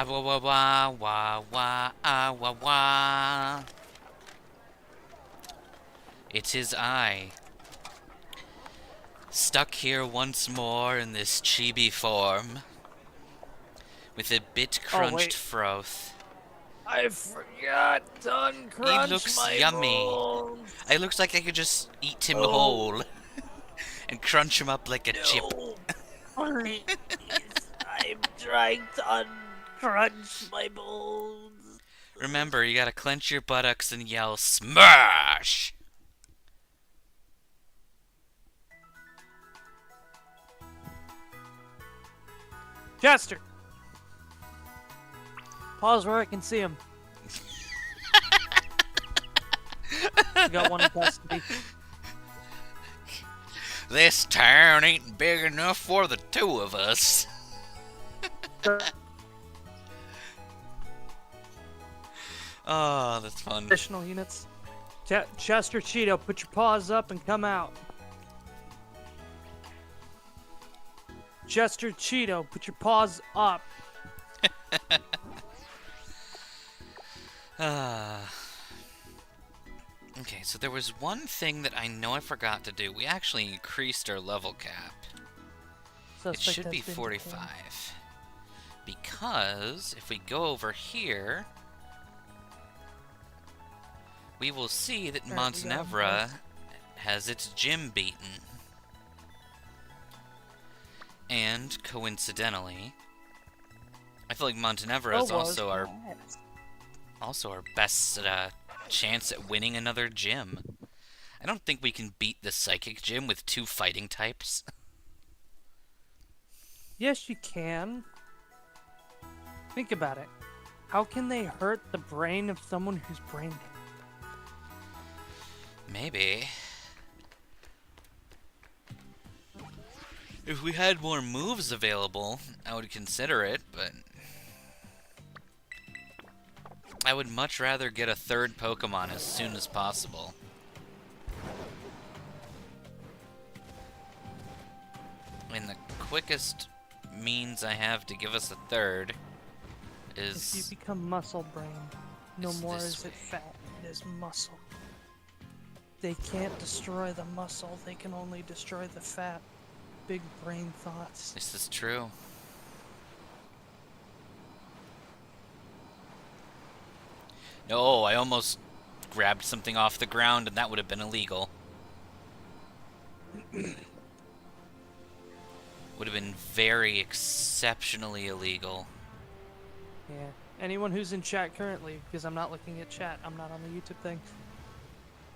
Ah wah wah wah wah wah ah wah wah. It is I, stuck here once more in this chibi form, with a bit Oh, crunched wait. froth. I forgot to He uncrunch looks my yummy. bones. It looks like I could just eat him Oh, whole and crunch him up like a chip. no. Please. I'm trying to uncrunch my bones. Remember, you gotta clench your buttocks and yell, SMASH! Chester! Pause where I can see him. I got one in custody. This town ain't big enough for the two of us. Oh, that's fun. Additional units. Chester Cheeto, put your paws up and come out. Chester Cheeto, put your paws up. Okay, so there was one thing that I know I forgot to do. We actually increased our level cap. It should be 45. Because if we go over here, we will see that Montenevra has its gym beaten. And coincidentally, I feel like Montenevra is also our best chance at winning another gym. I don't think we can beat the psychic gym with 2 fighting types. Yes, you can. Think about it. How can they hurt the brain of someone who's brain dead? Maybe. If we had more moves available, I would consider it, but I would much rather get a 3rd Pokemon as soon as possible. And the quickest means I have to give us a 3rd is... If you become muscle brain, no more is it fat, it is muscle. They can't destroy the muscle, they can only destroy the fat. Big brain thoughts. This is true. No, I almost grabbed something off the ground and that would have been illegal. Would have been very exceptionally illegal. Yeah. Anyone who's in chat currently, because I'm not looking at chat, I'm not on the YouTube thing.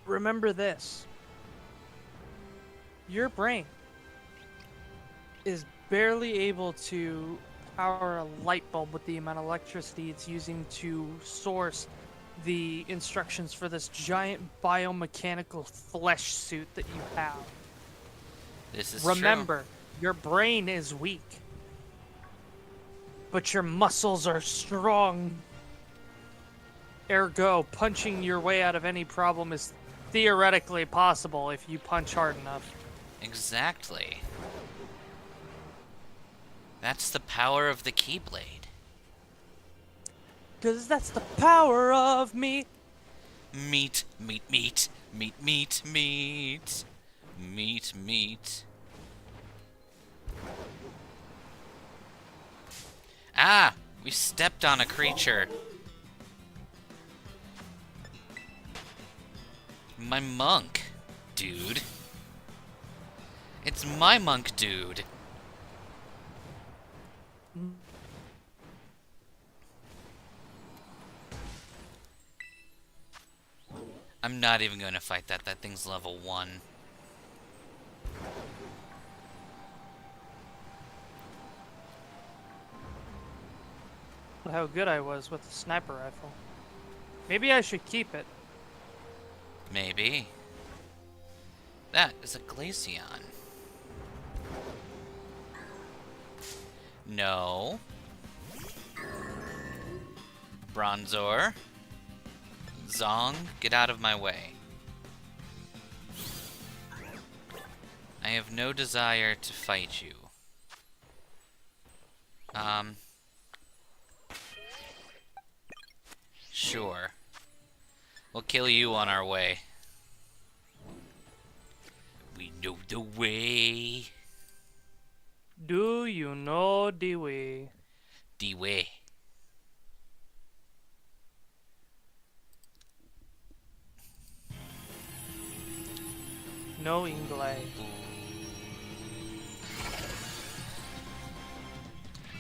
Remember this. Your brain is barely able to power a light bulb with the amount of electricity it's using to source the instructions for this giant biomechanical flesh suit that you have. This is Remember, true. your brain is weak, but your muscles are strong. Ergo, punching your way out of any problem is theoretically possible if you punch hard enough. Exactly. That's the power of the Keyblade. 'Cause that's the power of me. Meat, meat, meat, meat, meat, meat, meat, meat. Ah! We stepped on a creature. My monk, dude. It's my monk, dude. I'm not even going to fight that. That thing's level 1. How good I was with the sniper rifle. Maybe I should keep it. Maybe. That is a Glaceon. No. Bronzor. Zong, get out of my way. I have no desire to fight you. Sure. We'll kill you on our way. We know the way. Do you know the way? The way. No English.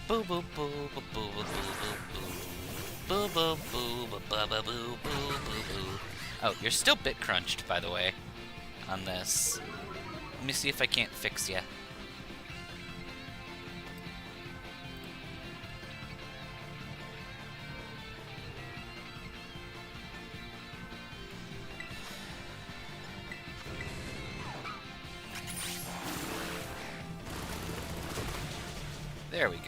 Boo boo boo boo boo boo boo boo boo boo boo boo boo boo boo. Oh, you're still bit crunched, by the way, on this. Let me see if I can't fix ya. There we go.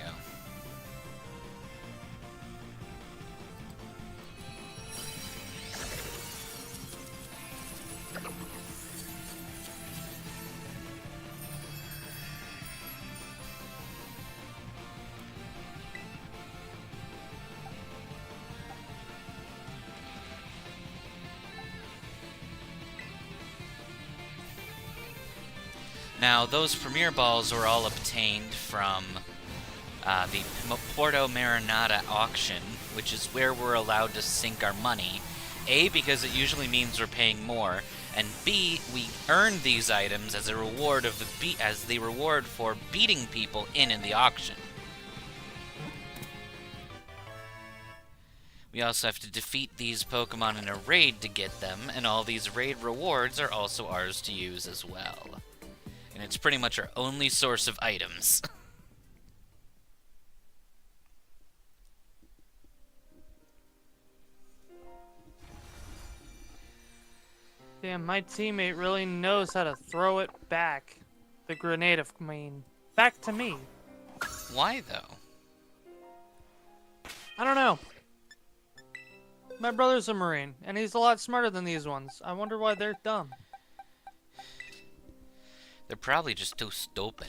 Now, those Premier Balls were all obtained from the Porto Marinata auction, which is where we're allowed to sink our money. A, because it usually means we're paying more, and B, we earn these items as a reward for beating people in the auction. We also have to defeat these Pokemon in a raid to get them, and all these raid rewards are also ours to use as well. And it's pretty much our only source of items. Damn, my teammate really knows how to throw it back. The grenade of back to me. Why, though? I don't know. My brother's a Marine, and he's a lot smarter than these ones. I wonder why they're dumb. They're probably just too stupid.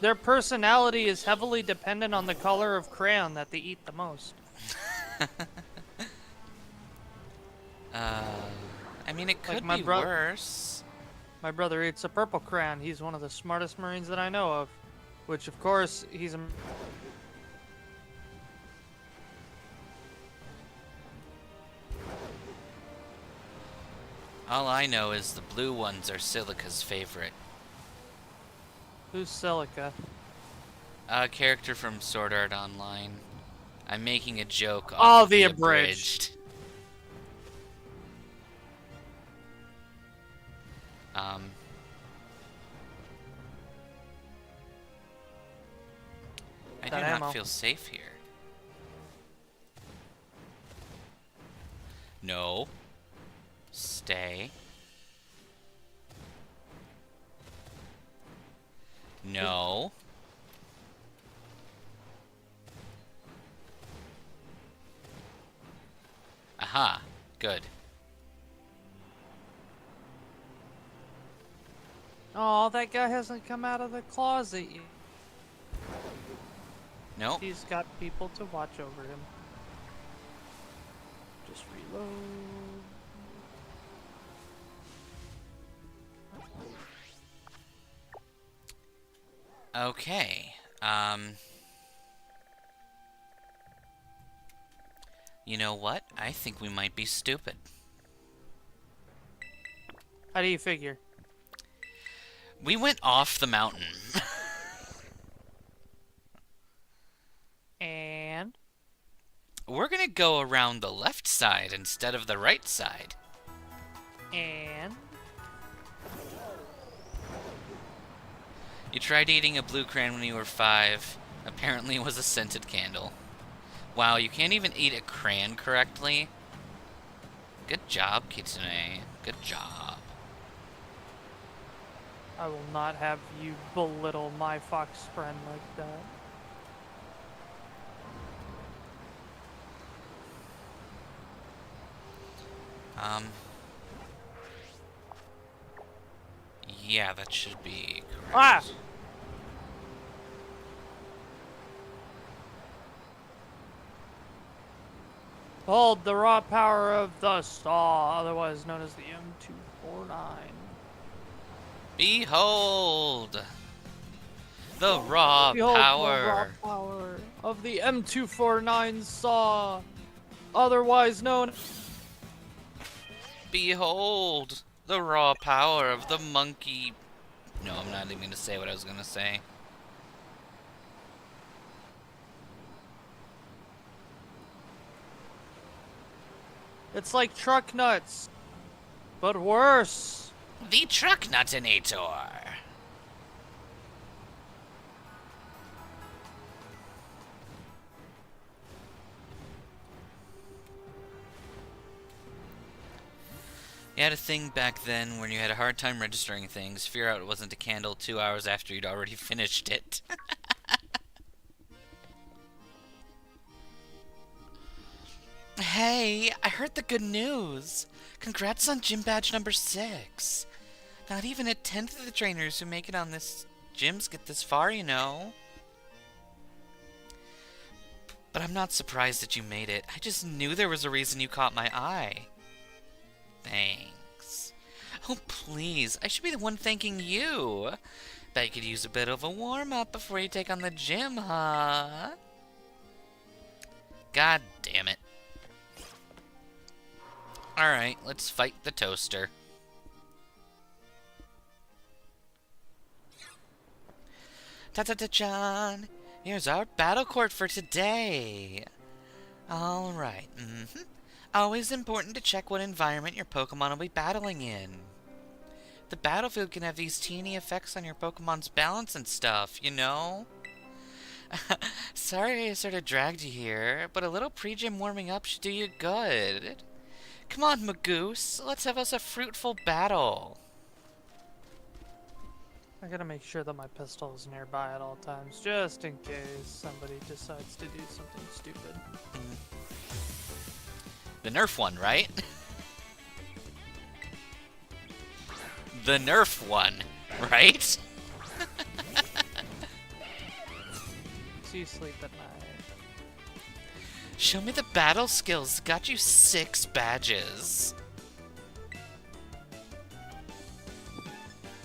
Their personality is heavily dependent on the color of crayon that they eat the most. I mean, it could be worse. My brother eats a purple crayon. He's one of the smartest Marines that I know of. Which, of course, he's a... All I know is the blue ones are Silica's favorite. Who's Silica? A character from Sword Art Online. I'm making a joke off of the abridged. I do not feel safe here. No. Stay. No. Aha. Good. Oh, that guy hasn't come out of the closet yet. Nope. He's got people to watch over him. Just reload. Okay. You know what? I think we might be stupid. How do you figure? We went off the mountain. And? We're gonna go around the left side instead of the right side. And? You tried eating a blue crayon when you were 5. Apparently it was a scented candle. Wow, you can't even eat a crayon correctly. Good job, Kitsune. Good job. I will not have you belittle my fox friend like that. Yeah, that should be correct. Ah! Hold the raw power of the saw, otherwise known as the M249. Behold the raw Behold power. the raw power of the M249 saw, otherwise known. Behold the raw power of the monkey. No, I'm not even going to say what I was going to say. It's like truck nuts, but worse. The truck nutinator. You had a thing back then when you had a hard time registering things. Figure out it wasn't a candle 2 hours after you'd already finished it. Hey, I heard the good news. Congrats on gym badge number 6. Not even a tenth of the trainers who make it on this gyms get this far, you know. But I'm not surprised that you made it. I just knew there was a reason you caught my eye. Thanks. Oh, please. I should be the one thanking you. Bet you could use a bit of a warm-up before you take on the gym, huh? God damn it. Alright, let's fight the toaster. Ta-ta-ta-chan! Here's our battle court for today. Alright, Always important to check what environment your Pokemon will be battling in. The battlefield can have these teeny effects on your Pokemon's balance and stuff, you know? Sorry I sort of dragged you here, but a little pre-gym warming up should do you good. Come on, Magus, let's have us a fruitful battle. I gotta make sure that my pistol is nearby at all times, just in case somebody decides to do something stupid. The Nerf one, right? The Nerf one, right? So you sleep at night. Show me the battle skills. Got you 6 badges.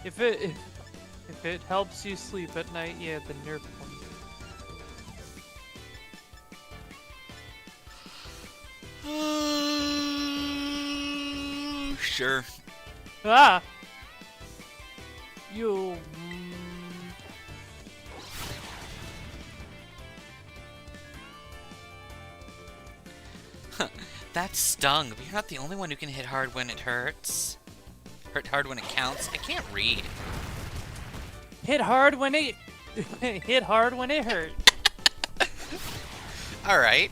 If it helps you sleep at night, yeah, the Nerf one. Sure. Ah! You... That stung, but you're not the only one who can hit hard when it hurts. Hurt hard when it counts. I can't read. Hit hard when it... hit hard when it hurt. Alright.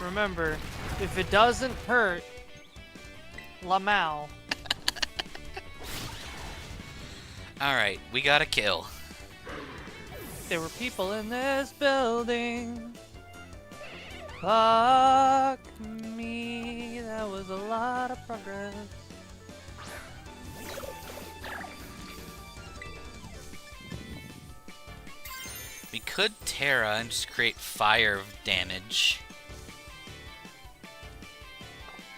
Remember, if it doesn't hurt, Lamau. Alright, we got a kill. There were people in this building. Fuck me, that was a lot of progress. We could Terra and just create fire damage.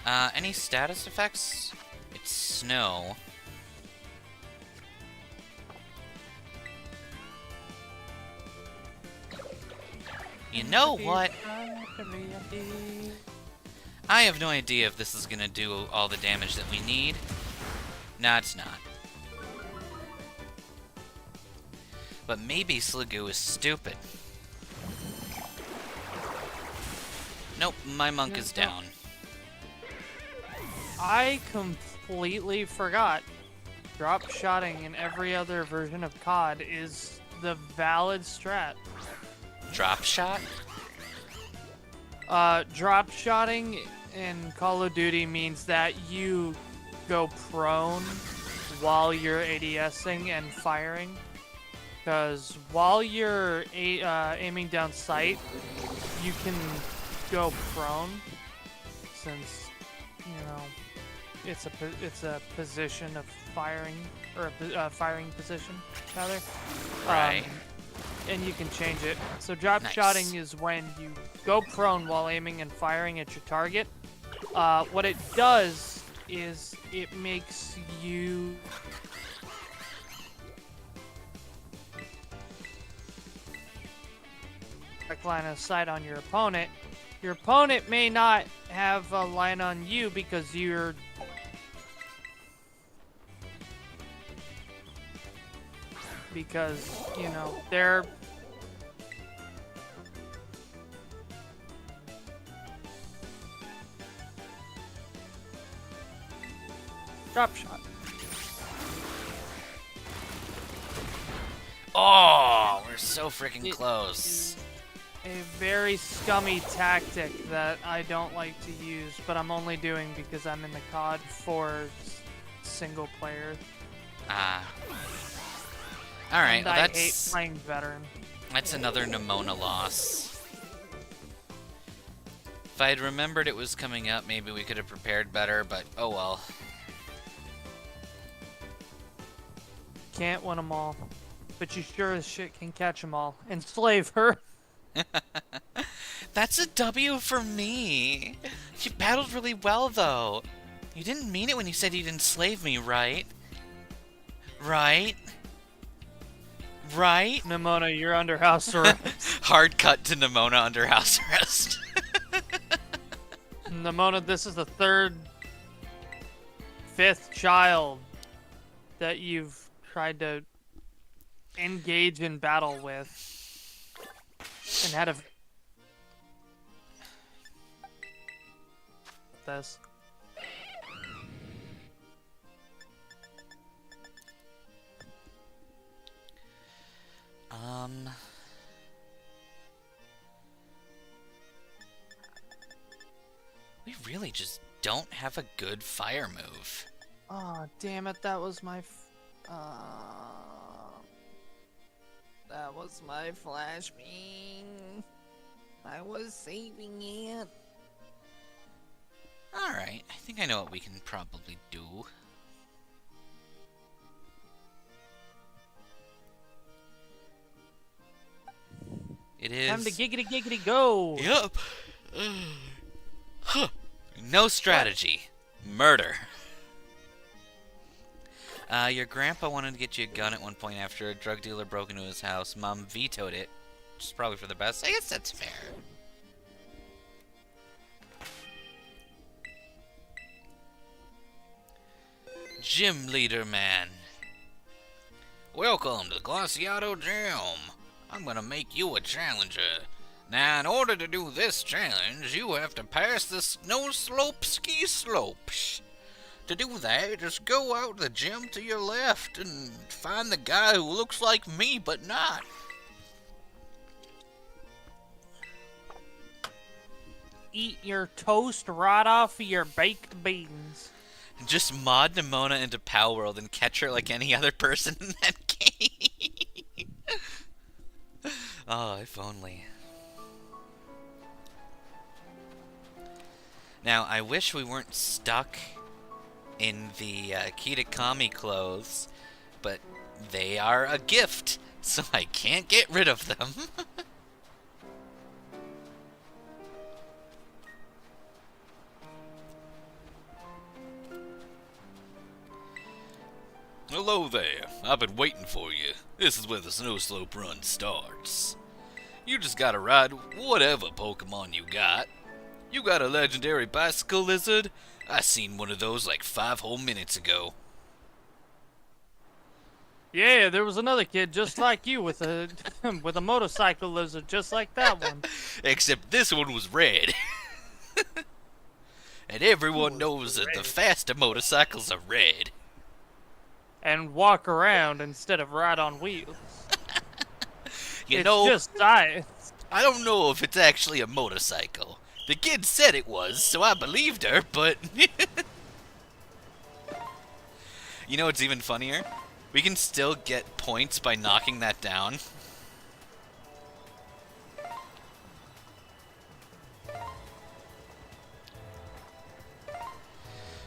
Any status effects? It's snow. You know what? I have no idea if this is gonna do all the damage that we need. Nah, it's not. But maybe Sliggoo is stupid. Nope, my monk is down. I completely forgot. Drop shotting in every other version of COD is the valid strat. Drop shot? Drop shotting in Call of Duty means that you go prone while you're ADSing and firing. Because while you're aiming down sight, you can go prone, since, you know, it's a position of firing, or a firing position, rather. Right. and you can change it. So drop shotting is when you go prone while aiming and firing at your target. What it does is it makes you line of sight on your opponent. Your opponent may not have a line on you because you're you know, they're drop shot. Oh, we're so freaking close. A very scummy tactic that I don't like to use, but I'm only doing because I'm in the COD for single player. Alright, well, I hate playing veteran. That's another Nemona loss. If I had remembered it was coming up, maybe we could have prepared better, but oh well. Can't win them all, but you sure as shit can catch them all. Enslave her. That's a W for me. You battled really well, though. You didn't mean it when you said you'd enslave me, right? Right? Right? Nemona, you're under house arrest. Hard cut to Nemona under house arrest. Nemona, this is the fifth child that you've tried to engage in battle with. And had a this. We really just don't have a good fire move. Oh, damn it, that was my flash beam. I was saving it. Alright, I think I know what we can probably do. It is... Time to giggity go! Yup! No strategy. What? Murder. Your grandpa wanted to get you a gun at one point after a drug dealer broke into his house. Mom vetoed it, which is probably for the best. I guess that's fair. Gym Leader Man. Welcome to the Glaciato Gym. I'm gonna make you a challenger. Now, in order to do this challenge, you have to pass the snow slope ski slopes. To do that, just go out the gym to your left and find the guy who looks like me but not. Eat your toast right off of your baked beans. Just mod Nemona into Pal World and catch her like any other person in that game. Oh, if only. Now, I wish we weren't stuck in the Kitakami clothes, but they are a gift, so I can't get rid of them. Hello there. I've been waiting for you. This is where the snow slope run starts. You just gotta ride whatever Pokemon you got. You got a legendary bicycle lizard? I seen one of those like 5 whole minutes ago. Yeah, there was another kid just like you with a with a motorcycle lizard just like that one. Except this one was red. And everyone knows that the faster motorcycles are red. And walk around instead of ride on wheels. It's just science. I don't know if it's actually a motorcycle. The kid said it was, so I believed her, but... You know what's even funnier? We can still get points by knocking that down.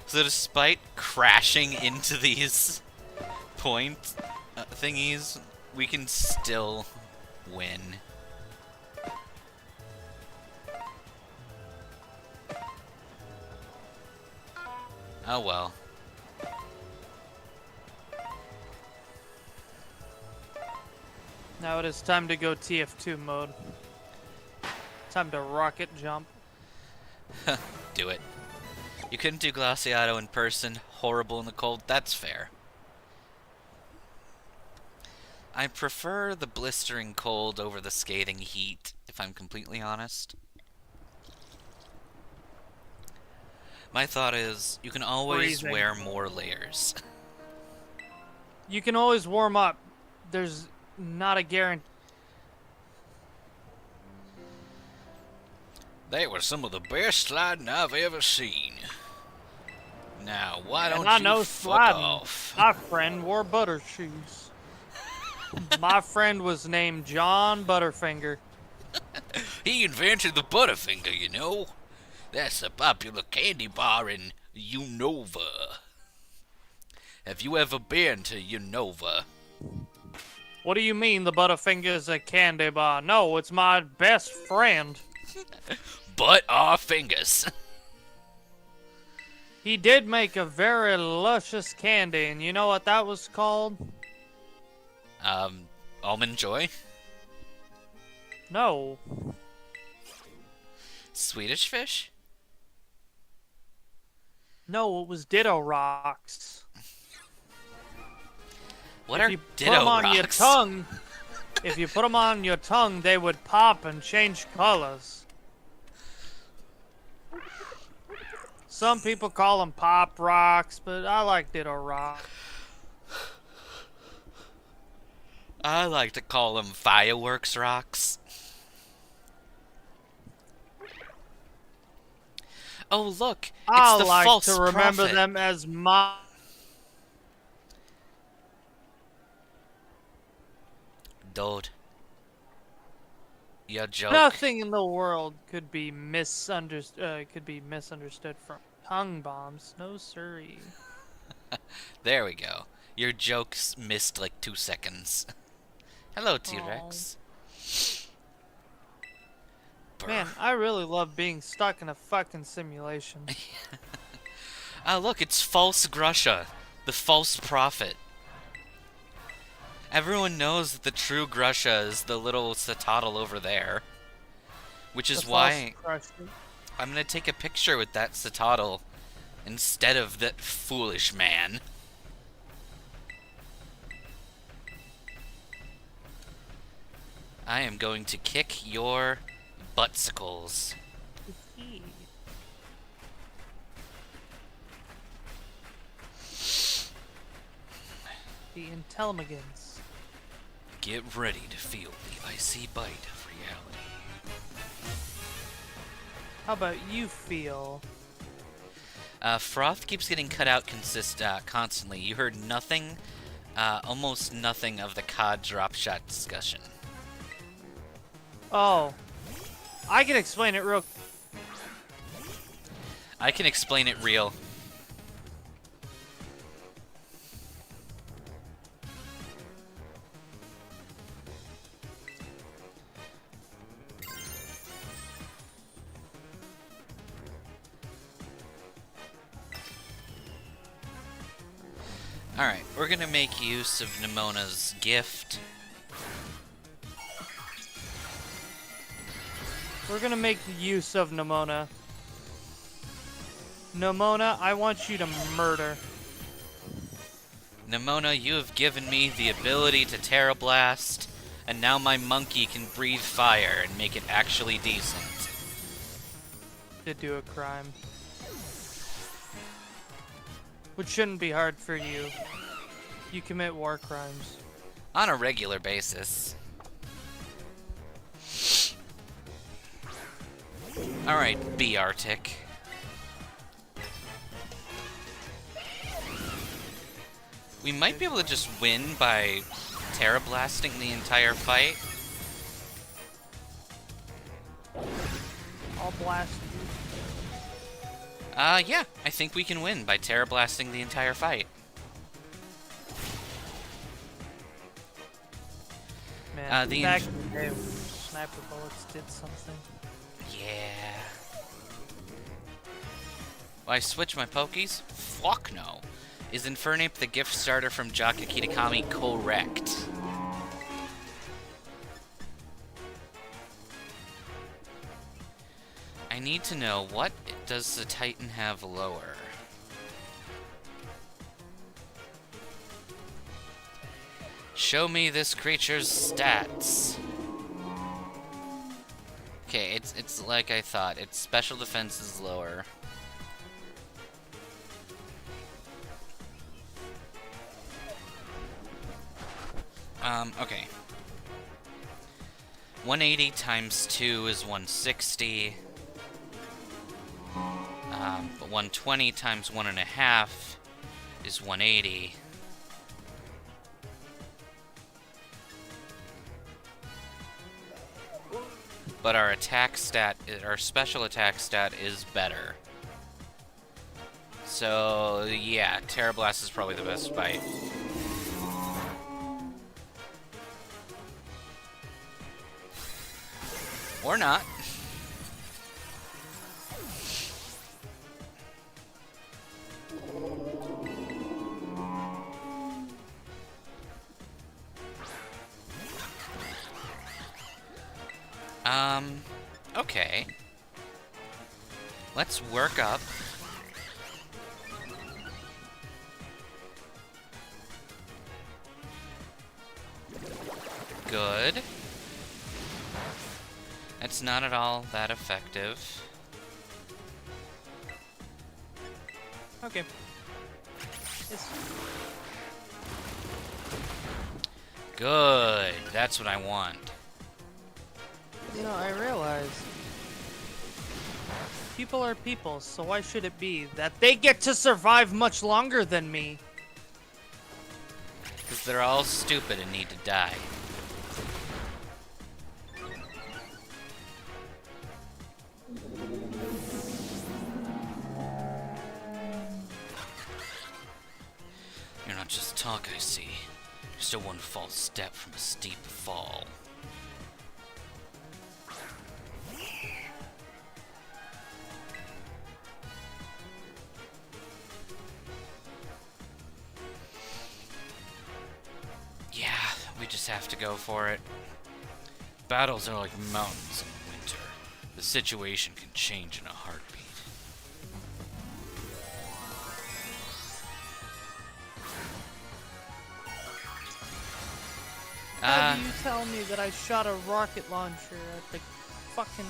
So despite crashing into these point thingies, we can still win. Oh well. Now it is time to go TF2 mode. Time to rocket jump. Do it. You couldn't do Glaciato in person. Horrible in the cold. That's fair. I prefer the blistering cold over the scathing heat, if I'm completely honest. My thought is, you can always Freezing. wear more layers. You can always warm up. There's not a guarantee. They were some of the best sliding I've ever seen. Now, why don't I you know fuck sliding. off? My friend wore butter shoes. My friend was named John Butterfinger. He invented the Butterfinger, you know. That's a popular candy bar in Unova. Have you ever been to Unova? What do you mean the Butterfinger's a candy bar? No, it's my best friend. But our fingers. He did make a very luscious candy, and you know what that was called? Almond Joy? No. Swedish fish? No, it was Ditto Rocks. What if are you Ditto put them on rocks? your tongue, if you put them on your tongue, they would pop and change colors. Some people call them pop rocks, but I like Ditto Rock. I like to call them fireworks rocks. Oh, look, it's I the like false to remember prophet. them as my. Dude. Your joke. Nothing in the world could be misunderstood. From tongue bombs. No siree. There we go. Your jokes missed like 2 seconds. Hello, T-Rex. Man, I really love being stuck in a fucking simulation. Ah, look, it's false Grusha, the false prophet. Everyone knows that the true Grusha is the little Citadel over there. Which is why I'm gonna take a picture with that Citadel instead of that foolish man. I am going to kick your buttsicles. The Intelligence. Get ready to feel the icy bite of reality. How about you feel? Froth keeps getting cut out constantly. You heard nothing, almost nothing of the COD drop shot discussion. Oh. I can explain it real. I can explain it real. Alright, we're gonna make use of Nemona's gift. We're gonna make use of Nemona. Nemona, I want you to murder. Nemona, you have given me the ability to Terra Blast, and now my monkey can breathe fire and make it actually decent. To do a crime. Which shouldn't be hard for you. You commit war crimes. On a regular basis. Alright, be Arctic. We might be able to just win by Terra Blasting the entire fight. I'll blast you. Yeah, I think we can win by Terra Blasting the entire fight. Man, back in the day when sniper bullets did something. Yeah. Will I switch my Pokies? Fuck no. Is Infernape the gift starter from Jaka Kitakami correct? I need to know, what does the Titan have lower? Show me this creature's stats. Okay, it's like I thought. Its special defense is lower. Okay. 180 times 2 is 160. But 120 times 1.5 is 180. But our attack stat, our special attack stat is better. So, yeah, Terra Blast is probably the best fight. Or not. Okay. Let's work up. Good. It's not at all that effective. Okay. Good. That's what I want. You know, I realize people are people, so why should it be that they get to survive much longer than me? Because they're all stupid and need to die. You're not just talk, I see. You're still one false step from a steep fall. Yeah, we just have to go for it. Battles are like mountains in winter. The situation can change in a heartbeat. How do you tell me that I shot a rocket launcher at the fucking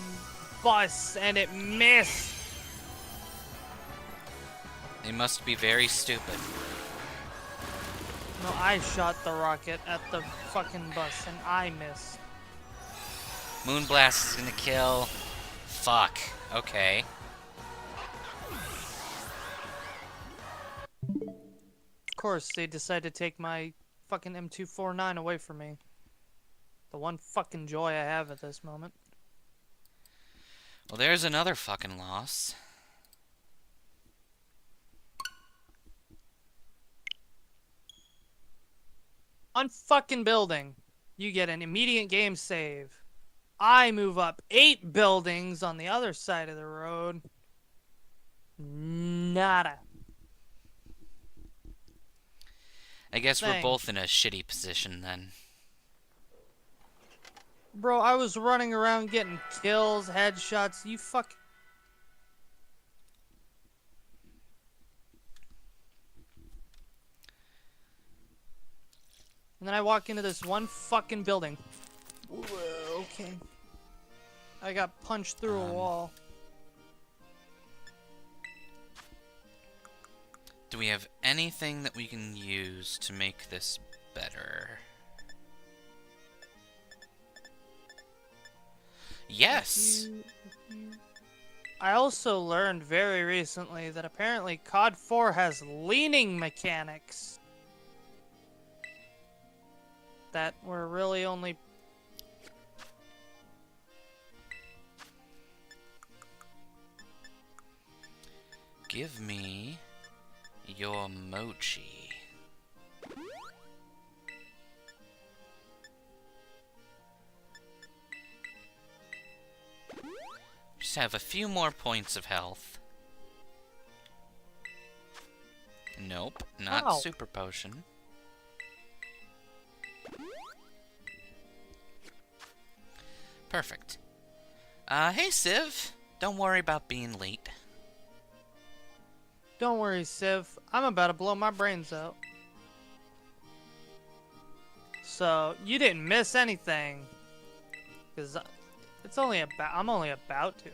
bus and it missed? They must be very stupid. No, I shot the rocket at the fucking bus and I missed. Moonblast is gonna kill. Fuck. Okay. Of course, they decide to take my fucking M249 away from me. The one fucking joy I have at this moment. Well, there's another fucking loss. Unfucking building. You get an immediate game save. I move up 8 buildings on the other side of the road. Nada. I guess we're both in a shitty position then. Bro, I was running around getting kills, headshots. You fuck. And then I walk into this one fucking building. Okay. I got punched through a wall. Do we have anything that we can use to make this better? Yes! I also learned very recently that apparently COD 4 has leaning mechanics. That were really only... Give me your mochi. have a few more points of health. Nope, not super potion. Perfect. Hey Civ, don't worry about being late. Don't worry, Civ. I'm about to blow my brains out. So, you didn't miss anything. Because I'm only about to.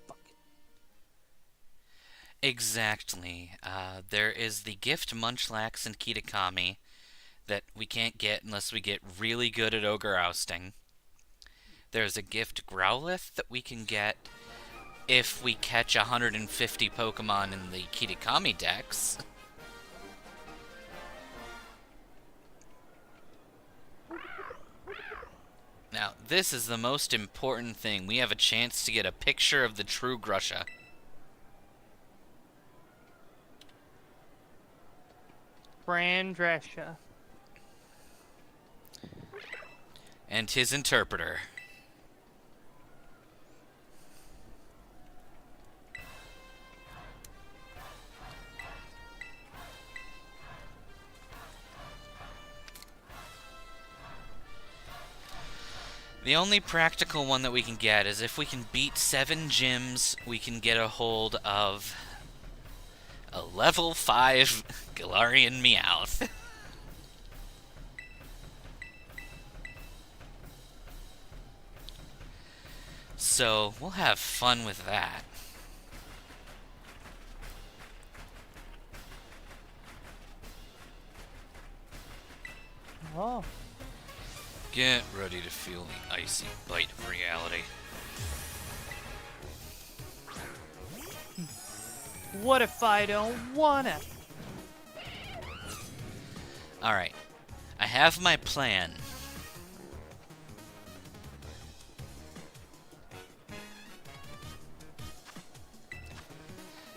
Fuck it. Exactly. There is the gift Munchlax and Kitakami that we can't get unless we get really good at Ogre Ousting. There's a gift Growlithe that we can get if we catch 150 Pokemon in the Kitakami dex. Now, this is the most important thing. We have a chance to get a picture of the true Grusha. Brandresha. And his interpreter. The only practical one that we can get is if we can beat 7 gyms, we can get a hold of a level 5 Galarian Meowth. So, we'll have fun with that. Oh. Get ready to feel the icy bite of reality. What if I don't want it? Alright. I have my plan.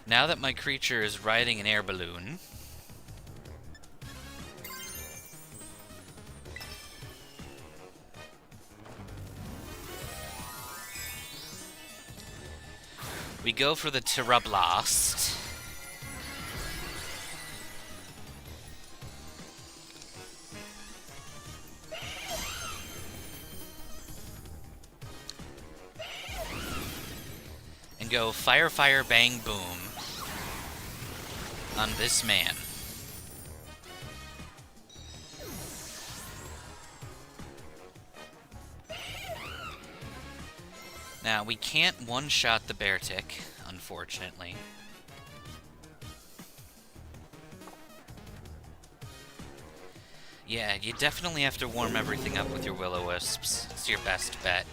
Now that my creature is riding an air balloon, we go for the Terra Blast. And go Fire, Fire, Bang, Boom on this man. Now, we can't one-shot the Beartic, unfortunately. Yeah, you definitely have to warm everything up with your Will-O-Wisps. It's your best bet.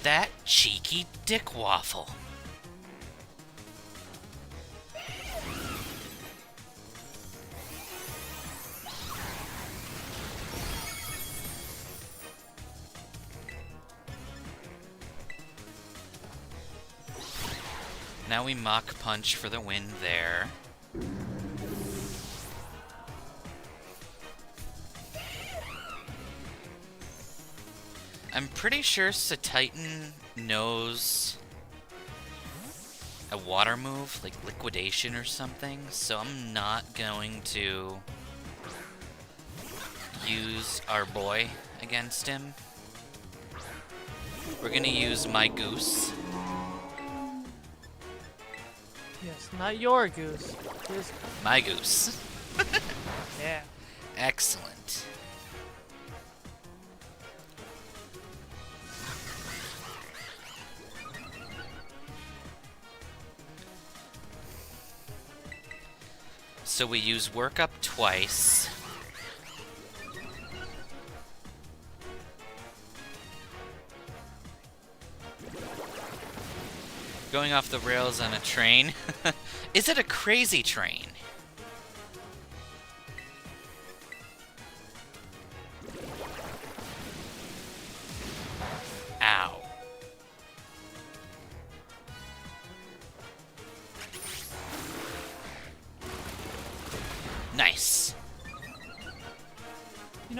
That cheeky dick waffle. Now we Mach Punch for the win there. I'm pretty sure Satitan knows a water move, like Liquidation or something, so I'm not going to use our boy against him. We're gonna use my Goose. Yes, not your goose. His... My Goose. Yeah. Excellent. So we use Work Up twice. Going off the rails on a train. Is it a crazy train? Ow. Nice.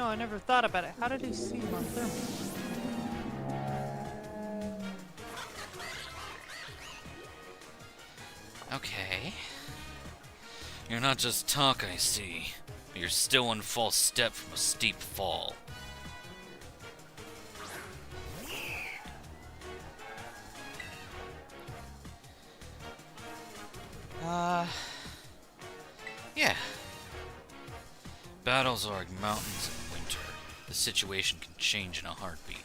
I never thought about it. How did he see him on thermal? Okay. You're not just talk, I see. But you're still one false step from a steep fall. Yeah. Battles are like mountains in winter. The situation can change in a heartbeat.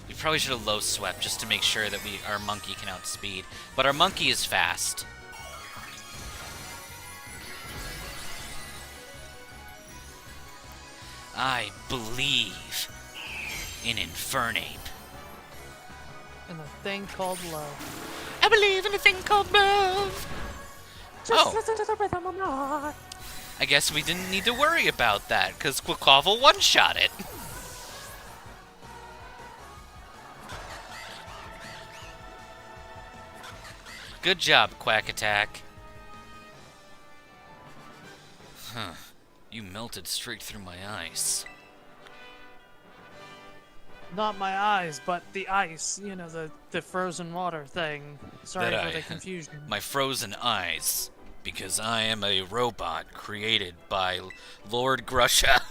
We probably should have low swept just to make sure that our monkey can outspeed. But our monkey is fast. I believe in Infernape. In a thing called love. I believe in a thing called love. Just listen to the rhythm of my heart. I guess we didn't need to worry about that, because Quaquaval one-shot it. Good job, Quack Attack. Huh. You melted straight through my ice. Not my eyes, but the ice. You know, the frozen water thing. Sorry for the confusion. My frozen eyes. Because I am a robot created by Lord Grusha.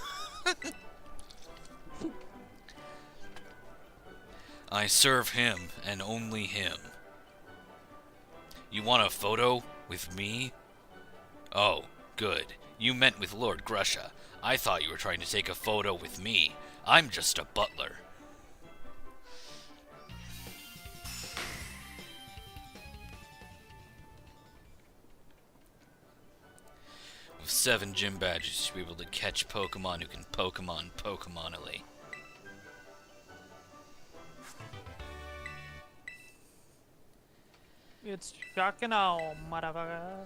I serve him, and only him. You want a photo with me? Oh, good. You meant with Lord Grusha. I thought you were trying to take a photo with me. I'm just a butler. With 7 gym badges, you'll be able to catch Pokemon who can Pokemon Pokemonally. It's shocking all, motherfucker.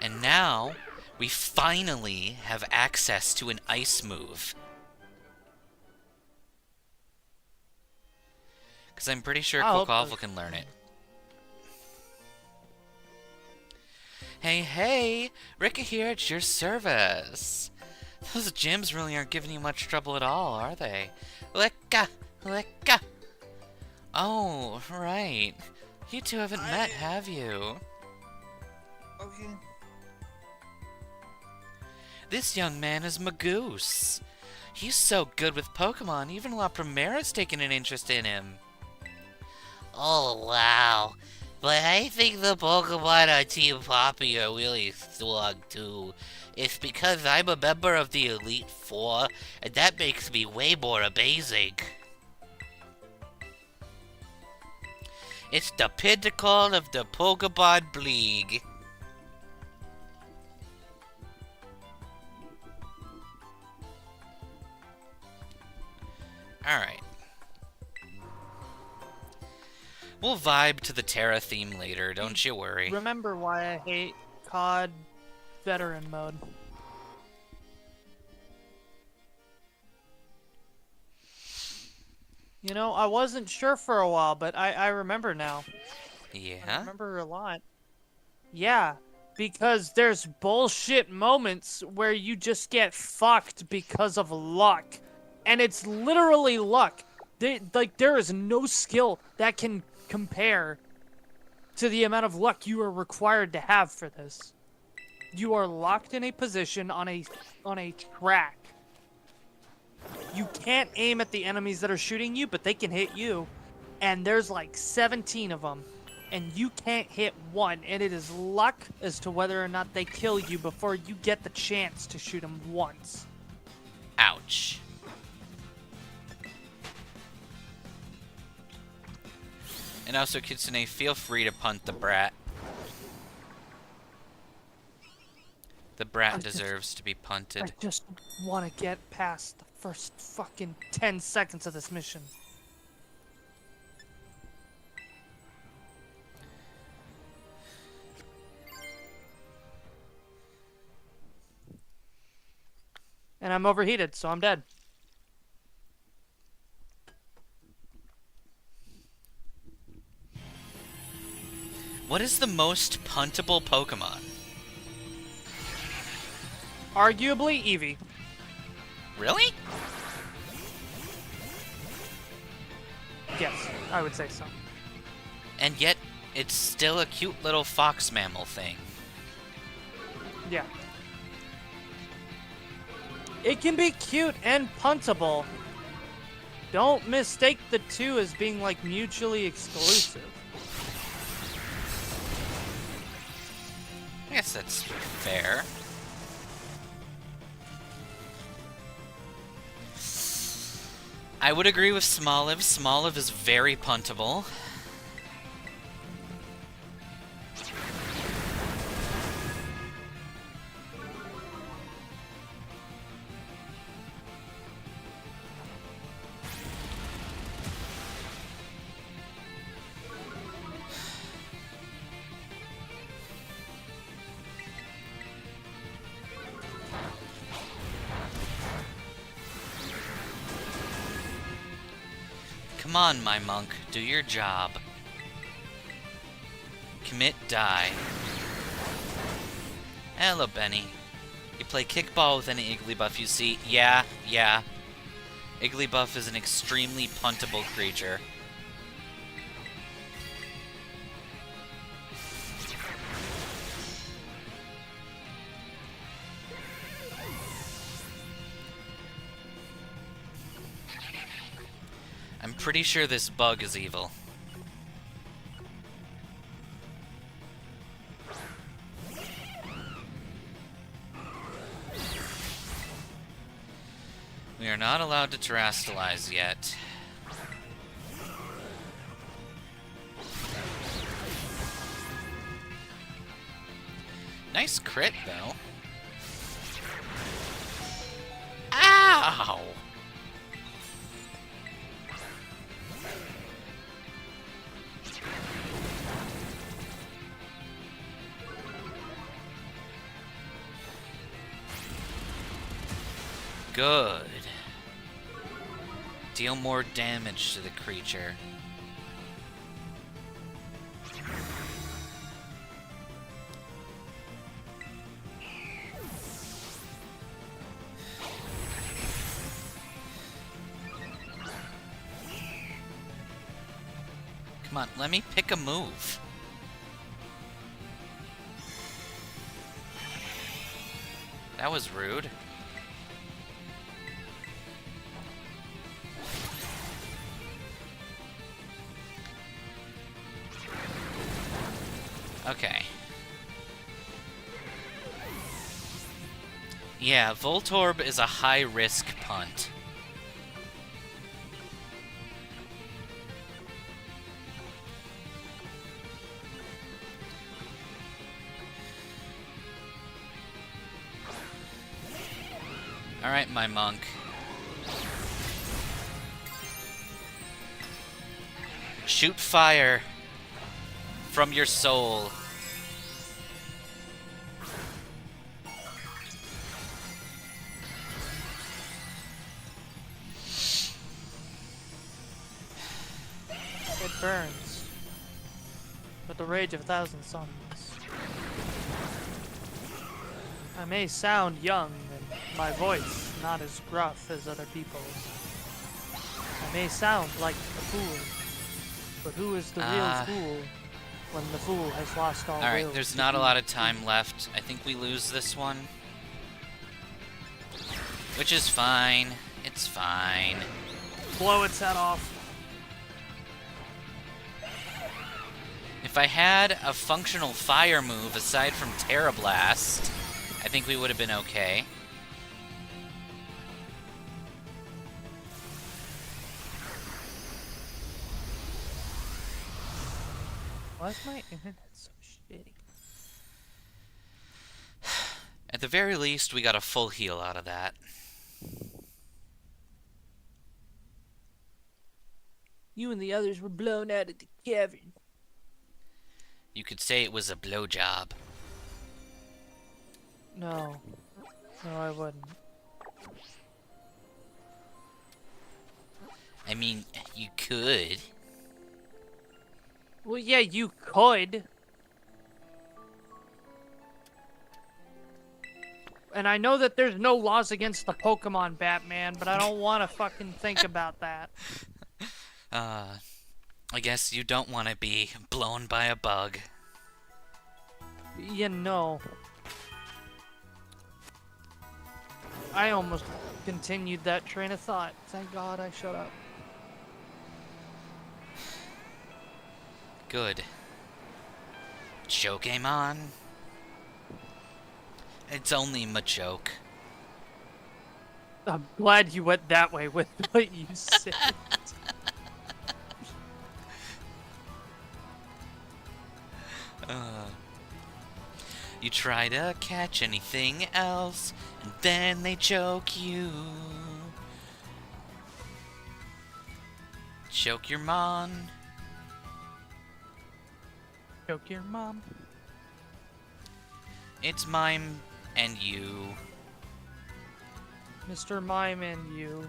And now, we finally have access to an ice move. Because I'm pretty sure Quaquaval can learn it. Hey, Ricka here at your service. Those gyms really aren't giving you much trouble at all, are they? Licka. Oh, right. You two haven't met, have you? Okay. This young man is Magus. He's so good with Pokemon, even La Primera's taken an interest in him. Oh, wow. But I think the Pokemon on Team Poppy are really strong, too. It's because I'm a member of the Elite Four, and that makes me way more amazing. It's the pinnacle of the Pokemon League. Alright. We'll vibe to the Terra theme later, don't you worry. Remember why I hate COD veteran mode. You know, I wasn't sure for a while, but I remember now. Yeah? I remember a lot. Yeah, because there's bullshit moments where you just get fucked because of luck. And it's literally luck. There is no skill that can compare to the amount of luck you are required to have for this. You are locked in a position on a track. You can't aim at the enemies that are shooting you, but they can hit you. And there's like 17 of them. And you can't hit one. And it is luck as to whether or not they kill you before you get the chance to shoot them once. Ouch. And also, Kitsune, feel free to punt the brat. The brat deserves to be punted. I just want to get past the first fucking 10 seconds of this mission. And I'm overheated, so I'm dead. What is the most puntable Pokemon? Arguably Eevee. Really? Yes, I would say so. And yet, it's still a cute little fox mammal thing. Yeah. It can be cute and puntable. Don't mistake the two as being, like, mutually exclusive. I guess that's fair. I would agree with Smoliv. Smoliv is very puntable. Come on, my monk, do your job. Commit, die. Hello, Benny. You play kickball with any Igglybuff you see? Yeah. Igglybuff is an extremely puntable creature. I'm pretty sure this bug is evil. We are not allowed to terrestrialize yet. Nice crit, though. Ow! Good. Deal more damage to the creature. Come on, let me pick a move. That was rude. Okay. Yeah, Voltorb is a high-risk punt. Alright, my monk. Shoot fire from your soul. It burns with the rage of 1,000 suns. I may sound young and my voice not as gruff as other people's. I may sound like a fool, but who is the real fool when the fool has lost all will? Alright, there's not a lot of time left. I think we lose this one. Which is fine. It's fine. Blow its head off. If I had a functional fire move aside from Terra Blast, I think we would have been okay. Why is my internet so shitty? At the very least, we got a full heal out of that. You and the others were blown out of the cavern. You could say it was a blowjob. No. No, I wouldn't. I mean, you could. Well, yeah, you could. And I know that there's no laws against the Pokemon, Batman, but I don't want to fucking think about that. I guess you don't want to be blown by a bug. You know. I almost continued that train of thought. Thank God I shut up. Good. Pokemon. It's only Machoke. I'm glad you went that way with what you said. You try to catch anything else, and then they choke you. Choke your mom. Choke your mom. It's Mime and you. Mr. Mime and you.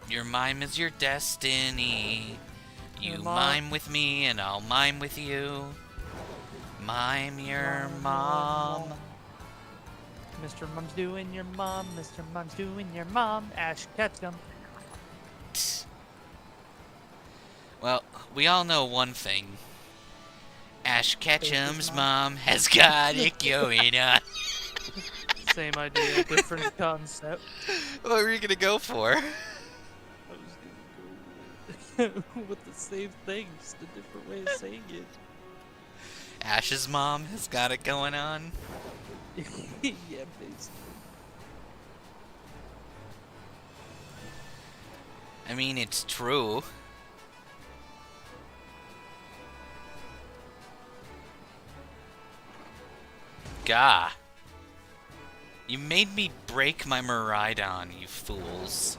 Your mime is your destiny. You Your mime with me, and I'll mime with you. Mime your mom. Mr. Mom's doing your mom. Mr. Mom's doing your mom. Ash Ketchum. Well, we all know one thing. Ash Ketchum's mom has got it going on. Same idea, different concept. What were you gonna go for? I was gonna go with the same thing, just a different way of saying it. Ash's mom has got it going on. Yeah, basically. I mean, it's true. Gah. You made me break my Miraidon, you fools.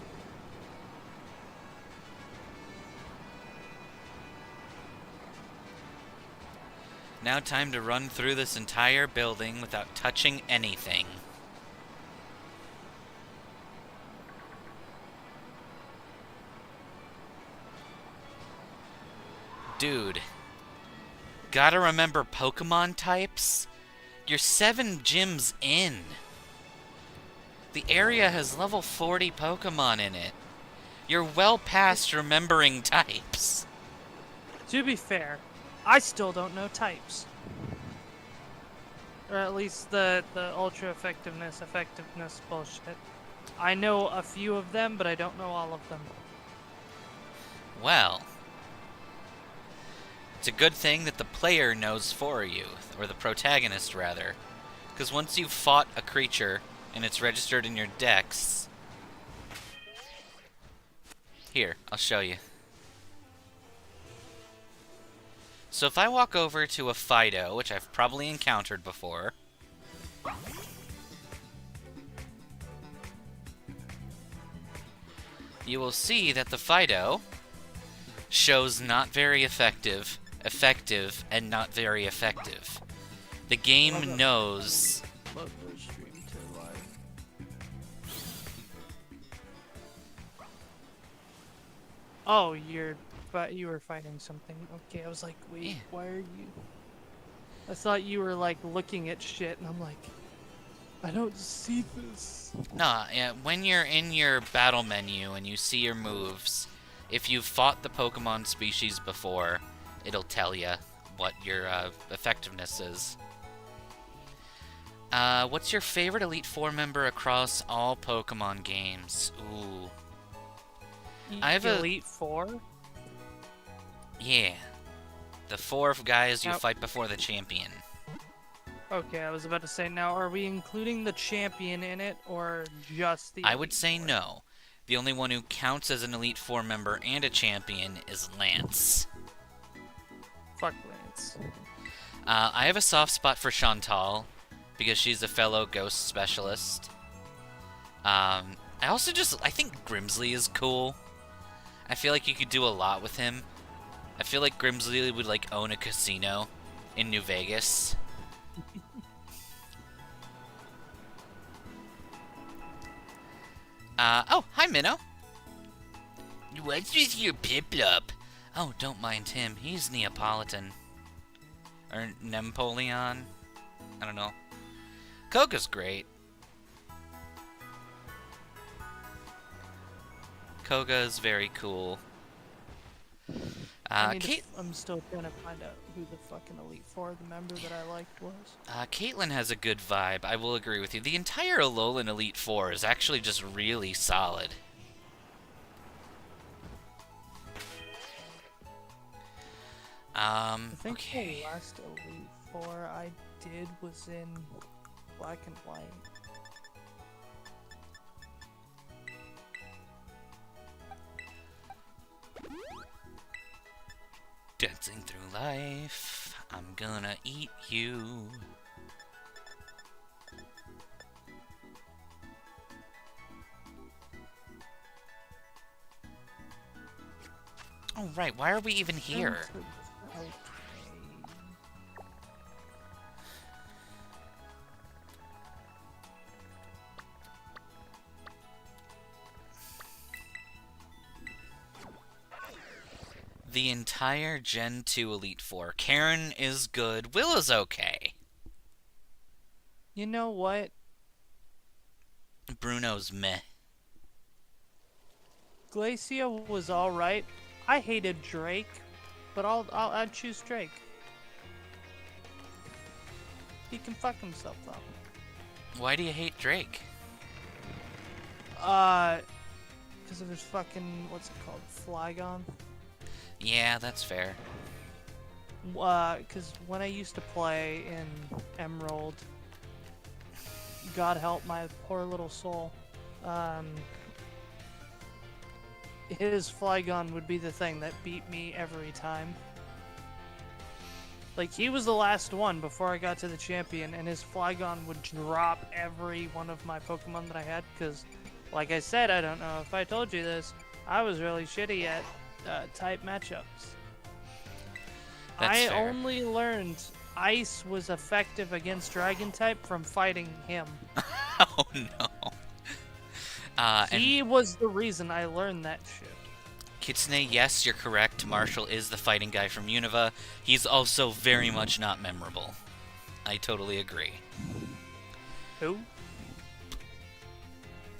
Now time to run through this entire building without touching anything. Dude. Gotta remember Pokemon types? You're 7 gyms in. The area has level 40 Pokemon in it. You're well past remembering types. To be fair, I still don't know types. Or at least the ultra effectiveness bullshit. I know a few of them, but I don't know all of them. Well, it's a good thing that the player knows for you, or the protagonist rather. Because once you've fought a creature and it's registered in your dex... Here, I'll show you. So if I walk over to a Fido, which I've probably encountered before... you will see that the Fido shows not very effective, and not very effective. The game knows... Oh, you were fighting something. Okay, I was like, wait, Yeah. why are you... I thought you were like looking at shit, and I'm like, I don't see this. Nah, yeah, when you're in your battle menu and you see your moves, if you've fought the Pokemon species before, it'll tell you what your effectiveness is. What's your favorite Elite Four member across all Pokemon games? Ooh. I have a... Elite Four? Yeah. The 4 guys you fight before the champion. Okay, I was about to say, now, are we including the champion in it, or just the... I would say no. The only one who counts as an Elite Four member and a champion is Lance. Fuck Lance. I have a soft spot for Chantal, because she's a fellow ghost specialist. I think Grimsley is cool. I feel like you could do a lot with him. I feel like Grimsley would, like, own a casino in New Vegas. Oh, hi, Minnow. What's with your Piplup? Oh, don't mind him. He's Neapolitan. Or Nempoleon. I don't know. Coco's great. Koga is very cool. I'm still trying to find out who the fucking Elite Four, the member that I liked, was. Caitlyn has a good vibe. I will agree with you. The entire Alolan Elite Four is actually just really solid. I think okay. the last Elite Four I did was in Black and White. Dancing through life, I'm gonna eat you. Oh right, why are we even here? Okay. The entire Gen 2 Elite Four. Karen is good. Will is okay. You know what? Bruno's meh. Glacia was alright. I hated Drake, but I'd choose Drake. He can fuck himself though. Why do you hate Drake? Because of his fucking, what's it called, Flygon? Yeah, that's fair. Because when I used to play in Emerald, God help my poor little soul, his Flygon would be the thing that beat me every time. Like, he was the last one before I got to the champion, and his Flygon would drop every one of my Pokemon that I had, because, like I said, I don't know if I told you this, I was really shitty at type matchups. That's fair. Only learned Ice was effective against Dragon type from fighting him. Oh no. He was the reason I learned that shit. Kitsune, yes, you're correct. Marshall is the fighting guy from Unova. He's also very much not memorable. I totally agree. Who?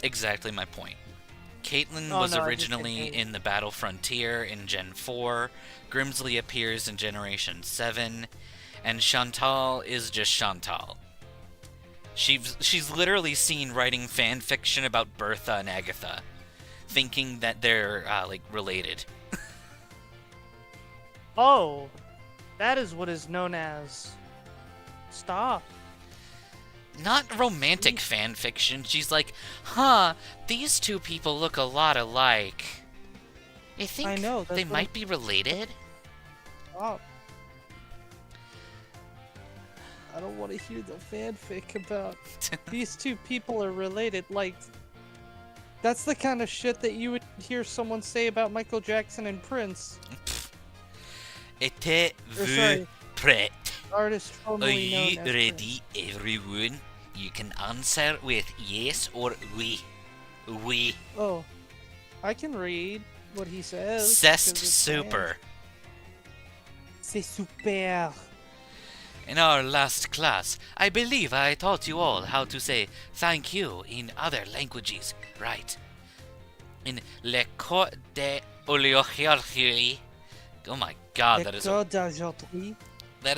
Exactly my point. Caitlyn was originally in the Battle Frontier in Gen 4, Grimsley appears in Generation 7, and Chantal is just Chantal. She's literally seen writing fan fiction about Bertha and Agatha, thinking that they're, like, related. Oh, that is what is known as... Stop. Not romantic fan fiction. She's like, huh, these two people look a lot alike. I think they might be related. Stop. I don't want to hear the fanfic about these two people are related. Like, that's the kind of shit that you would hear someone say about Michael Jackson and Prince. Êtes-vous prêt? Artist Are formerly you known as ready, everyone? You can answer with yes or oui. Oui. Oh, I can read what he says. C'est super. C'est super. In our last class, I believe I taught you all how to say thank you in other languages, right? In Le Cours d'Aujourd'hui. Oh my god, that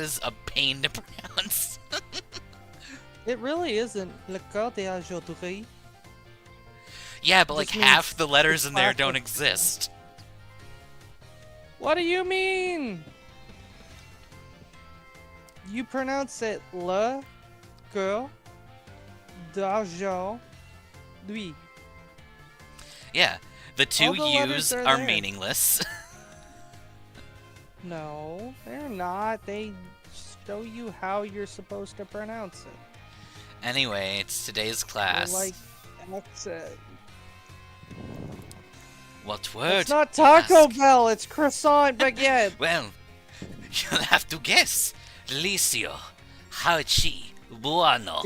is a pain to pronounce. It really isn't. Le Cours d'Aujourd'hui. Yeah, but like half the letters in there don't exist. What do you mean? You pronounce it Le Cours d'Aujourd'hui. Yeah, the two U's are there. meaningless. No, they're not. They show you how you're supposed to pronounce it. Anyway, it's today's class. Like, that's it. What word? It's not Taco Bell, it's croissant baguette. Well, you'll have to guess. Delicioso, Hachi, Buono.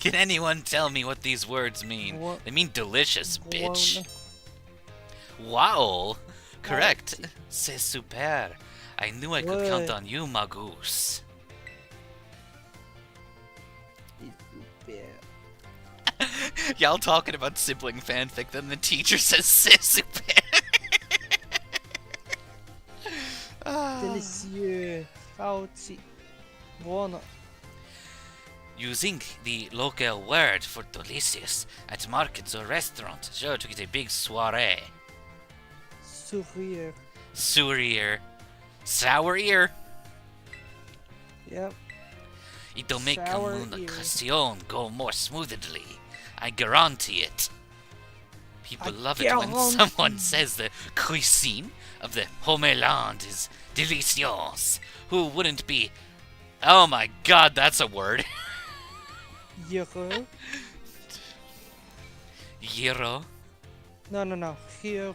Can anyone tell me what these words mean? They mean delicious, bitch. Wow. Correct. C'est super. I knew I could count on you, Magus. Y'all talking about sibling fanfic, then the teacher says sis. Delicieux. Fauci. Buono. Using the local word for delicious at markets or restaurants, sure to get a big soiree. Sourire. Sourire. Sour ear. Yep. It'll make Sour communication go more smoothly. I guarantee it. People love it when someone says the cuisine of the homeland is delicious. Who wouldn't be? Oh my god, that's a word. Euro. Gyro. No. Hero.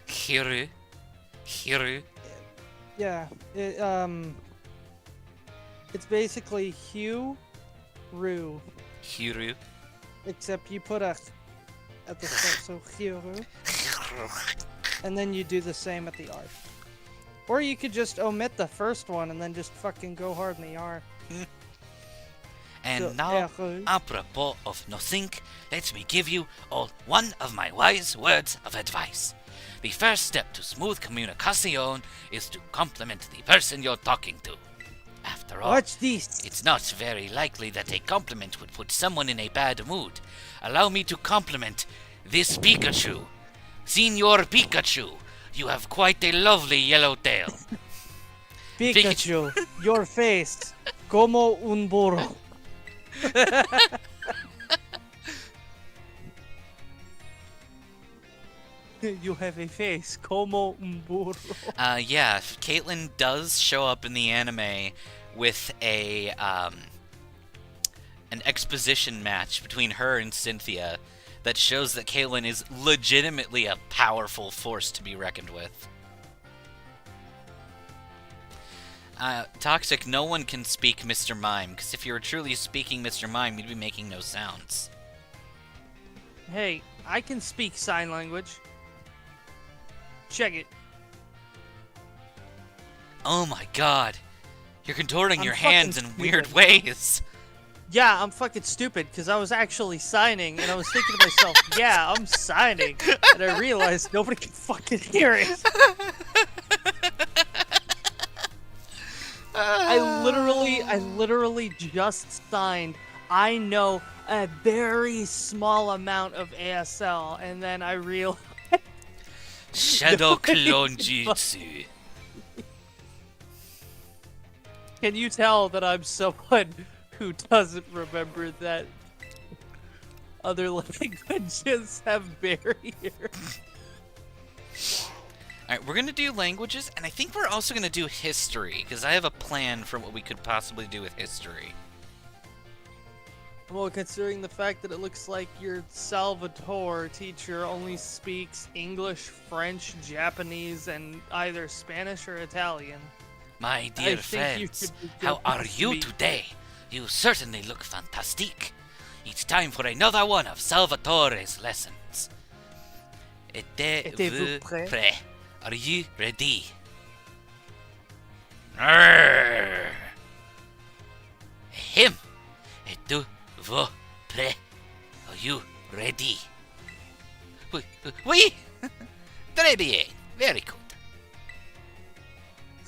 Hiru. Hiru. Yeah. It's basically Hugh Rue. Hiru. Except you put a at the start, so Hero. And then you do the same at the R. Or you could just omit the first one and then just fucking go hard in the R. And So, now, Hero. apropos of nothing, let me give you all one of my wise words of advice. The first step to smooth communication is to compliment the person you're talking to. After all, Watch this. it's not very likely that a compliment would put someone in a bad mood. Allow me to compliment this Pikachu. Signor Pikachu, you have quite a lovely yellow tail. Pikachu, your face, como un burro. You have a face, como un burro. Yeah, Caitlyn does show up in the anime with a an exposition match between her and Cynthia that shows that Caitlyn is legitimately a powerful force to be reckoned with. Toxic, no one can speak Mr. Mime, because if you were truly speaking Mr. Mime, you'd be making no sounds. Hey, I can speak sign language. Check it. Oh my god. You're contorting I'm your fucking hands in weird stupid. ways. Yeah, I'm fucking stupid because I was actually signing and I was thinking to myself, yeah, I'm signing. And I realized nobody can fucking hear it. I literally just signed. I know a very small amount of ASL, and then I realized. Shadow clone jutsu. Can you tell that I'm someone who doesn't remember that other languages have barriers? Alright, we're gonna do languages, and I think we're also gonna do history, because I have a plan for what we could possibly do with history. Well, considering the fact that it looks like your Salvatore teacher only speaks English, French, Japanese, and either Spanish or Italian. My dear I think you friends, should be how good are with you me. today? You certainly look fantastic. It's time for another one of Salvatore's lessons. Êtes-vous prêt? prêt? Are you ready? Arrgh. Him. Êtes-vous prêt? Are you ready? Oui. Très bien. Very good.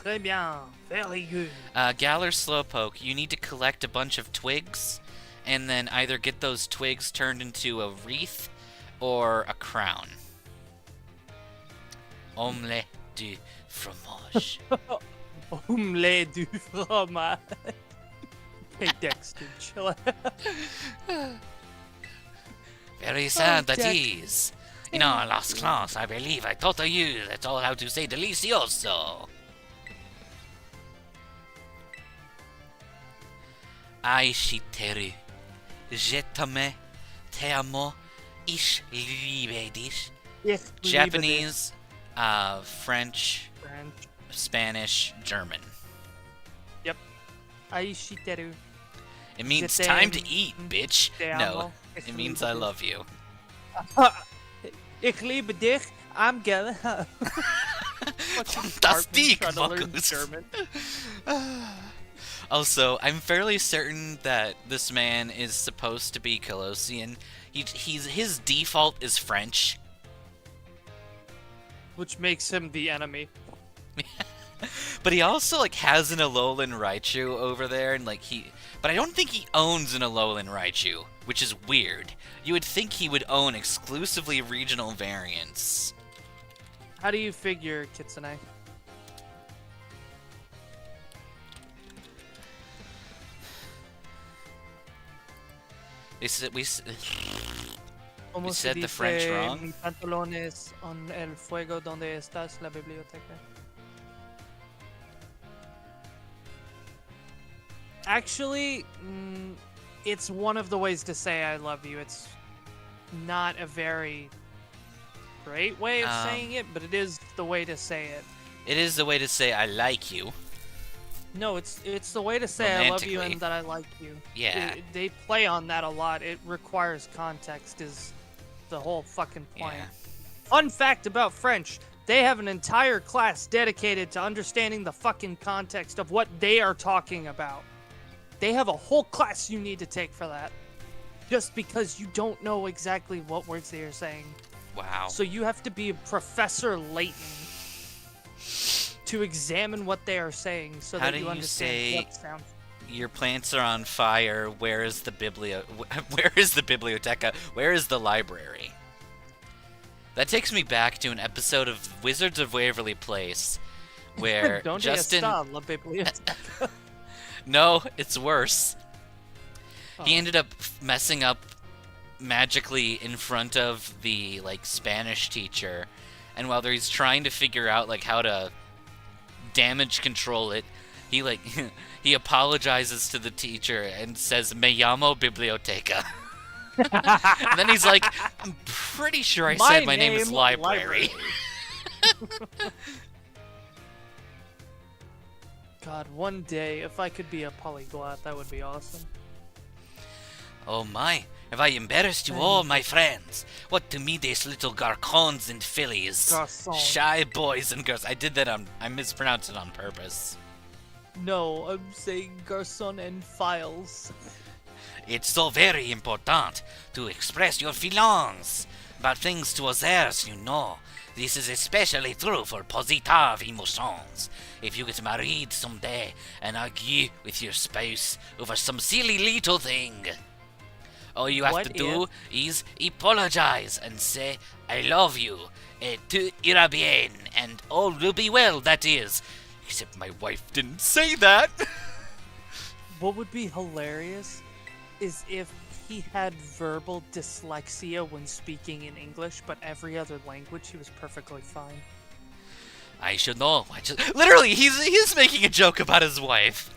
Très bien. Very good. Galar Slowpoke, you need to collect a bunch of twigs, and then either get those twigs turned into a wreath or a crown. Omelette du fromage. Omelette du fromage. Hey, Dexter, chill out. Very sad that Jack. is. In our last class, I believe I taught you that's all how to say delicioso. Aishiteru. Je t'aime. Te amo. Ich liebe dich. Ich liebe Japanese, French, dich. French. Spanish, German. Aishiteru. It means Je time to t'aime. eat, bitch. Te No, amo. Ich it means liebe I dich. love you. Ich liebe dich. I'm gonna. Fantastic, Trying to learn Magus. German. Also, I'm fairly certain that this man is supposed to be Colossian. his default is French. Which makes him the enemy. But he also like has an Alolan Raichu over there, and but I don't think he owns an Alolan Raichu, which is weird. You would think he would own exclusively regional variants. How do you figure, Kitsune? We said ¿Cómo se the French dice, wrong. Mi pantalones en el fuego donde estás, la biblioteca. Actually, it's one of the ways to say I love you. It's not a very great way of saying it, but it is the way to say it. It is the way to say I like you. No, it's the way to say I love you and that I like you. Yeah. They play on that a lot. It requires context is the whole fucking point. Yeah. Fun fact about French. They have an entire class dedicated to understanding the fucking context of what they are talking about. They have a whole class you need to take for that. Just because you don't know exactly what words they are saying. Wow. So you have to be Professor Layton to examine what they are saying so that you understand what sounds. Your plants are on fire. Where is the Where is the biblioteca? Where is the library? That takes me back to an episode of Wizards of Waverly Place, where Donde Justin. está la biblioteca? No, it's worse. Oh. He ended up messing up magically in front of the Spanish teacher, and while he's trying to figure out how to damage control it, he he apologizes to the teacher and says "Me llamo biblioteca." And then he's like, "I'm pretty sure I said my name is library." God, one day, if I could be a polyglot, that would be awesome. Oh my, have I embarrassed you all, my friends? What to me these little garcons and fillies? Garçon. Shy boys and girls. I did that I mispronounced it on purpose. No, I'm saying garçon and files. It's so very important to express your feelings about things to others, you know. This is especially true for positive emotions. If you get married someday and argue with your spouse over some silly little thing, all you have to do is apologize and say, I love you, tout ira bien, and all will be well, that is. Except my wife didn't say that. What would be hilarious is if he had verbal dyslexia when speaking in English, but every other language he was perfectly fine. I should know. Literally, he's making a joke about his wife.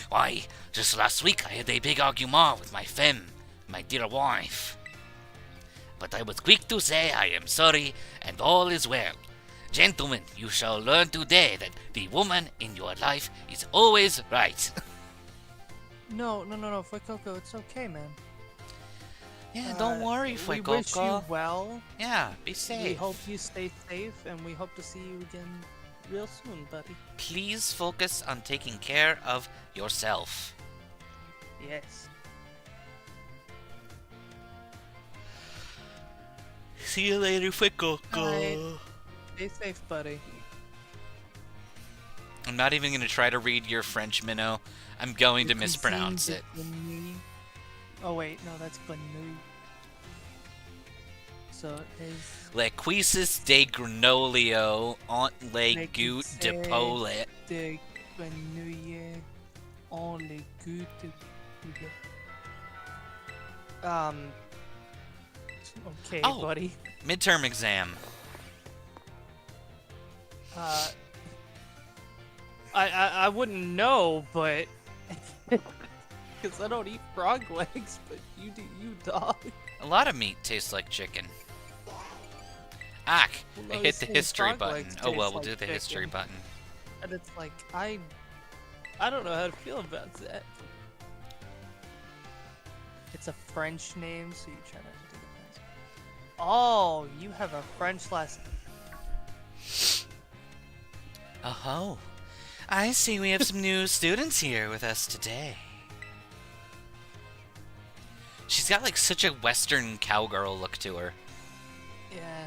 Why, just last week I had a big argument with my femme, my dear wife. But I was quick to say I am sorry, and all is well. Gentlemen, you shall learn today that the woman in your life is always right. No, Fuecoco, it's okay, man. Yeah, don't worry, Fuecoco. We wish you well. Yeah, be safe. We hope you stay safe, and we hope to see you again real soon, buddy. Please focus on taking care of yourself. Yes. See you later, Fuecoco. Bye. Stay safe, buddy. I'm not even going to try to read your French, Minnow. I'm going to mispronounce it. Oh wait, no, that's Banu. So it is... Le cuisses de granolio ont le goût de poulet. De grenouille ont le goût de poulet. Okay, buddy. Midterm exam. I wouldn't know, but because I don't eat frog legs, but you do, you dog. A lot of meat tastes like chicken. Well, I hit the history button. Oh well, we'll do the history button. And it's like I don't know how to feel about that. It's a French name, so you try not to take offense. Oh, you have a French last. Oh, I see we have some new students here with us today. She's got like such a Western cowgirl look to her. Yeah.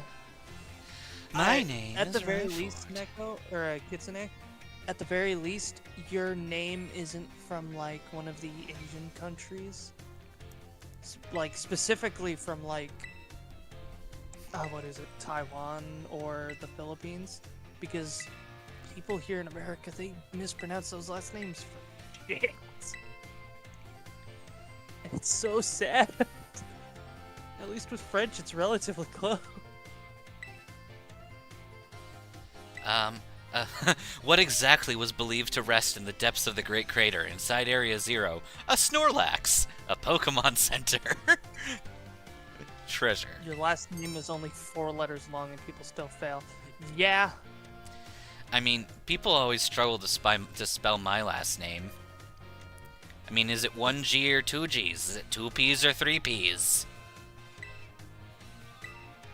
My name at is the very Rayford. least, Neko or Kitsune. At the very least, your name isn't from like one of the Asian countries. Like specifically from like, what is it, Taiwan or the Philippines? Because people here in America, they mispronounce those last names for shit. And it's so sad. At least with French, it's relatively close. What exactly was believed to rest in the depths of the Great Crater inside Area Zero? A Snorlax! A Pokemon Center! Treasure. Your last name is only 4 letters long and people still fail. Yeah. I mean, people always struggle to spell my last name. I mean, is it 1 G or 2 G's? Is it 2 P's or 3 P's?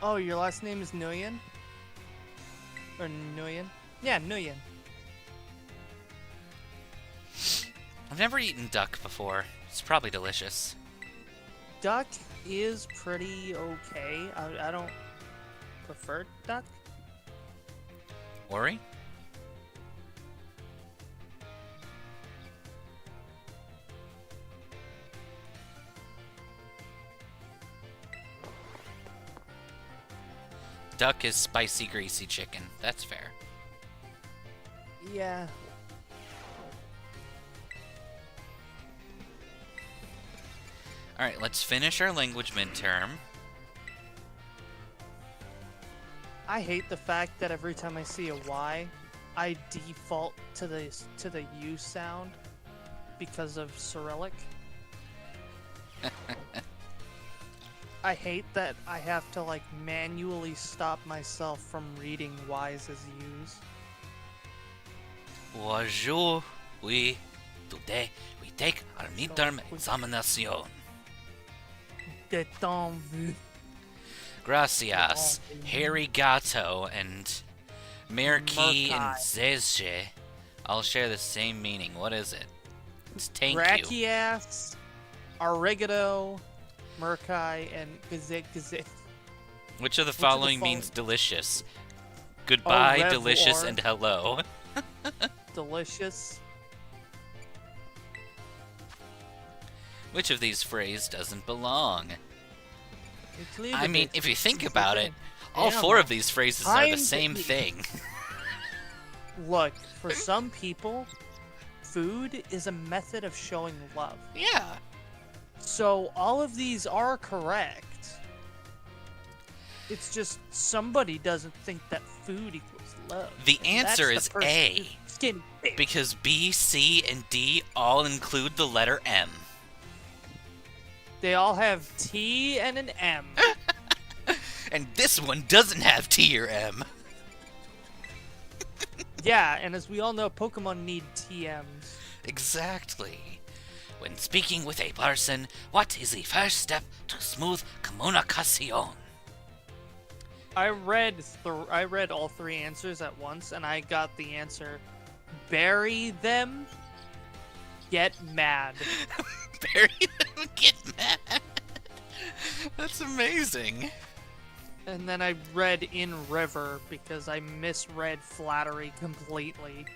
Oh, your last name is Nguyen? Or Nguyen? Yeah, Nguyen. I've never eaten duck before. It's probably delicious. Duck is pretty okay. I don't prefer duck. Ori? Duck is spicy, greasy chicken. That's fair. Yeah. Alright, let's finish our language midterm. I hate the fact that every time I see a Y, I default to the U sound because of Cyrillic. I hate that I have to like manually stop myself from reading Y's as U's. Bonjour, oui. Today we take our midterm examination. De ton vu. Gracias, Harry Gato and Merki and Zezje all share the same meaning. What is it? It's thank you. Rakias, Oregano, Merkai, and Gazet. Which of the following means delicious? Goodbye, Au delicious, revoir. and hello. Delicious. Which of these phrases doesn't belong? It's legal, I mean, bitch. if you think It's about okay. it, all Damn. 4 of these phrases are the I'm same the- thing. Look, for some people, food is a method of showing love. Yeah. So all of these are correct. It's just somebody doesn't think that food equals love. The and that's answer the is person A. who's skinny bitch. Because B, C, and D all include the letter M. They all have T and an M. And this one doesn't have T or M. Yeah, and as we all know, Pokemon need TMs. Exactly. When speaking with a person, what is the first step to smooth communication? I read all 3 answers at once, and I got the answer: bury them, get mad. Bury them, get mad. That's amazing. And then I read in river because I misread flattery completely.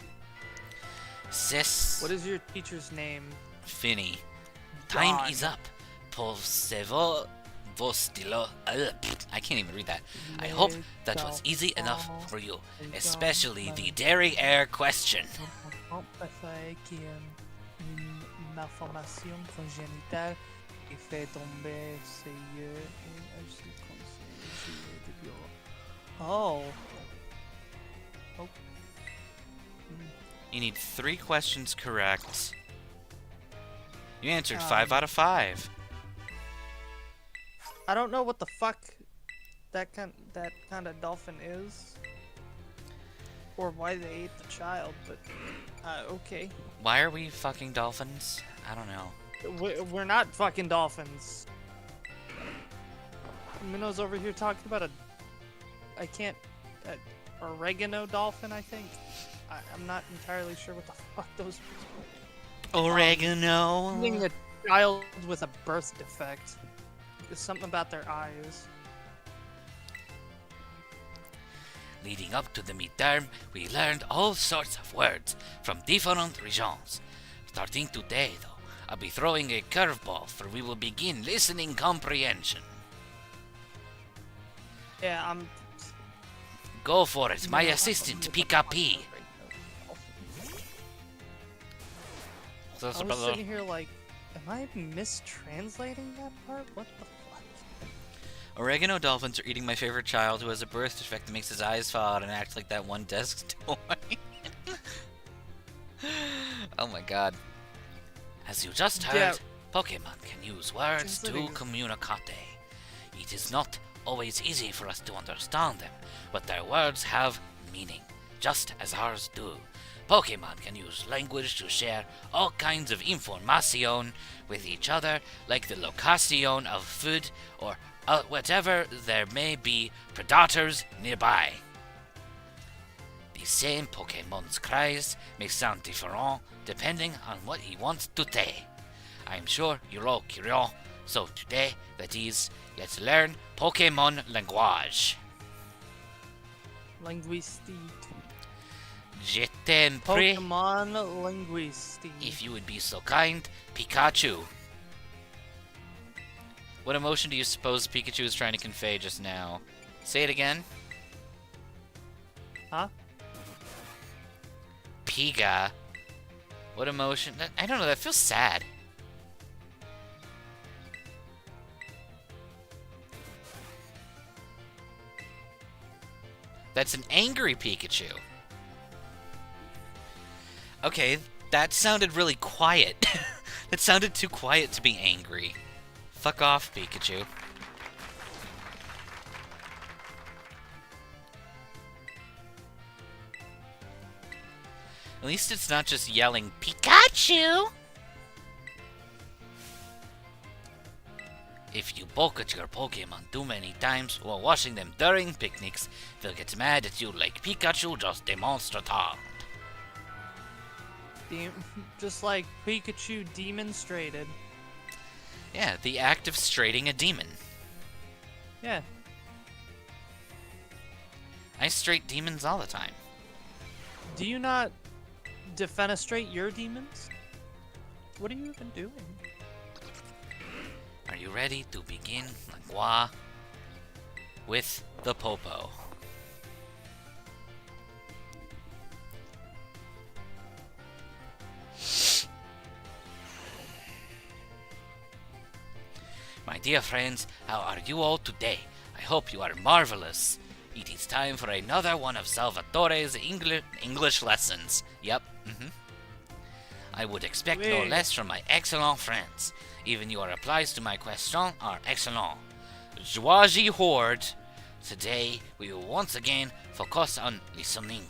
Sis. What is your teacher's name? Finny. Time John. is up. Possevo vostilo. I can't even read that. I hope that was easy enough for you, especially the derriere question. Une malformation congénitale qui fait tomber ses yeux et agit comme ses yeux de bureau. Oh. Oh. You need 3 questions correct. You answered 5 out of 5. I don't know what the fuck that kind of dolphin is, or why they ate the child, but okay. Why are we fucking dolphins? I don't know. We're not fucking dolphins. Minnow's over here talking about a oregano dolphin, I think. I'm not entirely sure what the fuck those. Oregano. Using child with a birth defect. There's something about their eyes. Leading up to the midterm, we learned all sorts of words from different regions. Starting today, though, I'll be throwing a curveball, for we will begin listening comprehension. Yeah, I'm... Go for it, my assistant, PKP. I was sitting here like, am I mistranslating that part? What the fuck? Oregano dolphins are eating my favorite child who has a birth defect that makes his eyes fall out and act like that one desk toy. Oh my god. As you just heard, Pokemon can use words to communicate. It is not always easy for us to understand them, but their words have meaning, just as ours do. Pokemon can use language to share all kinds of information with each other, like the location of food or whatever there may be predators nearby. The same Pokemon's cries may sound different depending on what he wants to say. I'm sure you're all curious, so today, that is, let's learn Pokemon language. Linguistique. Je t'aime prie. Pokemon linguistique. If you would be so kind, Pikachu. What emotion do you suppose Pikachu is trying to convey just now? Say it again. Huh? Piga. What emotion? I don't know, that feels sad. That's an angry Pikachu. Okay, that sounded really quiet. That sounded too quiet to be angry. Fuck off, Pikachu. At least it's not just yelling, Pikachu! If you poke at your Pokemon too many times while watching them during picnics, they'll get mad at you like Pikachu just demonstrated. Just like Pikachu demonstrated. Yeah, the act of straighting a demon. Yeah. I straight demons all the time. Do you not defenestrate your demons? What are you even doing? Are you ready to begin Langua with the Popo? My dear friends, how are you all today? I hope you are marvelous. It is time for another one of Salvatore's English lessons. Yep, I would expect no less from my excellent friends. Even your replies to my questions are excellent. Joaji Horde. Today, we will once again focus on listening.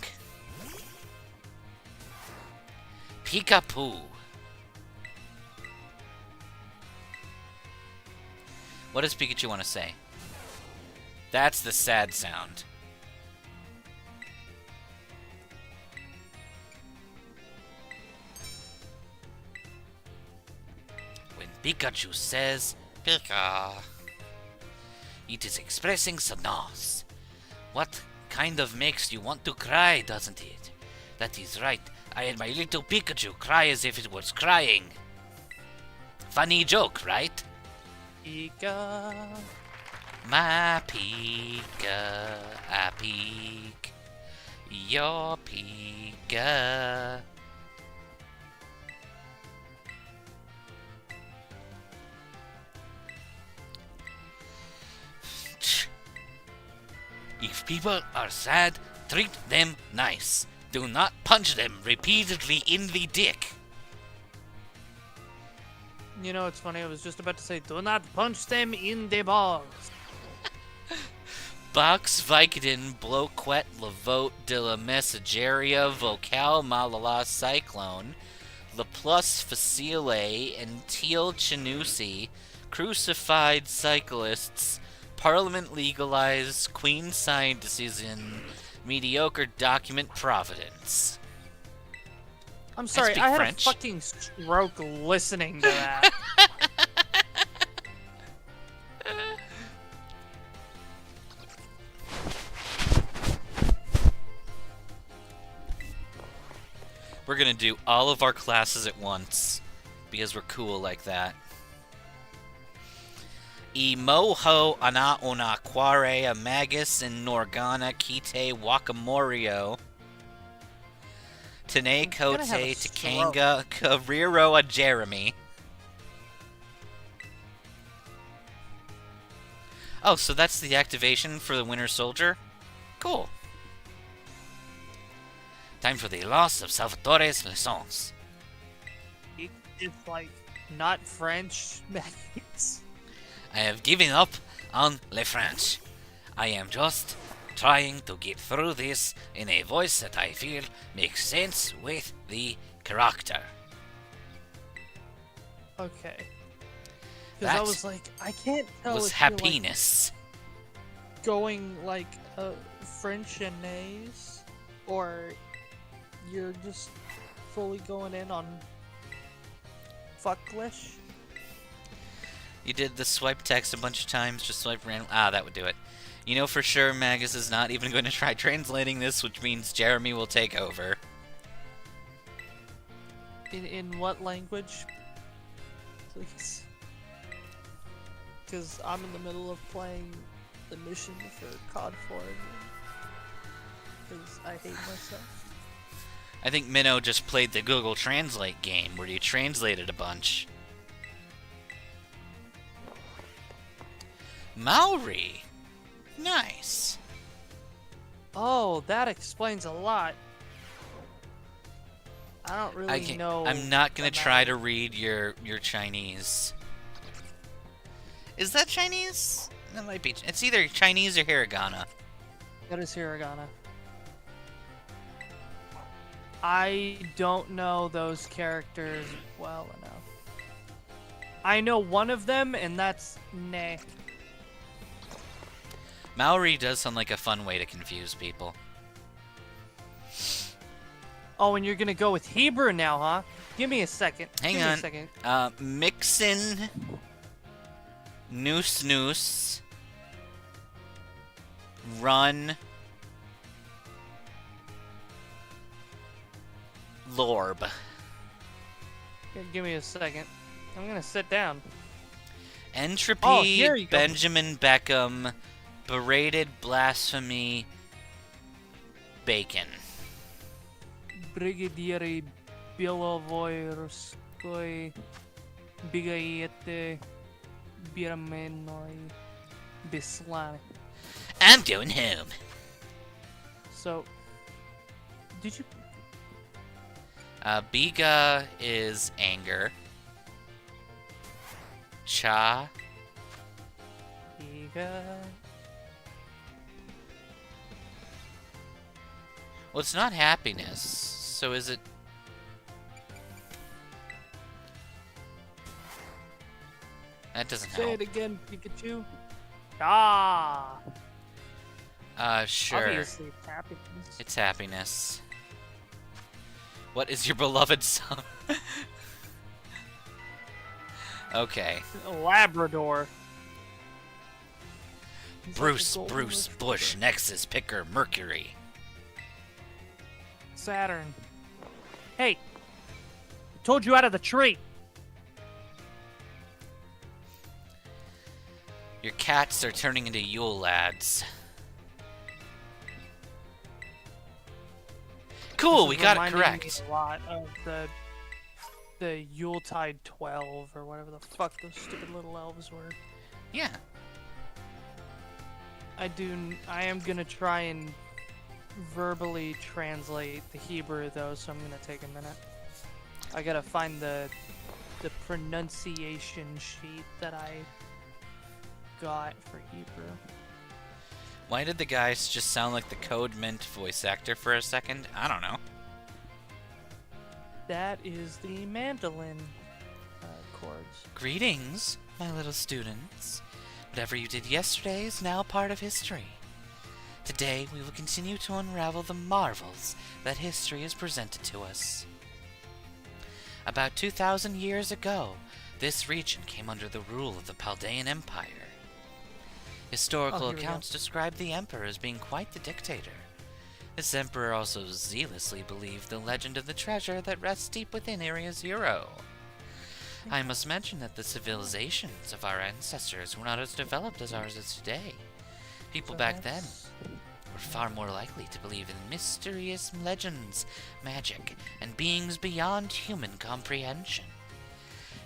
Peekapoo. What does Pikachu want to say? That's the sad sound. When Pikachu says, Pika, it is expressing sadness. What kind of makes you want to cry, doesn't it? That is right. I had my little Pikachu cry as if it was crying. Funny joke, right? Pika. My Pika, I peek. Your Pika. If people are sad, treat them nice. Do not punch them repeatedly in the dick. You know, it's funny, I was just about to say, do not punch them in the balls. Box Vicodin Bloquet Lavote de la Messageria Vocal Malala Cyclone Laplace Facile and Teal Chinusi Crucified Cyclists Parliament Legalized Queen Signed Decision Mediocre Document Providence. I'm sorry, speak I had French. a fucking stroke listening to that. We're gonna do all of our classes at once because we're cool like that. Emoho ana ona quare a magus in Norgana kite wakamorio. Tane kote takanga kariro a Jeremy. Oh, so that's the activation for the Winter Soldier? Cool. Time for the loss of Salvatore's lessons. It's like not French maggots. I have given up on le French. I am just trying to get through this in a voice that I feel makes sense with the character. Okay. Because I was like, I can't tell was if happiness. you're like going like French-nese, or you're just fully going in on fucklish. You did the swipe text a bunch of times, just swipe random. Ah, that would do it. You know for sure Magus is not even going to try translating this, which means Jeremy will take over. In what language? Please. Because I'm in the middle of playing the mission for COD 4. Because I hate myself. I think Minnow just played the Google Translate game, where you translated a bunch. Maori! Nice. Oh, that explains a lot. I don't really know. I'm not gonna try to read your Chinese. Is that Chinese? That might be. It's either Chinese or hiragana. That is hiragana. I don't know those characters well enough. I know one of them, and that's Ne. Maori does sound like a fun way to confuse people. Oh, and you're gonna go with Hebrew now, huh? Give me a second. Hang Give on. Me a second. Mixin. Noose Noose. Run. Lorb. Here, give me a second. I'm gonna sit down. Entropy, Oh, here you go. Benjamin Beckham, Berated Blasphemy, Bacon. Brigadier Bilovoyerskoi Bigayete Biramenoi Bislani. I'm going home. So, did you? Biga is anger. Cha. Biga. Well, it's not happiness. So is it? That doesn't Say help. it again, Pikachu. Ah. Sure. Obviously, it's happiness. It's happiness. What is your beloved son? Okay. A Labrador. He's Bruce, like a golden Bruce, retriever. Bush, Nexus, Picker, Mercury. Saturn. Hey! I told you out of the tree! Your cats are turning into Yule lads. Cool, we This is got it reminding me correct. A lot of the Yuletide 12 or whatever the fuck those stupid little elves were. Yeah. I am gonna try and verbally translate the Hebrew though, so I'm gonna take a minute. I gotta find the pronunciation sheet that I got for Hebrew. Why did the guys just sound like the Code Mint voice actor for a second? I don't know. That is the mandolin chords. Greetings, my little students. Whatever you did yesterday is now part of history. Today we will continue to unravel the marvels that history has presented to us. About 2,000 years ago, this region came under the rule of the Paldean Empire. Historical here we go. accounts describe the emperor as being quite the dictator. This emperor also zealously believed the legend of the treasure that rests deep within Area Zero. I must mention that the civilizations of our ancestors were not as developed as ours is today. People back then were far more likely to believe in mysterious legends, magic, and beings beyond human comprehension.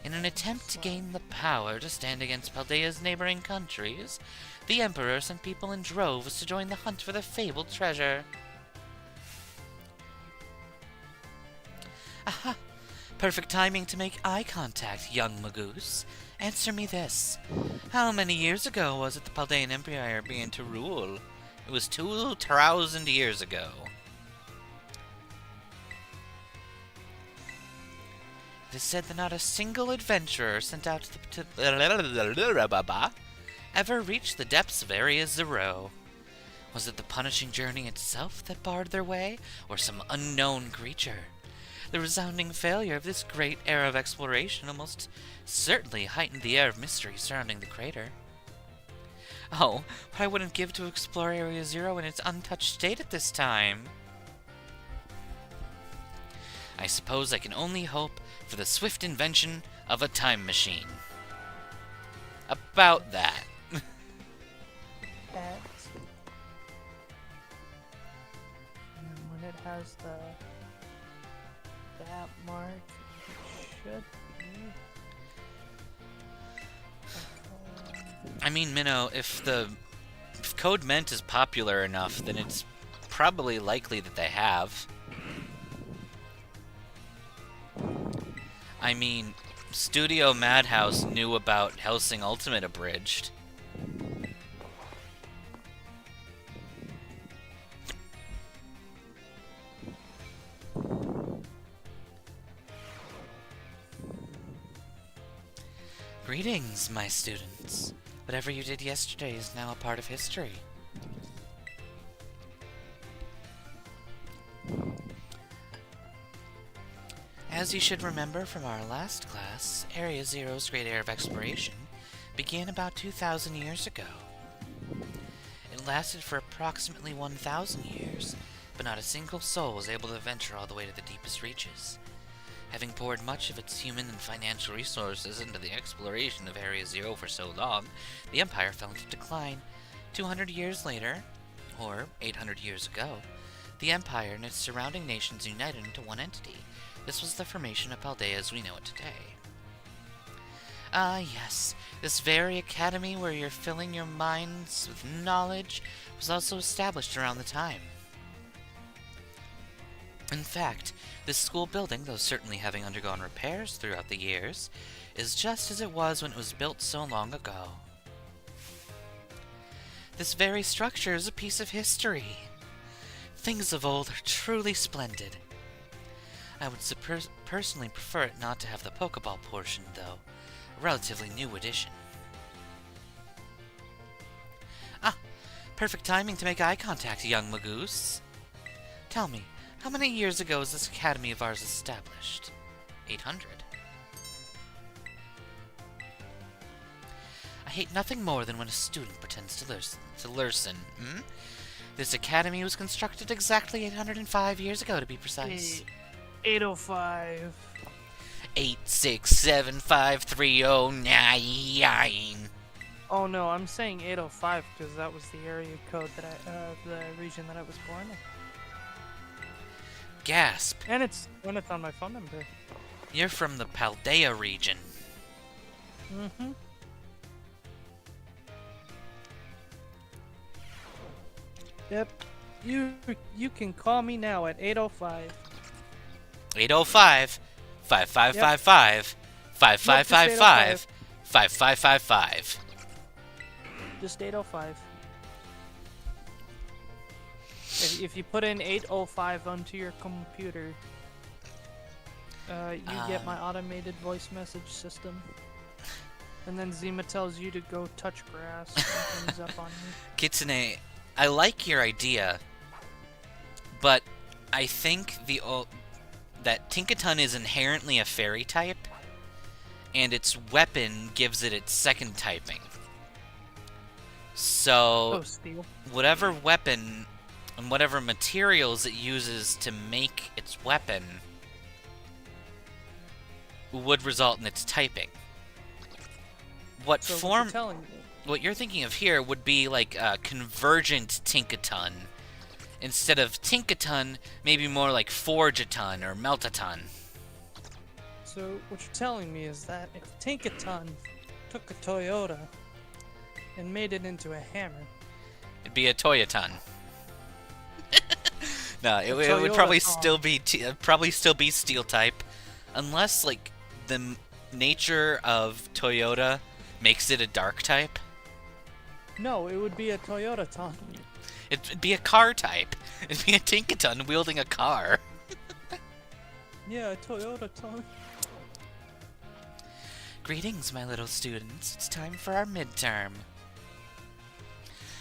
In an attempt to gain the power to stand against Paldea's neighboring countries, the Emperor sent people in droves to join the hunt for the fabled treasure. Aha! Perfect timing to make eye contact, young Magus. Answer me this. How many years ago was it the Paldean Empire began to rule? It was 2,000 years ago. It is said that not a single adventurer sent out ever reached the depths of Area Zero. Was it the punishing journey itself that barred their way, or some unknown creature? The resounding failure of this great era of exploration almost certainly heightened the air of mystery surrounding the crater. Oh, what I wouldn't give to explore Area Zero in its untouched state at this time. I suppose I can only hope for the swift invention of a time machine. About that. And when it has that mark, it should be. I mean, Minnow, if Code Ment is popular enough, then it's probably likely that they have. I mean, Studio Madhouse knew about Hellsing Ultimate Abridged. Greetings, my students. Whatever you did yesterday is now a part of history. As you should remember from our last class, Area Zero's great era of exploration began about 2,000 years ago. It lasted for approximately 1,000 years, but not a single soul was able to venture all the way to the deepest reaches. Having poured much of its human and financial resources into the exploration of Area Zero for so long, the Empire fell into decline. 200 years later, or 800 years ago, the Empire and its surrounding nations united into one entity. This was the formation of Paldea as we know it today. Ah, yes, this very academy where you're filling your minds with knowledge was also established around the time. In fact, this school building, though certainly having undergone repairs throughout the years, is just as it was when it was built so long ago. This very structure is a piece of history. Things of old are truly splendid. I would personally prefer it not to have the Pokeball portion, though. A relatively new addition. Ah, perfect timing to make eye contact, young Magus. Tell me, how many years ago was this academy of ours established? 800. I hate nothing more than when a student pretends to lursen. This academy was constructed exactly 805 years ago, to be precise. 805. 8675309. Oh no, I'm saying 805 because that was the area code that the region that I was born in. Gasp. And it's on my phone number. You're from the Paldea region. Mm-hmm. Yep. You can call me now at 805. 805 5555 5555 5555. Just 805. If you put in 805 onto your computer, you get my automated voice message system. And then Zima tells you to go touch grass and things up on you. Kitsune, I like your idea, but I think that Tinkaton is inherently a fairy type, and its weapon gives it its second typing. So, Steel. whatever weapon and whatever materials it uses to make its weapon would result in its typing. What So form... What you're telling me? What you're thinking of here would be like a convergent Tinkaton. Instead of Tinkaton, maybe more like Forgeaton or Meltaton. So what you're telling me is that if Tinkaton took a Toyota and made it into a hammer, It'd be a Toyoton. No, it would probably still be steel type, unless like the nature of Toyota makes it a dark type. no, it would be a Toyota-ton. It'd be a car type. It'd be a Tinkaton wielding a car. Yeah, a Toyota-ton. Greetings, my little students. It's time for our midterm.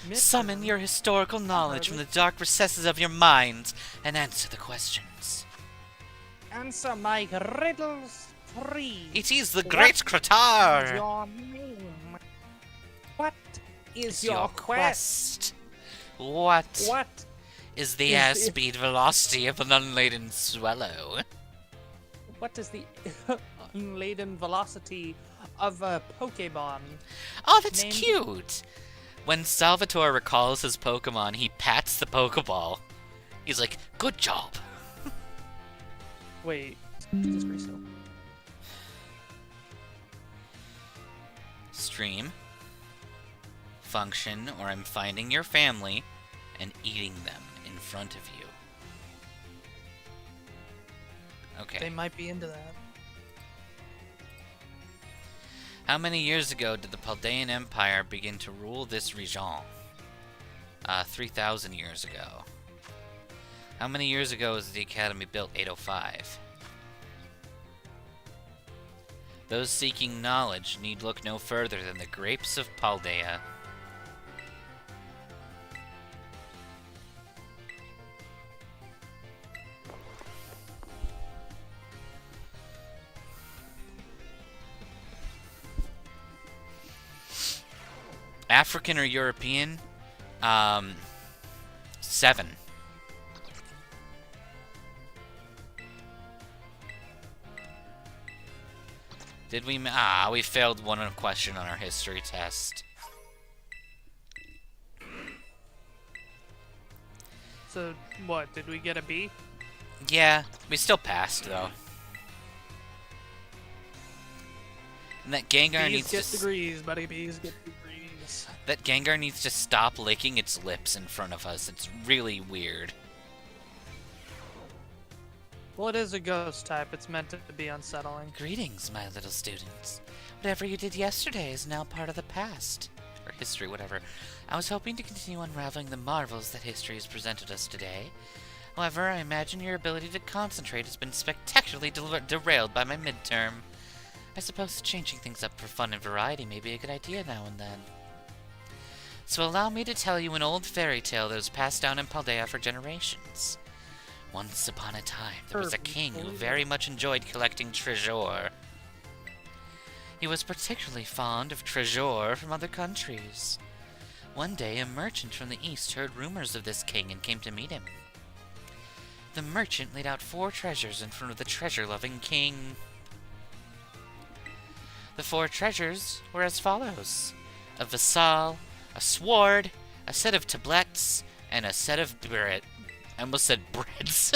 Midterm? Summon your historical knowledge from the dark recesses of your minds and answer the questions. Answer my riddles, please. It is the Great Kratar! Your name? What is your quest? What What is the is the- airspeed velocity of an unladen swallow? What is the unladen velocity of a Pokemon? Oh, that's Name- cute! When Salvatore recalls his Pokemon, he pats the Pokeball. He's like, good job! Wait, just restart. Stream. Function, or I'm finding your family and eating them in front of you. Okay. They might be into that. How many years ago did the Paldean Empire begin to rule this region? 3,000 years ago. How many years ago was the Academy built? 805. Those seeking knowledge need look no further than the grapes of Paldea. African or European? 7. Did we? We failed one question on our history test. So, what, did we get a B? Yeah, we still passed though. And that Gengar B's needs get to degrees, buddy. B's get degrees. that Gengar needs to stop licking its lips in front of us. It's really weird. Well, it is a ghost type. It's meant to be unsettling. Greetings, my little students. Whatever you did yesterday is now part of the past. Or history, whatever. I was hoping to continue unraveling the marvels that history has presented us today. However, I imagine your ability to concentrate has been spectacularly derailed by my midterm. I suppose changing things up for fun and variety may be a good idea now and then. So allow me to tell you an old fairy tale that was passed down in Paldea for generations. Once upon a time, there was a king who very much enjoyed collecting treasure. He was particularly fond of treasure from other countries. One day, a merchant from the east heard rumors of this king and came to meet him. The merchant laid out 4 treasures in front of the treasure-loving king. The 4 treasures were as follows: a vassal, a sword, a set of tablets, and a set of bread. I almost said breads.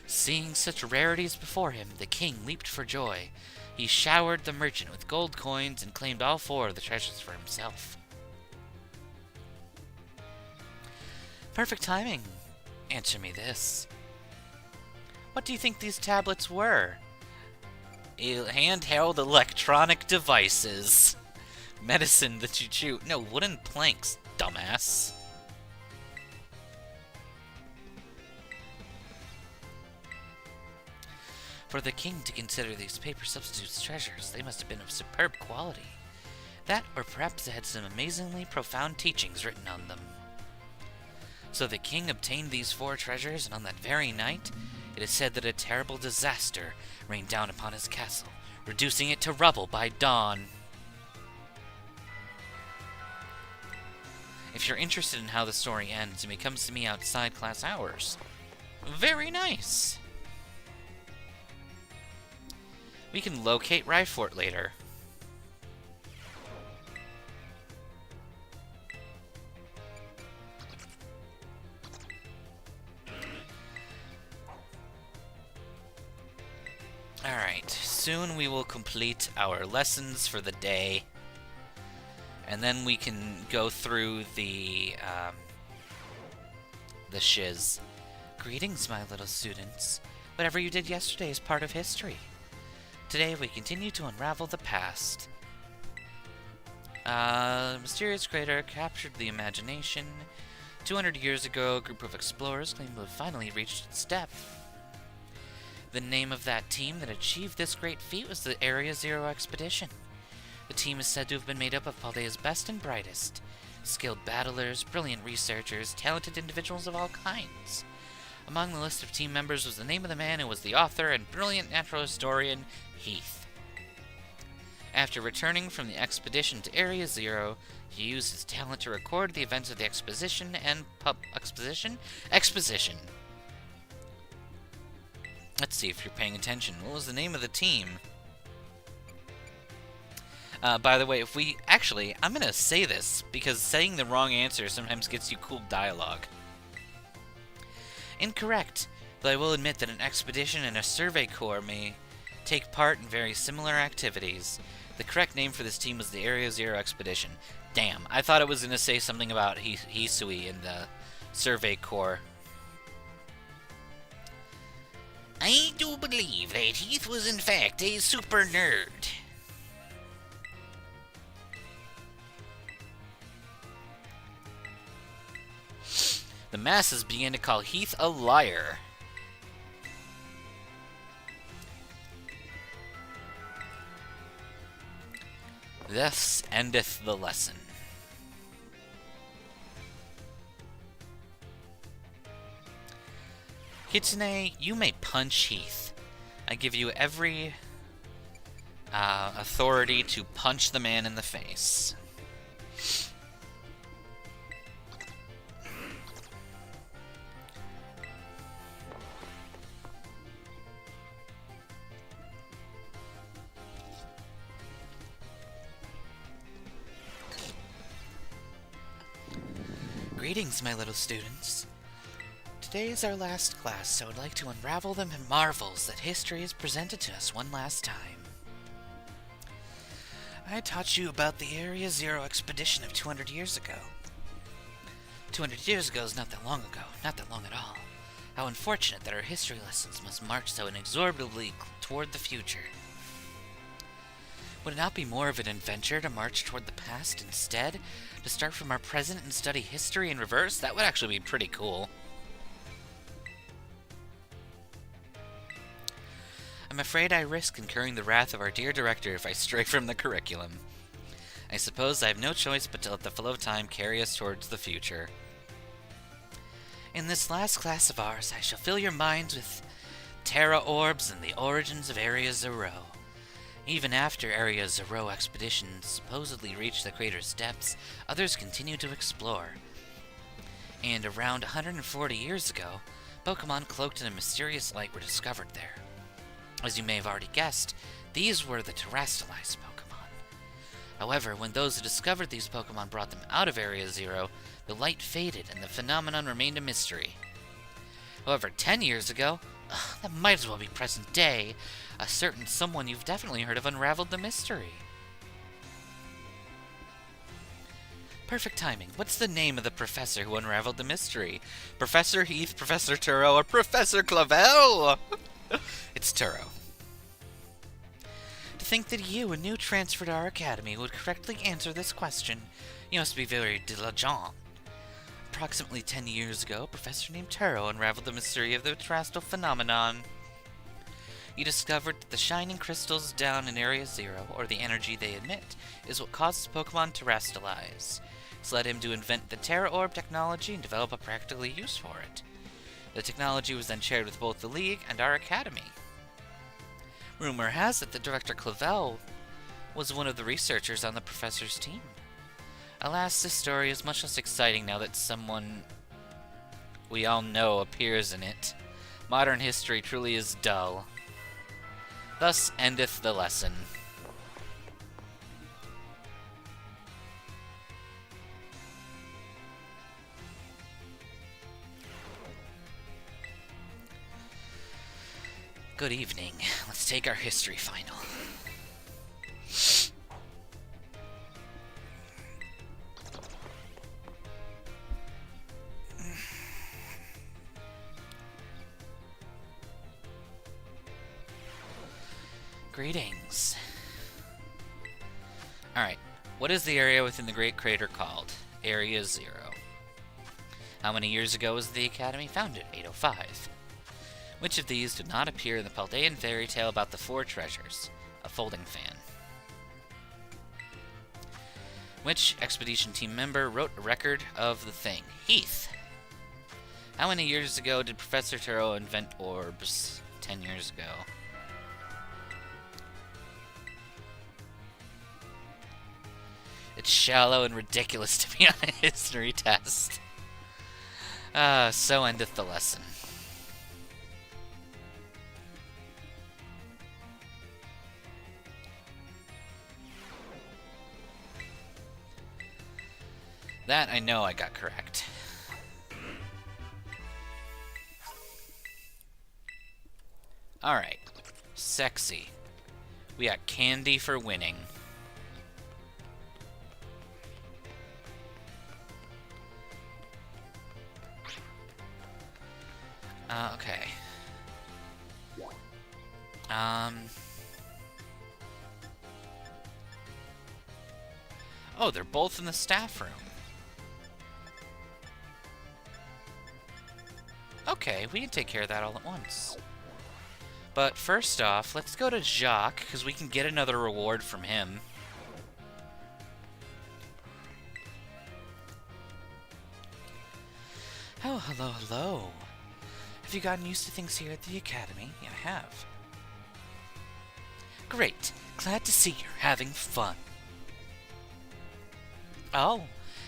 Seeing such rarities before him, the king leaped for joy. He showered the merchant with gold coins and claimed all 4 of the treasures for himself. Perfect timing. Answer me this. What do you think these tablets were? Handheld electronic devices. Medicine that you chew. No, wooden planks, dumbass. For the king to consider these paper substitutes treasures, they must have been of superb quality. That, or perhaps they had some amazingly profound teachings written on them. So the king obtained these 4 treasures, and on that very night, it is said that a terrible disaster rained down upon his castle, reducing it to rubble by dawn. If you're interested in how the story ends, you may come to me outside class hours. Very nice! We can locate Ryfort later. Alright, soon we will complete our lessons for the day. And then we can go through the shiz. Greetings, my little students. Whatever you did yesterday is part of history. Today we continue to unravel the past. Mysterious crater captured the imagination. 200 years ago, a group of explorers claimed to have finally reached its depth. The name of that team that achieved this great feat was the Area Zero Expedition. The team is said to have been made up of Paldea's best and brightest. Skilled battlers, brilliant researchers, talented individuals of all kinds. Among the list of team members was the name of the man who was the author and brilliant natural historian, Heath. After returning from the expedition to Area Zero, he used his talent to record the events of the exposition and exposition. Let's see if you're paying attention. What was the name of the team? By the way, if we... Actually, I'm going to say this, because saying the wrong answer sometimes gets you cool dialogue. Incorrect, though I will admit that an expedition and a survey corps may take part in very similar activities. The correct name for this team was the Area Zero Expedition. Damn, I thought it was going to say something about Hisui in the survey corps. I do believe that Heath was in fact a super nerd. The masses began to call Heath a liar. Thus endeth the lesson. Kitsune, you may punch Heath. I give you every authority to punch the man in the face. Greetings, my little students. Today is our last class, so I'd like to unravel the marvels that history has presented to us one last time. I taught you about the Area Zero expedition of 200 years ago. 200 years ago is not that long ago, not that long at all. How unfortunate that our history lessons must march so inexorably toward the future. Would it not be more of an adventure to march toward the past instead? To start from our present and study history in reverse? That would actually be pretty cool. I'm afraid I risk incurring the wrath of our dear director if I stray from the curriculum. I suppose I have no choice but to let the flow of time carry us towards the future. In this last class of ours, I shall fill your minds with Terra orbs and the origins of Area Zero. Even after Area Zero expeditions supposedly reached the crater's depths, others continue to explore. And around 140 years ago, Pokemon cloaked in a mysterious light were discovered there. As you may have already guessed, these were the terrestrialized Pokemon. However, when those who discovered these Pokemon brought them out of Area Zero, the light faded and the phenomenon remained a mystery. However, 10 years ago, that might as well be present day, a certain someone you've definitely heard of unraveled the mystery. Perfect timing. What's the name of the professor who unraveled the mystery? Professor Heath, Professor Turo, or Professor Clavel? It's Turo. To think that you, a new transfer to our academy, would correctly answer this question, you must be very diligent. Approximately 10 years ago, a professor named Turo unraveled the mystery of the terrestrial phenomenon. He discovered that the shining crystals down in Area Zero, or the energy they emit, is what causes Pokemon to terrestrialize. This led him to invent the Terra Orb technology and develop a practical use for it. The technology was then shared with both the League and our academy. Rumor has it that Director Clavel was one of the researchers on the professor's team. Alas, this story is much less exciting now that someone we all know appears in it. Modern history truly is dull. Thus endeth the lesson. Good evening. Let's take our history final. Greetings. Alright, what is the area within the Great Crater called? Area 0. How many years ago was the Academy founded? 805. Which of these did not appear in the Paldean fairy tale about the 4 treasures? A folding fan. Which expedition team member wrote a record of the thing? Heath. How many years ago did Professor Turo invent orbs? 10 years ago. It's shallow and ridiculous to be on a history test. So endeth the lesson. That I know I got correct. Alright. Sexy. We got candy for winning. Okay. Oh, they're both in the staff room. Okay, we can take care of that all at once. But first off, let's go to Jacques, because we can get another reward from him. Oh, hello, hello. Have you gotten used to things here at the Academy? Yeah, I have. Great. Glad to see you're having fun. Oh,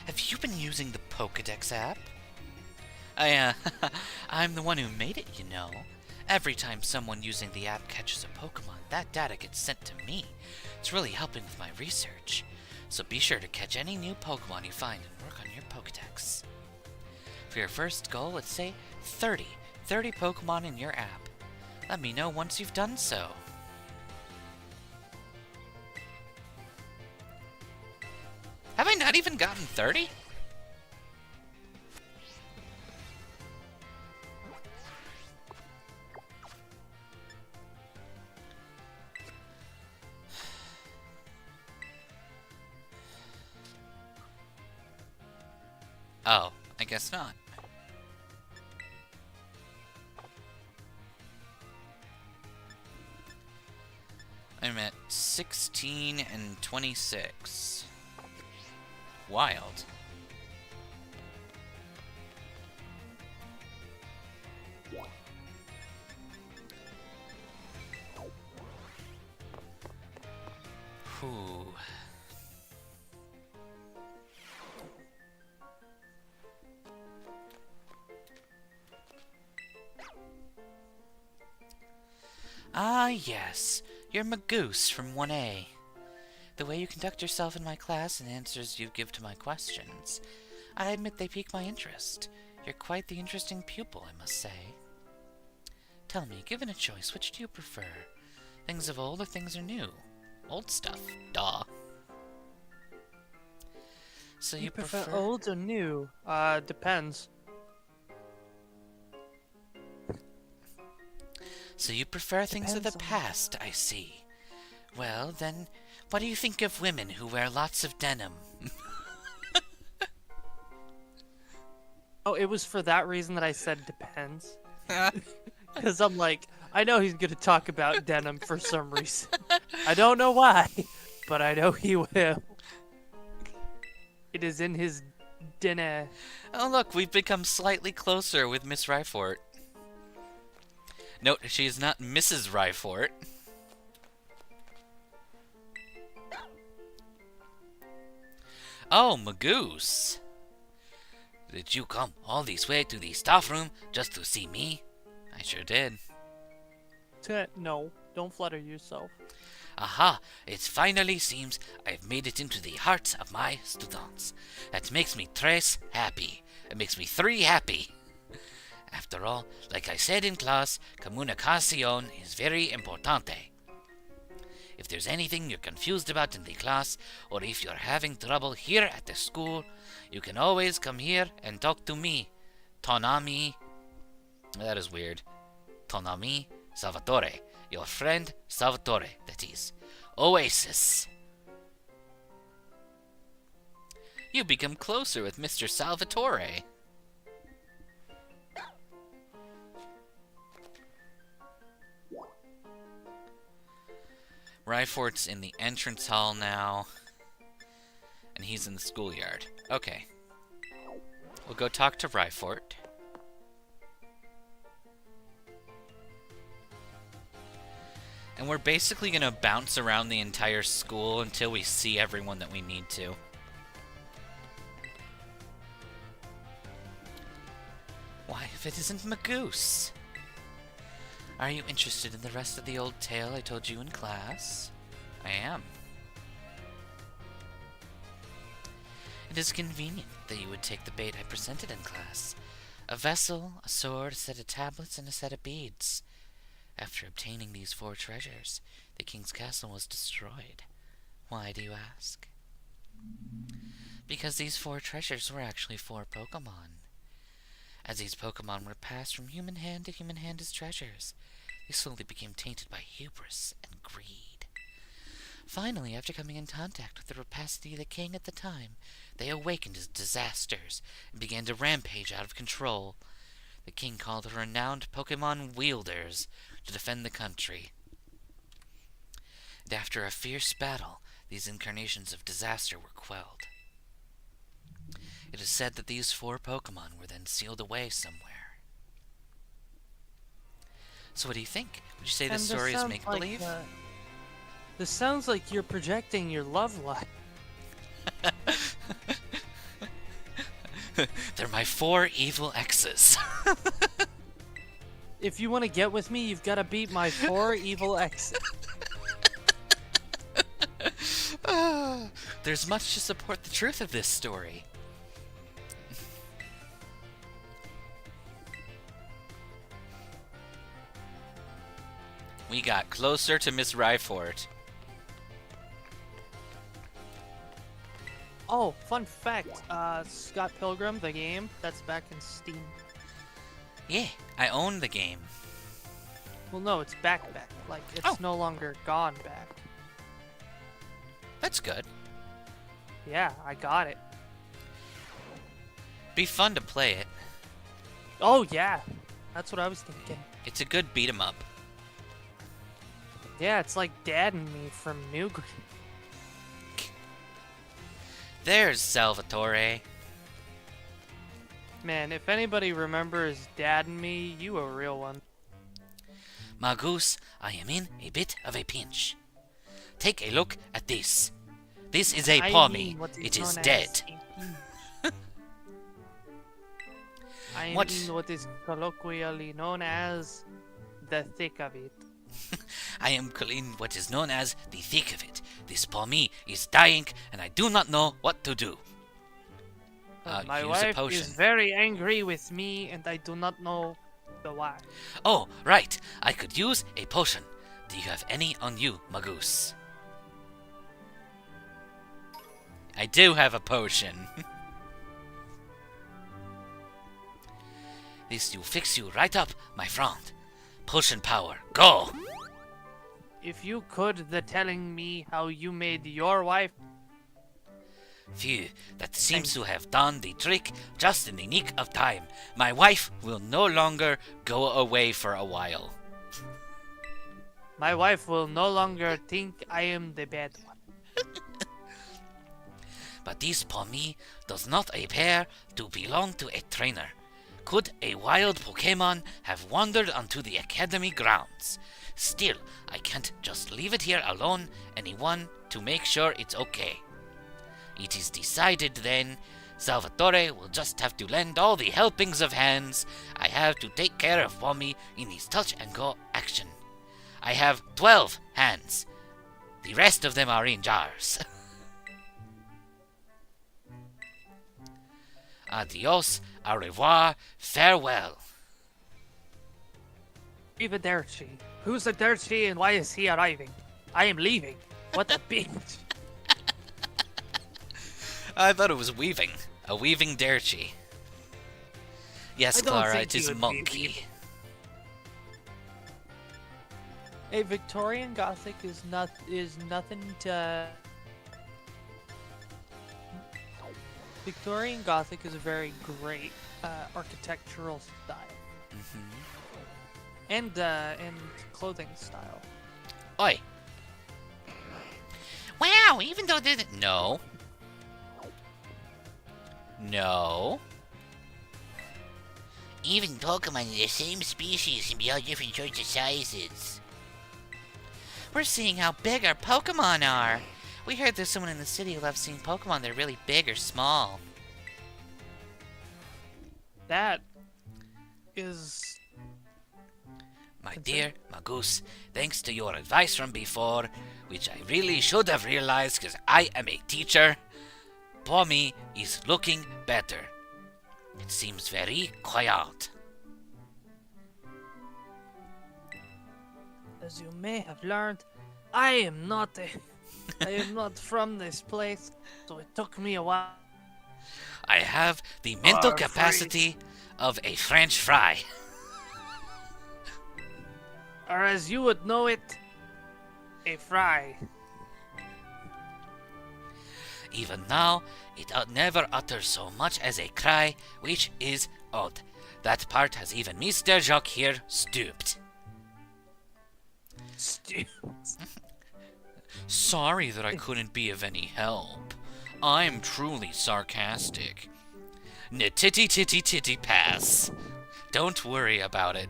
have you been using the Pokédex app? I'm the one who made it, you know. Every time someone using the app catches a Pokemon, that data gets sent to me. It's really helping with my research. So be sure to catch any new Pokemon you find and work on your Pokédex. For your first goal, let's say 30 Pokemon in your app. Let me know once you've done so. Have I not even gotten 30? Oh, I guess not. I'm at 16 and 26. Wild. Whew. Ah, yes. You're Magus from 1A. The way you conduct yourself in my class and answers you give to my questions, I admit they pique my interest. You're quite the interesting pupil, I must say. Tell me, given a choice, which do you prefer? Things of old or things are new? Old stuff, duh. So you prefer old or new? Depends. So you prefer things of the past, I see. Well, then, what do you think of women who wear lots of denim? Oh, it was for that reason that I said depends. Because I'm like, I know he's going to talk about denim for some reason. I don't know why, but I know he will. It is in his dinner. Oh, look, we've become slightly closer with Miss Ryfort. Note, she is not Mrs. Ryfort. Oh, Magus. Did you come all this way to the staff room just to see me? I sure did. No, don't flutter yourself. Aha, it finally seems I've made it into the hearts of my students. That makes me tres happy. It makes me three happy. After all, like I said in class, comunicación is very importante. If there's anything you're confused about in the class, or if you're having trouble here at the school, you can always come here and talk to me. Tonami. That is weird. Tonami Salvatore. Your friend Salvatore, that is. Oasis. You become closer with Mr. Salvatore. Ryfort's in the entrance hall now. And he's in the schoolyard. Okay. We'll go talk to Ryfort. And we're basically going to bounce around the entire school until we see everyone that we need to. Why, if it isn't Magus? Are you interested in the rest of the old tale I told you in class? I am. It is convenient that you would take the bait I presented in class. A vessel, a sword, a set of tablets, and a set of beads. After obtaining these 4 treasures, the king's castle was destroyed. Why, do you ask? Because these 4 treasures were actually 4 Pokemon. As these Pokemon were passed from human hand to human hand as treasures, they slowly became tainted by hubris and greed. Finally, after coming in contact with the rapacity of the king at the time, they awakened as disasters and began to rampage out of control. The king called the renowned Pokemon wielders to defend the country. And after a fierce battle, these incarnations of disaster were quelled. It is said that these 4 Pokemon were then sealed away somewhere. So what do you think? Would you say this story is make-believe? This sounds like you're projecting your love life. They're my 4 evil exes. If you want to get with me, you've got to beat my 4 evil exes. There's much to support the truth of this story. We got closer to Miss Ryfort. Oh, fun fact. Scott Pilgrim, the game, that's back in Steam. Yeah, I own the game. Well, no, it's back. Like, it's no longer gone back. That's good. Yeah, I got it. Be fun to play it. Oh, yeah. That's what I was thinking. It's a good beat 'em up. Yeah, it's like Dad and Me from Newgreen. There's Salvatore. Man, if anybody remembers Dad and Me, you a real one. Magus, I am in a bit of a pinch. Take a look at this. This is a pommy. It is dead. I mean what is colloquially known as the thick of it. I am in what is known as the thick of it. This pommy is dying, and I do not know what to do. My use a wife potion. is very angry with me, and I do not know the why. Oh, right. I could use a potion. Do you have any on you, Magus? I do have a potion. This will fix you right up, my friend. Potion power, go! If you could, telling me how you made your wife. Phew, that seems to have done the trick just in the nick of time. My wife will no longer go away for a while. My wife will no longer think I am the bad one. But this pommy does not appear to belong to a trainer. Could a wild Pokemon have wandered onto the academy grounds? Still, I can't just leave it here alone. Anyone to make sure it's okay. It is decided then. Salvatore will just have to lend all the helpings of hands I have to take care of Pommy in his touch-and-go action. I have 12 hands. The rest of them are in jars. Adios, au revoir, farewell. Arrivederci. Who's a dirty and why is he arriving? I am leaving. What a bitch. I thought it was weaving. A weaving Derchi. Yes, Clara, it is monkey. A Victorian Gothic is nothing to. Victorian Gothic is a very great architectural style. And clothing style. Oi. Wow, even though there's... No. No. Even Pokemon of the same species can be all different sorts of sizes. We're seeing how big our Pokemon are. We heard there's someone in the city who loves seeing Pokemon that are really big or small. That is... My dear Magus, thanks to your advice from before, which I really should have realized because I am a teacher, Pommy is looking better. It seems very quiet. As you may have learned, I am not from this place, so it took me a while. I have the mental capacity of a French fry. Or as you would know it, a fry. Even now, it never utters so much as a cry, which is odd. That part has even Mr. Jacques here stooped. Sorry that I couldn't be of any help. I'm truly sarcastic. Titty titty titty pass. Don't worry about it.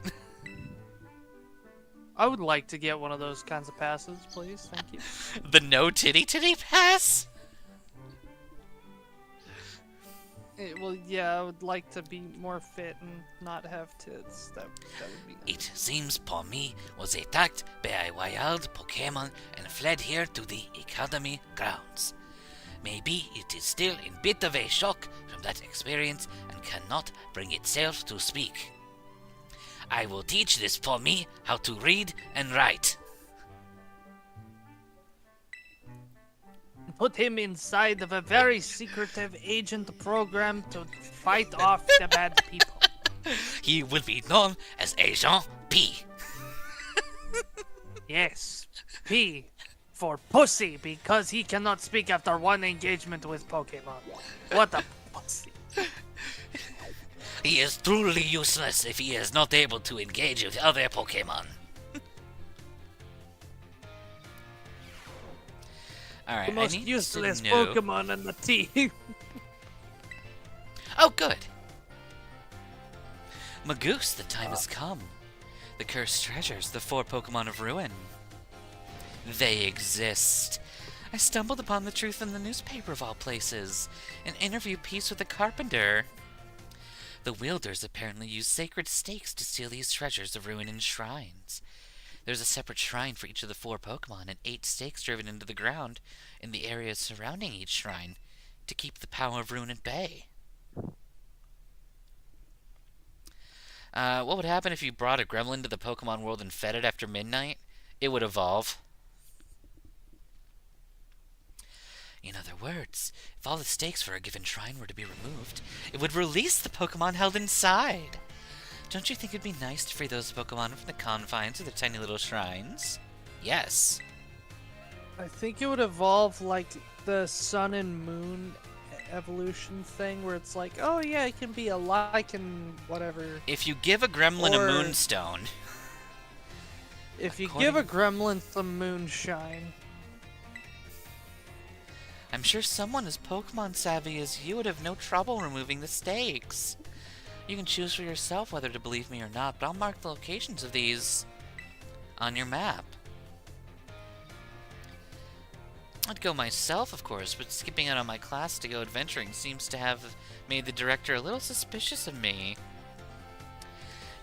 I would like to get one of those kinds of passes, please. Thank you. The no titty titty pass? Well, yeah, I would like to be more fit and not have tits. That would be nice. It seems Pommy was attacked by a wild Pokemon and fled here to the Academy grounds. Maybe it is still in bit of a shock from that experience and cannot bring itself to speak. I will teach this Pommy how to read and write. Put him inside of a very secretive agent program to fight off the bad people. He will be known as Agent P. Yes, P for pussy, because he cannot speak after one engagement with Pokemon. What a pussy. He is truly useless if he is not able to engage with other Pokemon. Alright, The most useless Pokemon in the team. Oh, good. Magus, the time has come. The cursed treasures, the 4 Pokemon of Ruin. They exist. I stumbled upon the truth in the newspaper of all places. An interview piece with a carpenter. The wielders apparently use sacred stakes to seal these treasures of ruin in shrines. There's a separate shrine for each of the 4 Pokemon and 8 stakes driven into the ground in the areas surrounding each shrine to keep the power of ruin at bay. What would happen if you brought a gremlin to the Pokemon world and fed it after midnight? It would evolve. In other words, if all the stakes for a given shrine were to be removed, it would release the Pokemon held inside. Don't you think it'd be nice to free those Pokemon from the confines of their tiny little shrines? Yes. I think it would evolve like the Sun and Moon evolution thing, where it's like, oh yeah, it can be a lichen, whatever. If you give a gremlin a moonstone... If you give a gremlin some moonshine... I'm sure someone as Pokemon savvy as you would have no trouble removing the stakes. You can choose for yourself whether to believe me or not, but I'll mark the locations of these on your map. I'd go myself, of course, but skipping out on my class to go adventuring seems to have made the director a little suspicious of me.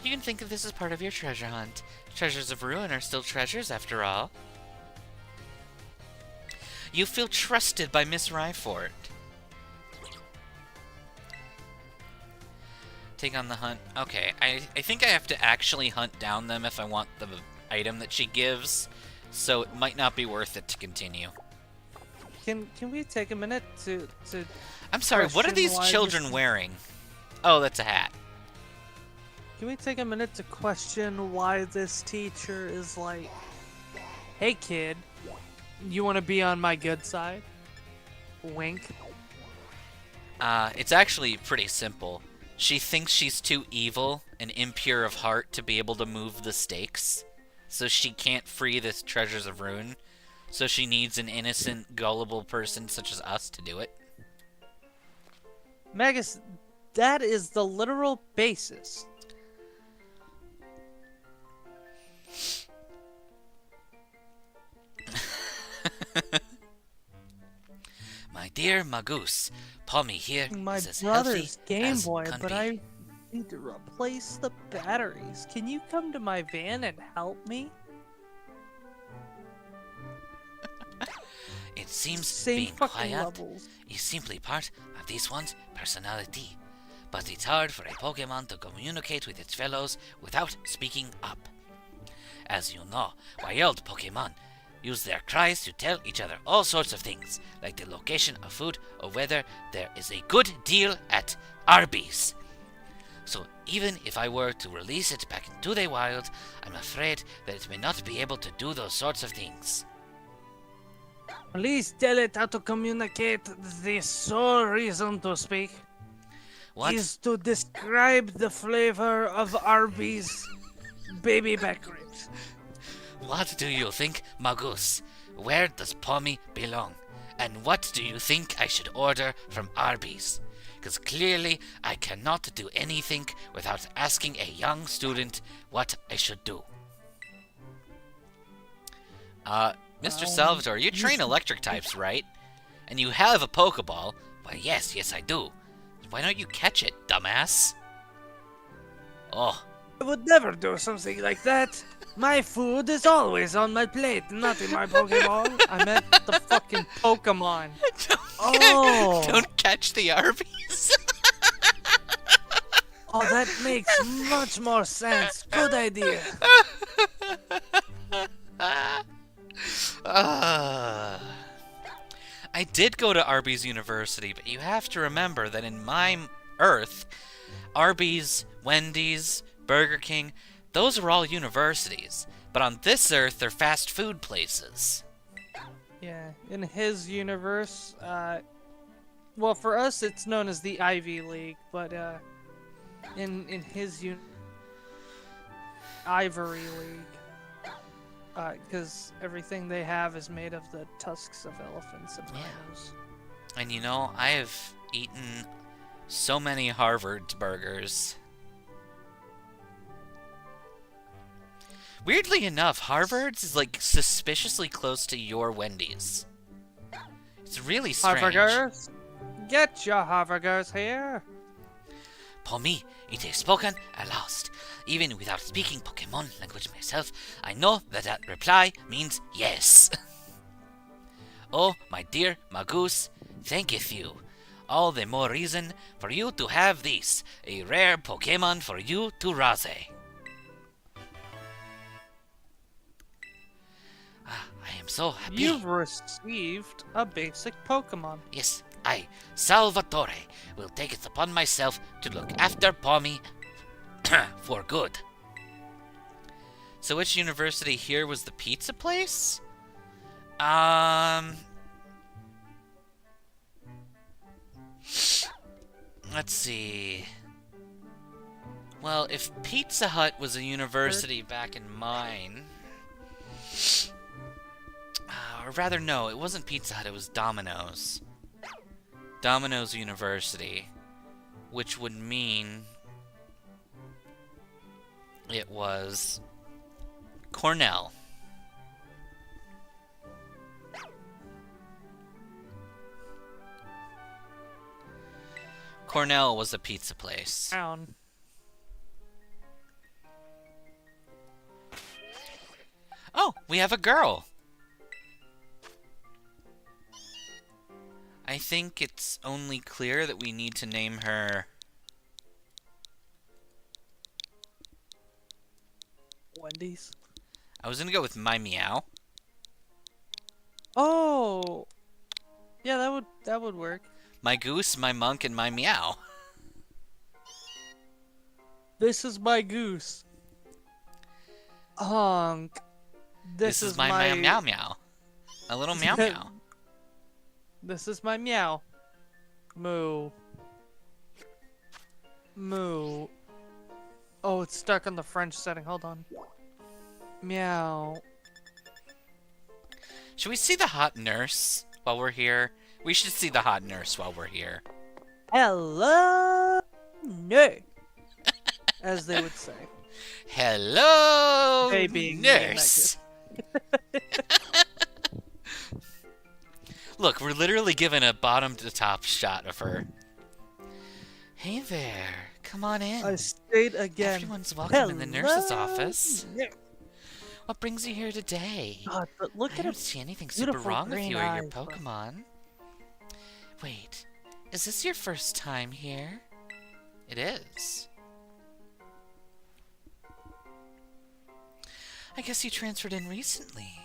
You can think of this as part of your treasure hunt. Treasures of ruin are still treasures, after all. You feel trusted by Miss Ryfort. Take on the hunt. Okay, I think I have to actually hunt down them if I want the item that she gives, so it might not be worth it to continue. Can we take a minute to I'm sorry, what are these children wearing? Oh, that's a hat. Can we take a minute to question why this teacher is like, hey kid, you want to be on my good side? Wink. It's actually pretty simple. She thinks she's too evil and impure of heart to be able to move the stakes, so she can't free this treasures of ruin. So she needs an innocent, gullible person such as us to do it. Magus, that is the literal basis. My dear Magus, Pommy here My is as brother's healthy Game as Boy, can but be. I need to replace the batteries. Can you come to my van and help me? It seems Same being fucking quiet levels. is simply part of this one's personality. But it's hard for a Pokemon to communicate with its fellows without speaking up. As you know, wild Pokemon use their cries to tell each other all sorts of things, like the location of food or whether there is a good deal at Arby's. So even if I were to release it back into the wild, I'm afraid that it may not be able to do those sorts of things. Please tell it how to communicate. The sole reason to speak What? is to describe the flavor of Arby's baby back ribs. What do you think, Magus? Where does Pommy belong? And what do you think I should order from Arby's? Because clearly I cannot do anything without asking a young student what I should do. Mr. Salvatore, you train electric types, right? And you have a Pokeball. Why, yes, I do. Why don't you catch it, dumbass? Oh, I would never do something like that. My food is always on my plate, not in my Pokeball. I meant the fucking Pokemon. Oh. Don't catch the Arby's. Oh, that makes much more sense. Good idea. I did go to Arby's University, but you have to remember that in my Earth, Arby's, Wendy's, Burger King, those are all universities. But on this Earth, they're fast food places. Yeah, in his universe, well, for us, it's known as the Ivy League, but in his Ivory League, because everything they have is made of the tusks of elephants and rhinos. And you know, I have eaten so many Harvard burgers. Weirdly enough, Harvard's is like suspiciously close to your Wendy's. It's really strange. Harvarders, get your Harvarders here. Pommy, it is spoken at last. Even without speaking Pokemon language myself, I know that that reply means yes. Oh, my dear Magus, thanketh you. All the more reason for you to have this, a rare Pokemon for you to raise. I am so happy. You've received a basic Pokemon. Yes, I, Salvatore, will take it upon myself to look after Pommy for good. So which university here was the pizza place? Let's see. Well, if Pizza Hut was a university back in mine... or rather, no, it wasn't Pizza Hut, it was Domino's. Domino's University. Which would mean... it was... Cornell. Cornell was a pizza place. Town. Oh, we have a girl. I think it's only clear that we need to name her... Wendy's. I was gonna go with My Meow. Oh! Yeah, that would work. My Goose, My Monk, and My Meow. This is my goose. Honk. This is my meow meow. A little meow meow. This is my meow. Moo. Moo. Oh, it's stuck on the French setting. Hold on. Meow. Should we see the hot nurse while we're here? We should see the hot nurse while we're here. Hello, no. As they would say. Hello, They being nurse. Look, we're literally given a bottom to top shot of her. Hey there, come on in. I state again. Everyone's welcome in the nurse's Hello, office. no. What brings you here today? God, but look I at don't him. see anything super beautiful wrong with green you or your eyes, bro. Pokemon. Wait, is this your first time here? It is. I guess you transferred in recently.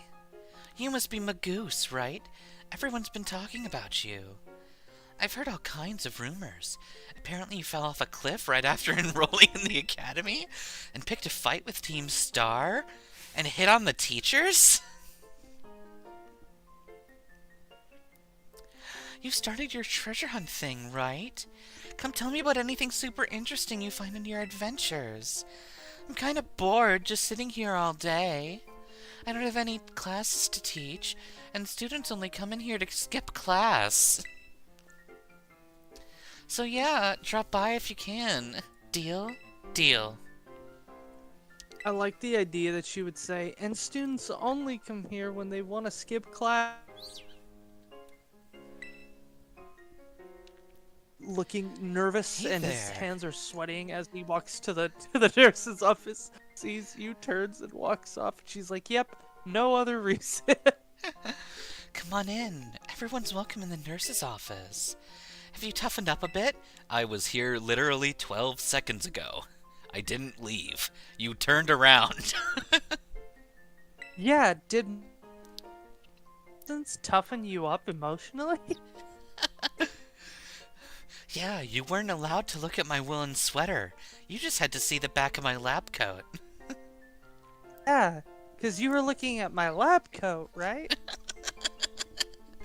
You must be Magus, right? Everyone's been talking about you. I've heard all kinds of rumors. Apparently you fell off a cliff right after enrolling in the academy and picked a fight with Team Star and hit on the teachers? You started your treasure hunt thing, right? Come tell me about anything super interesting you find in your adventures. I'm kind of bored just sitting here all day. I don't have any classes to teach, and students only come in here to skip class. So yeah, drop by if you can. Deal? Deal. I like the idea that she would say, and students only come here when they want to skip class. Looking nervous, Hey and his there. hands are sweating as he walks to the nurse's office. Sees you, turns and walks off. She's like, "Yep, no other reason." Come on in. Everyone's welcome in the nurse's office. Have you toughened up a bit? I was here literally 12 seconds ago. I didn't leave. You turned around. Yeah, did distance toughen you up emotionally? Yeah, you weren't allowed to look at my woolen sweater. You just had to see the back of my lab coat. Yeah, because you were looking at my lab coat, right?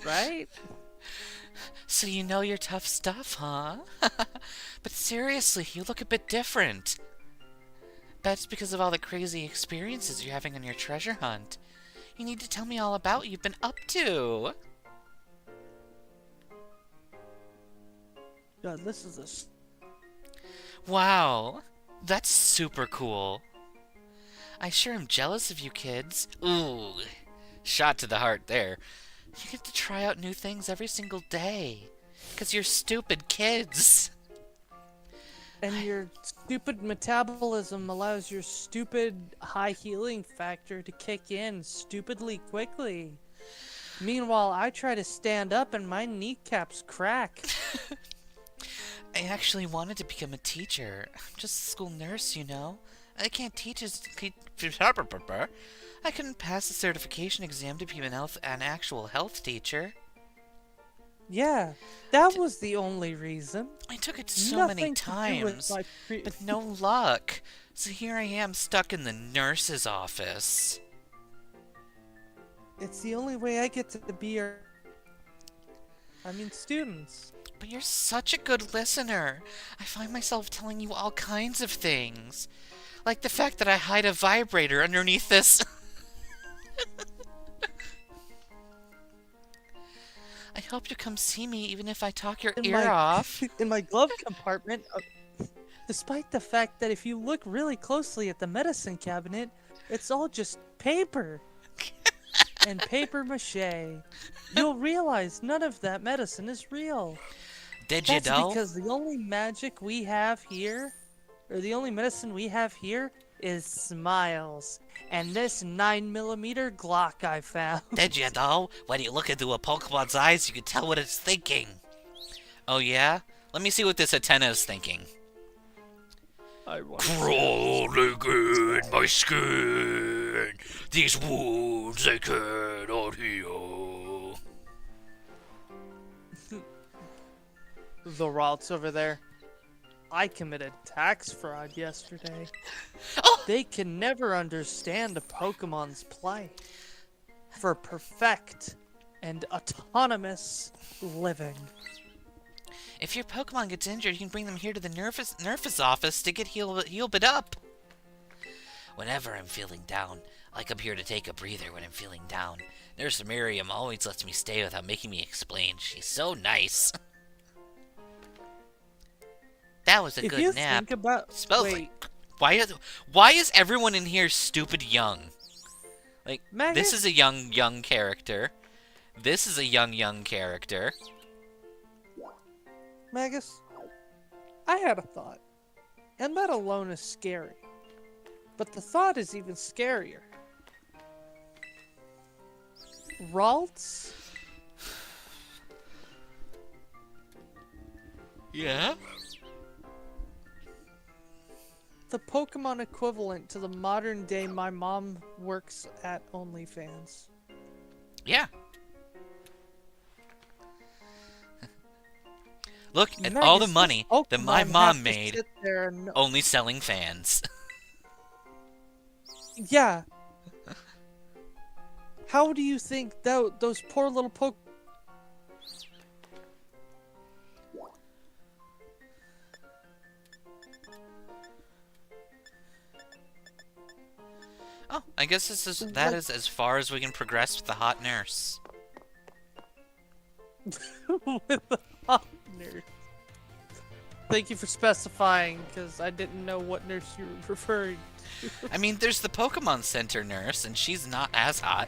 Right? So you know your tough stuff, huh? But seriously, you look a bit different. Bet it's because of all the crazy experiences you're having on your treasure hunt. You need to tell me all about what you've been up to. God, this is a Wow, that's super cool. I sure am jealous of you kids. Ooh, shot to the heart there. You get to try out new things every single day. 'Cause you're stupid kids. And your stupid metabolism allows your stupid high healing factor to kick in stupidly quickly. Meanwhile, I try to stand up and my kneecaps crack. I actually wanted to become a teacher. I'm just a school nurse, you know. I can't teach as... I couldn't pass the certification exam to be an actual health teacher. Yeah, that was the only reason. I took it so many Nothing to do with times, my but no luck. So here I am stuck in the nurse's office. It's the only way I get to be students. But you're such a good listener. I find myself telling you all kinds of things. Like the fact that I hide a vibrator underneath this... I hope you come see me even if I talk your ear off. In my glove compartment, despite the fact that if you look really closely at the medicine cabinet, it's all just paper. And paper mache. You'll realize none of that medicine is real. Did you know? Because the only magic we have here, or the only medicine we have here, is smiles. And this 9mm Glock I found. Did you know? When you look into a Pokemon's eyes, you can tell what it's thinking. Oh yeah? Let me see what this Atena is thinking. Crawling in my skin. These wounds I cannot heal. The Ralts over there. I committed tax fraud yesterday. Oh! They can never understand a Pokemon's plight for perfect and autonomous living. If your Pokemon gets injured, you can bring them here to the Nerf's office to get healed up. Whenever I'm feeling down, I come here to take a breather when I'm feeling down. Nurse Miriam always lets me stay without making me explain. She's so nice. That was a If good you nap. think about, Smells wait, like... Why is everyone in here stupid young? Like, Magus? this is a young character. This is a young character. Magus, I had a thought. And that alone is scary. But the thought is even scarier. Ralts? Yeah? The Pokemon equivalent to the modern day my mom works at OnlyFans. Yeah. Look at Magus, all the this money that my Pokemon mom have to made sit there and... only selling fans. Yeah. How do you think those poor little Oh, I guess that is as far as we can progress with the hot nurse. with the hot nurse? Thank you for specifying, because I didn't know what nurse you were referring to. I mean, there's the Pokemon Center nurse, and she's not as hot.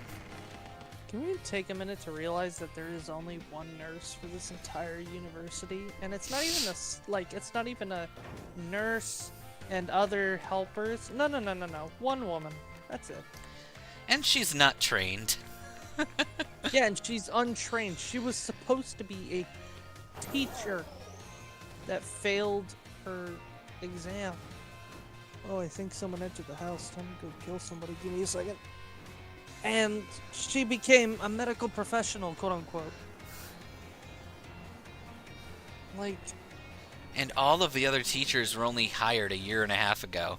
Can we take a minute to realize that there is only one nurse for this entire university, and it's not even it's not even a nurse and other helpers. No. One woman. That's it. And she's not trained. Yeah, and she's untrained. She was supposed to be a teacher that failed her exam. Oh, I think someone entered the house. Time to go kill somebody. Give me a second. And she became a medical professional, quote unquote. Like... And all of the other teachers were only hired a year and a half ago.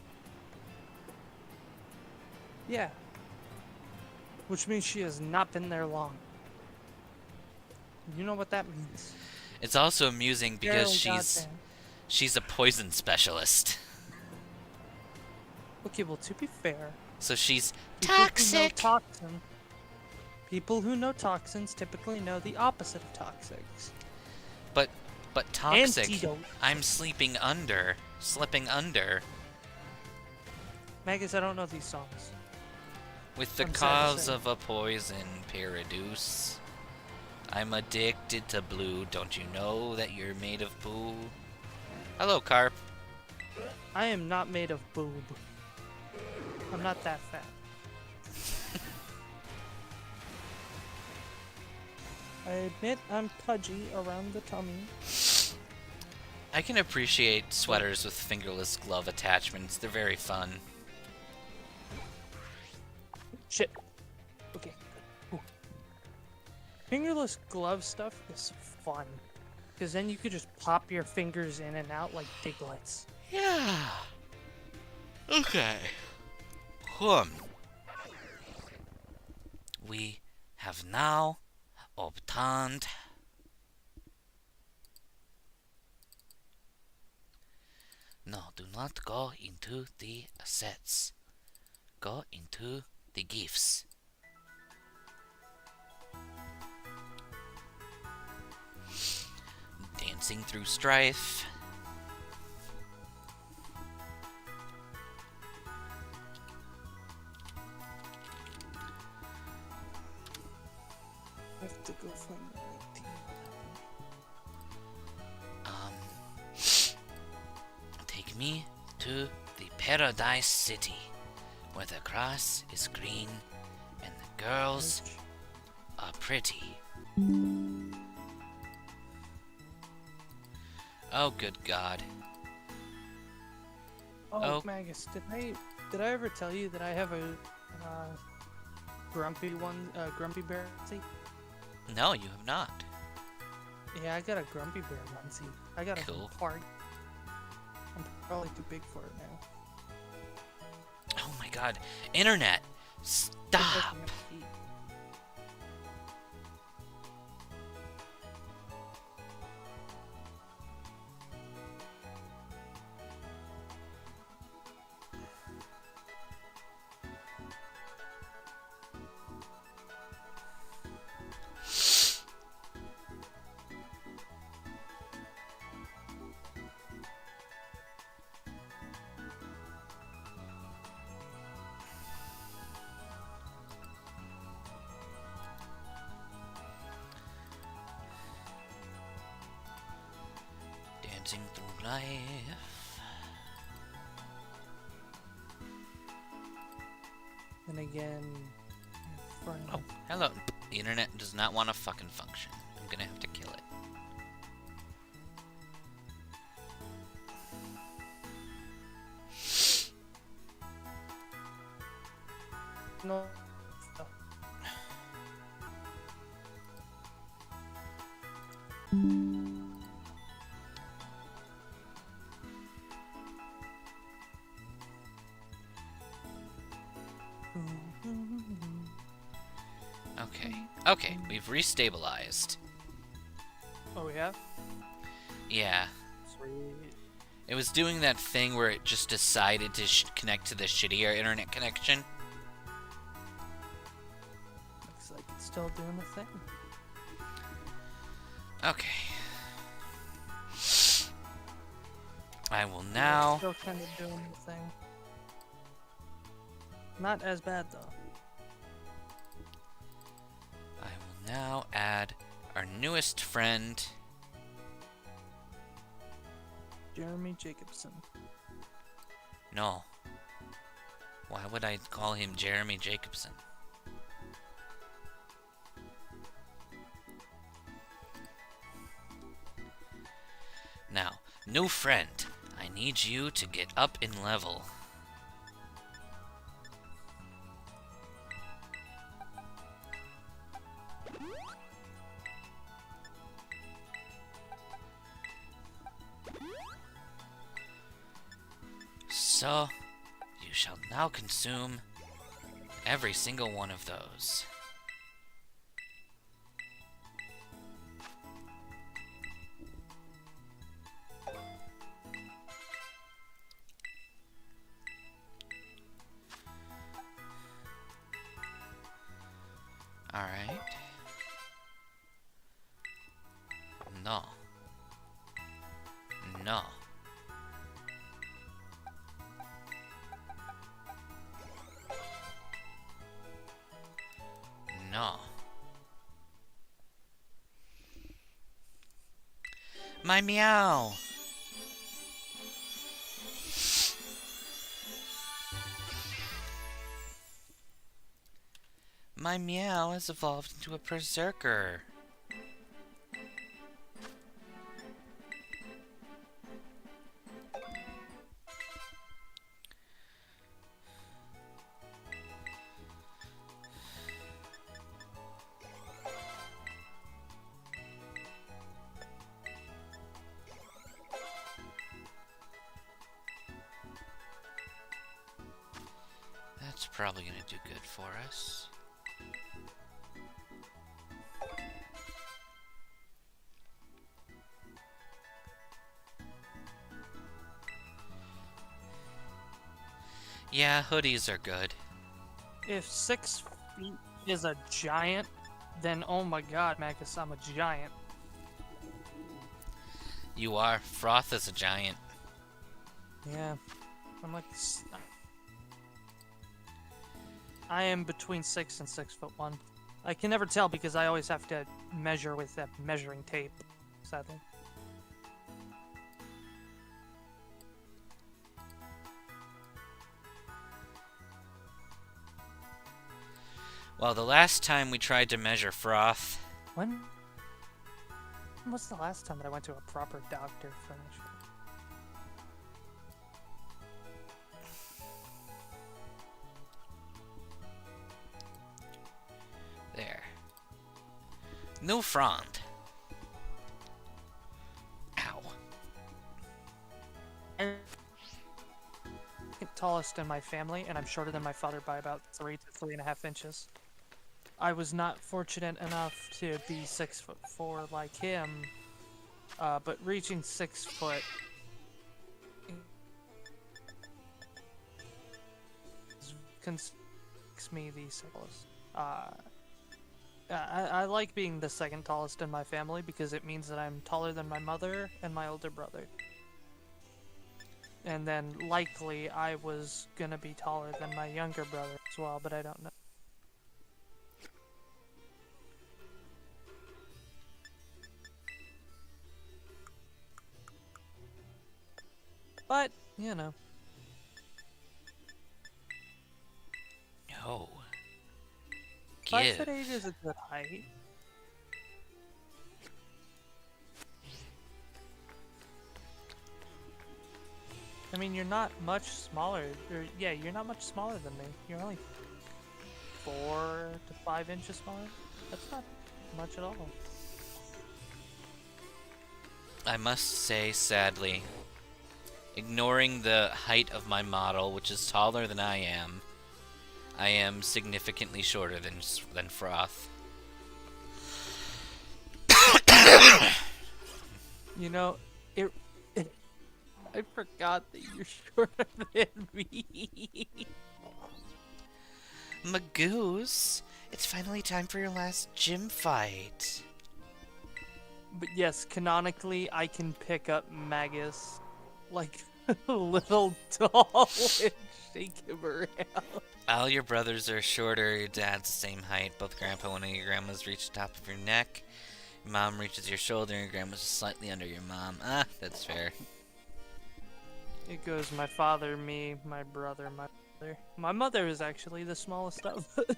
Yeah. Which means she has not been there long. You know what that means. It's also amusing because Oh, she's a poison specialist. Okay, well, to be fair, So she's Toxic. People who know toxins typically know the opposite of toxics. but toxic. Antidote. I'm slipping under. Magus, I don't know these songs. With the I'm sad to cause say. of a poison, Paradoos. I'm addicted to blue. Don't you know that you're made of poo? Hello, Carp. I am not made of boob. I'm not that fat. I admit I'm pudgy around the tummy. I can appreciate sweaters with fingerless glove attachments. They're very fun. Shit. Okay. Ooh. Fingerless glove stuff is fun. Because then you could just pop your fingers in and out like Diglets. Yeah. Okay. We have now obtained no, do not go into the assets. Go into the gifts. Dancing through strife. I have to go find the right team. Take me to the Paradise City, where the grass is green and the girls are pretty. Oh, good God. Oh, Magus, did I ever tell you that I have a grumpy bear onesie? No, you have not. Yeah, I got a grumpy bear onesie. I got Cool. a park. I'm probably too big for it now. Oh my God. Internet! Stop! Dancing through life. And again, Oh, hello. The internet does not want to fucking function. I'm gonna have to kill it. no. Okay, we've restabilized. Oh yeah. Yeah. Sweet. It was doing that thing where it just decided to connect to the shittier internet connection. Looks like it's still doing the thing. Okay. I will now... Still kind of doing the thing. Not as bad though. I will now add our newest friend... Jeremy Jacobson. No. Why would I call him Jeremy Jacobson? Now, new friend. I need you to get up in level. So, you shall now consume every single one of those. Alright. No. No. No. My meow. My meow has evolved into a berserker. That's probably gonna do good for us. Yeah, hoodies are good. If 6 feet is a giant, then oh my god, Magus, I'm a giant. You are. Froth is a giant. Yeah. I'm like... I am between 6 and 6'1". I can never tell because I always have to measure with that measuring tape, sadly. Well, the last time we tried to measure froth... When was the last time that I went to a proper doctor for measurement? There. No front. Ow. I'm the tallest in my family, and I'm shorter than my father by about 3 to 3.5 inches. I was not fortunate enough to be 6'4" like him, but reaching 6 foot makes me the simplest. I like being the second tallest in my family because it means that I'm taller than my mother and my older brother. And then likely I was gonna be taller than my younger brother as well, but I don't know. But, you know. No. 5'8" is a good height. I mean, you're not much smaller. Yeah, you're not much smaller than me. You're only 4 to 5 inches smaller. That's not much at all. I must say, sadly, ignoring the height of my model, which is taller than I am significantly shorter than Froth. You know, I forgot that you're shorter than me. Magus, it's finally time for your last gym fight. But yes, canonically, I can pick up Magus like a little doll and shake him around. All your brothers are shorter, your dad's the same height. Both grandpa and your grandmas reach the top of your neck. Your mom reaches your shoulder, and your grandma's just slightly under your mom. Ah, that's fair. It goes my father, me, my brother, my mother. My mother is actually the smallest of us.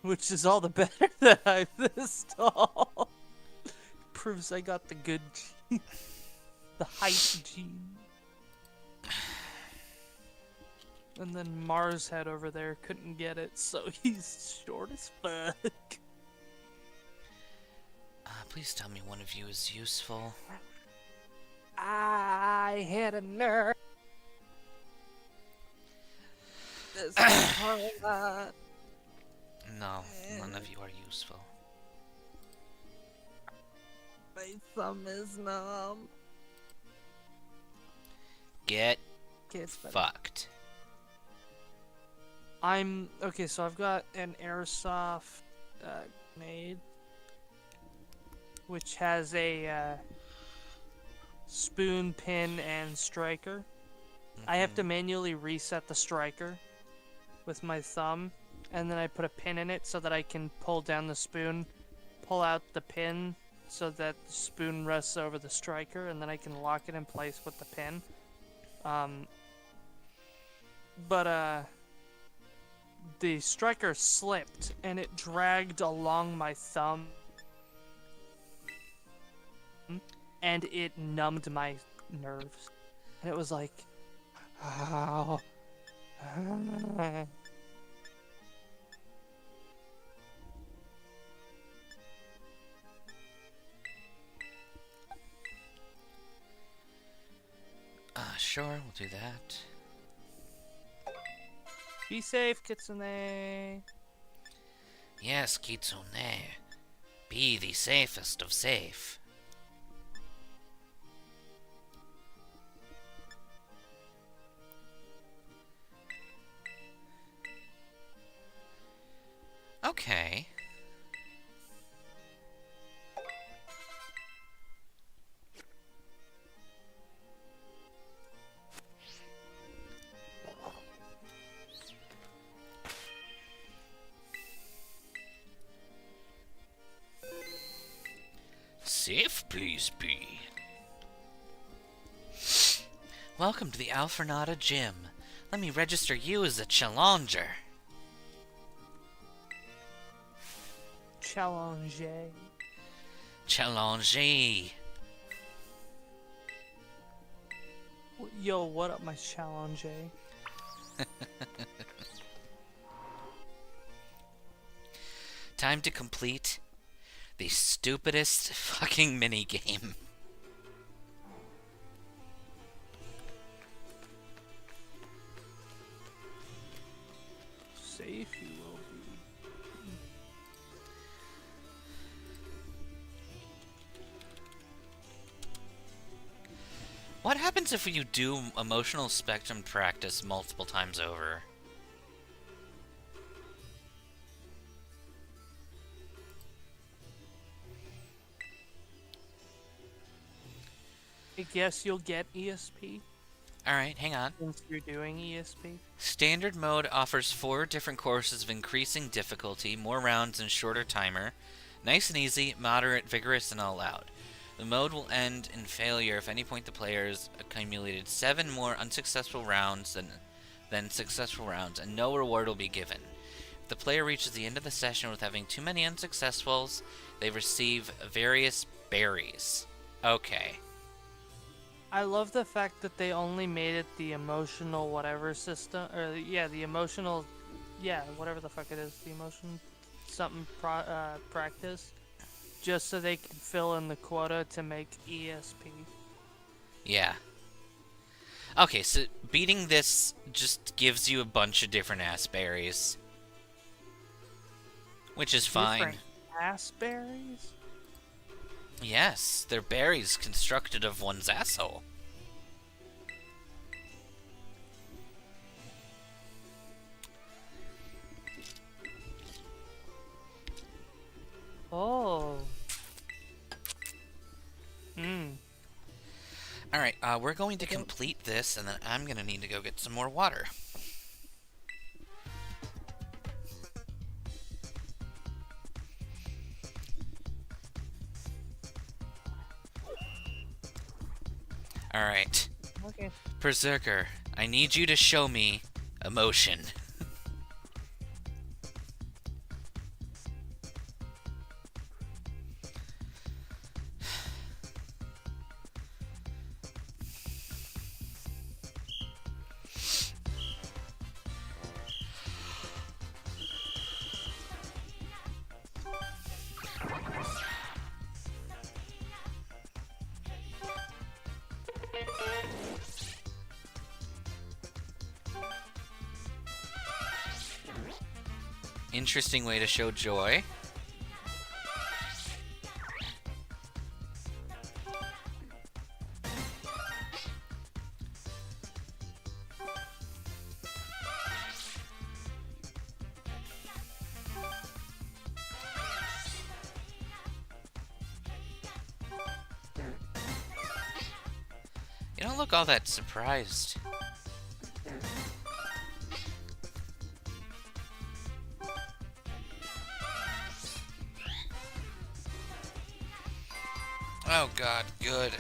Which is all the better that I'm this tall. Proves I got the good gene. The height gene. And then Mars head over there couldn't get it, so he's short as fuck. Please tell me one of you is useful. I hit a nerve. No, none of you are useful. My thumb is numb. Get fucked. Okay, so I've got an airsoft grenade, which has a spoon, pin, and striker. Mm-hmm. I have to manually reset the striker with my thumb, and then I put a pin in it so that I can pull down the spoon, pull out the pin so that the spoon rests over the striker, and then I can lock it in place with the pin. But the striker slipped, and it dragged along my thumb, and it numbed my nerves. And it was like, ow. Sure, we'll do that. Be safe, Kitsune. Yes, Kitsune. Be the safest of safe. Okay. Safe, please be. Welcome to the Alfornada Gym. Let me register you as a challenger. challenge. Challenge. Yo, what up, my challenge? Time to complete the stupidest fucking minigame. Safe you will be. What happens if you do emotional spectrum practice multiple times over? I guess you'll get ESP Alright, hang on. since you're doing ESP. Standard mode offers 4 different courses of increasing difficulty, more rounds and shorter timer. Nice and easy, moderate, vigorous, and all out. The mode will end in failure if at any point the players accumulated 7 more unsuccessful rounds than successful rounds, and no reward will be given. If the player reaches the end of the session with having too many unsuccessfuls, they receive various berries. Okay. I love the fact that they only made it the emotional whatever system, or yeah, the emotional, yeah, whatever the fuck it is, the emotion something practice, just so they can fill in the quota to make ESP. Yeah. Okay, so beating this just gives you a bunch of different ass berries. Which is fine. Different ass berries? Yes, they're berries constructed of one's asshole. Oh. Alright, we're going to complete this, and then I'm gonna need to go get some more water. Alright. Okay. Berserker, I need you to show me emotion. Interesting way to show joy. You don't look all that surprised. Oh god, good.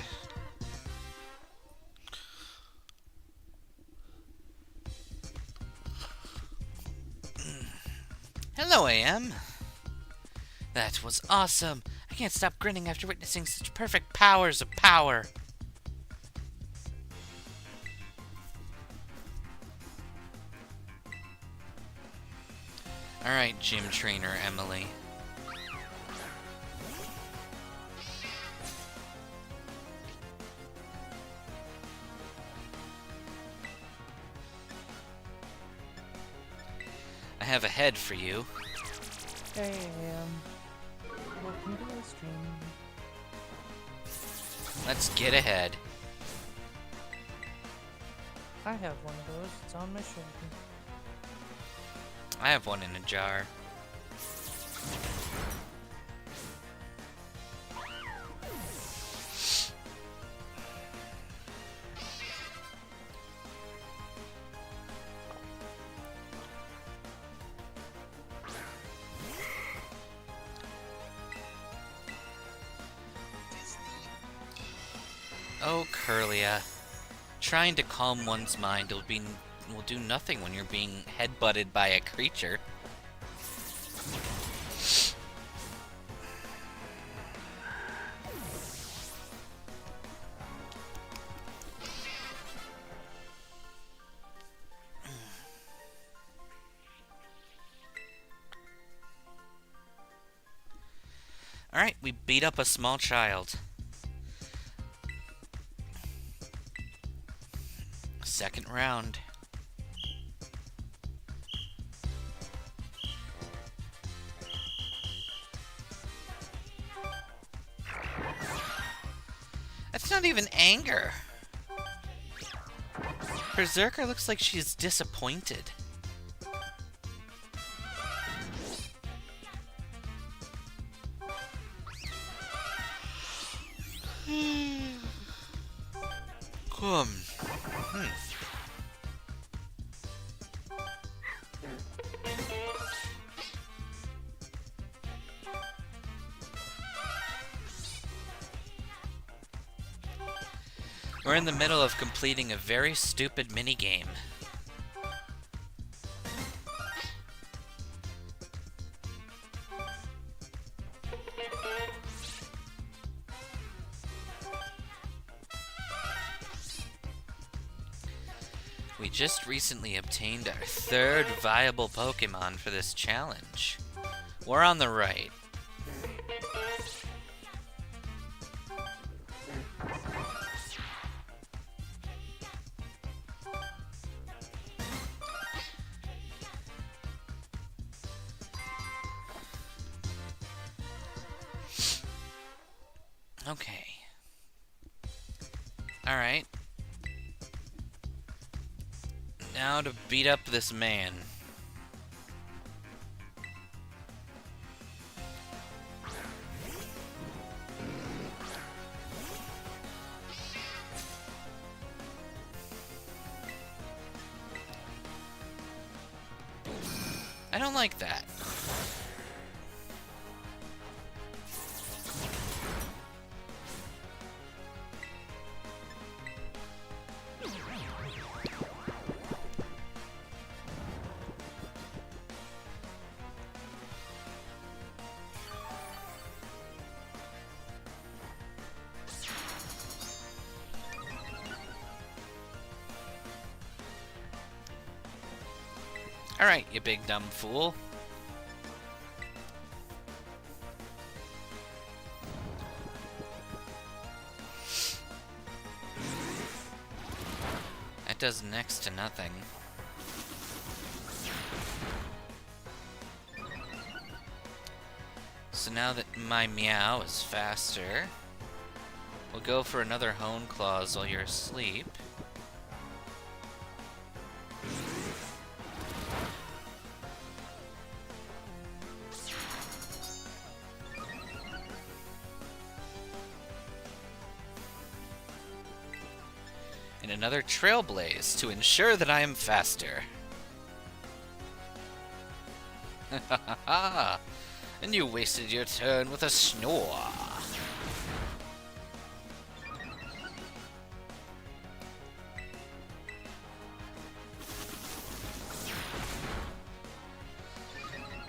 Hello, AM. That was awesome. I can't stop grinning after witnessing such perfect powers of power. Alright, gym trainer Emily. I have a head for you. Hey, welcome to the stream. Let's get ahead. I have one of those. It's on my shoulder. I have one in a jar. Oh, Curlia. Trying to calm one's mind will do nothing when you're being headbutted by a creature. Alright, we beat up a small child. Second round. That's not even anger. Berserker looks like she's disappointed. We're in the middle of completing a very stupid minigame. We just recently obtained our third viable Pokemon for this challenge. We're on the right. Okay. Alright. Now to beat up this man. I don't like that. Alright, you big dumb fool. That does next to nothing. So now that my meow is faster, we'll go for another Hone Claws while you're asleep. And another Trailblaze to ensure that I am faster. Ha ha ha! And you wasted your turn with a snore.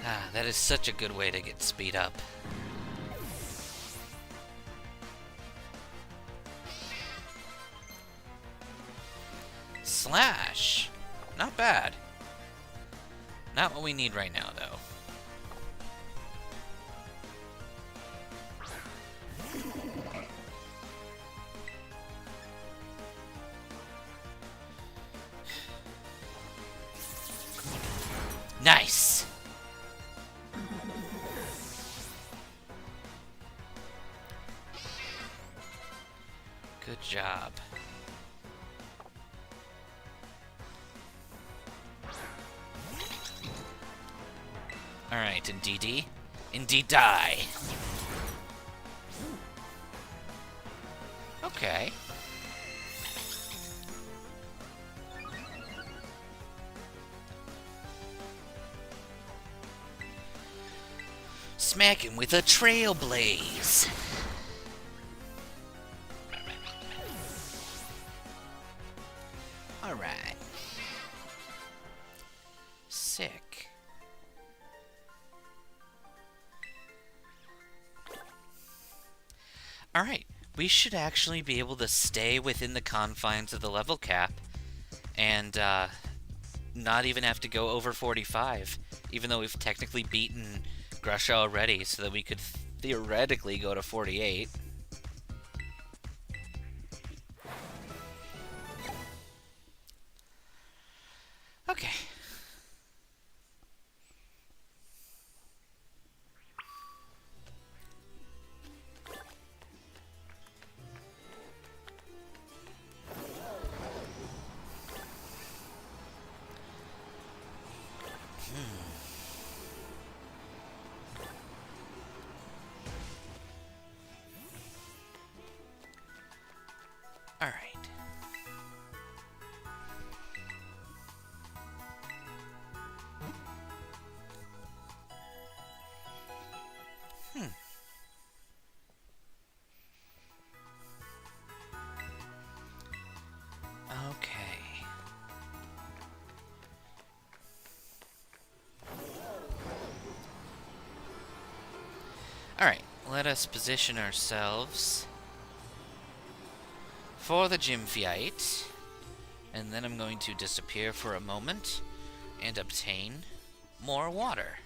Ah, that is such a good way to get speed up. Slash! Not bad. Not what we need right now, though. Nice! Good job. Alright, indeedy. Indeed die. Okay. Smack him with a Trailblaze. Alright. Sick. Alright, we should actually be able to stay within the confines of the level cap and not even have to go over 45, even though we've technically beaten Grusha already, so that we could theoretically go to 48. Okay. All right. Okay. Alright, let us position ourselves for the gym fight. And then I'm going to disappear for a moment and obtain more water.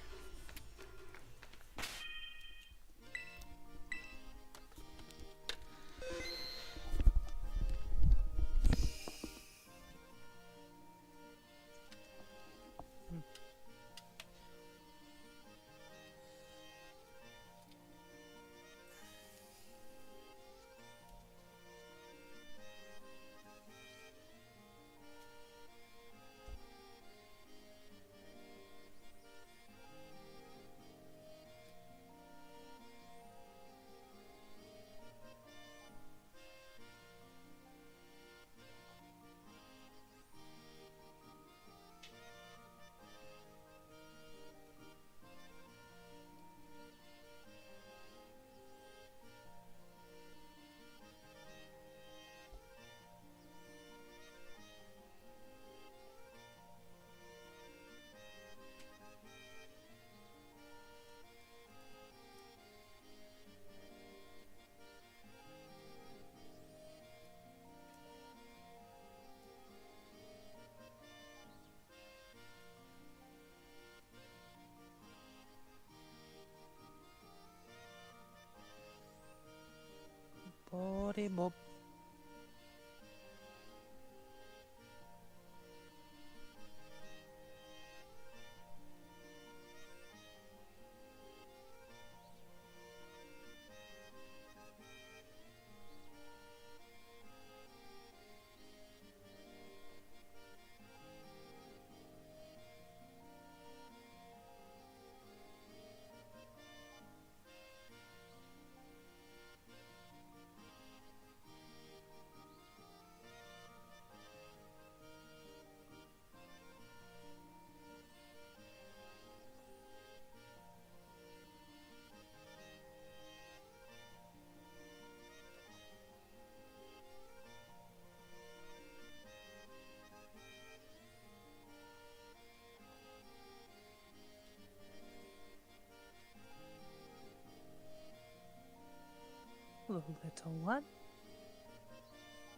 Body bob. Little what?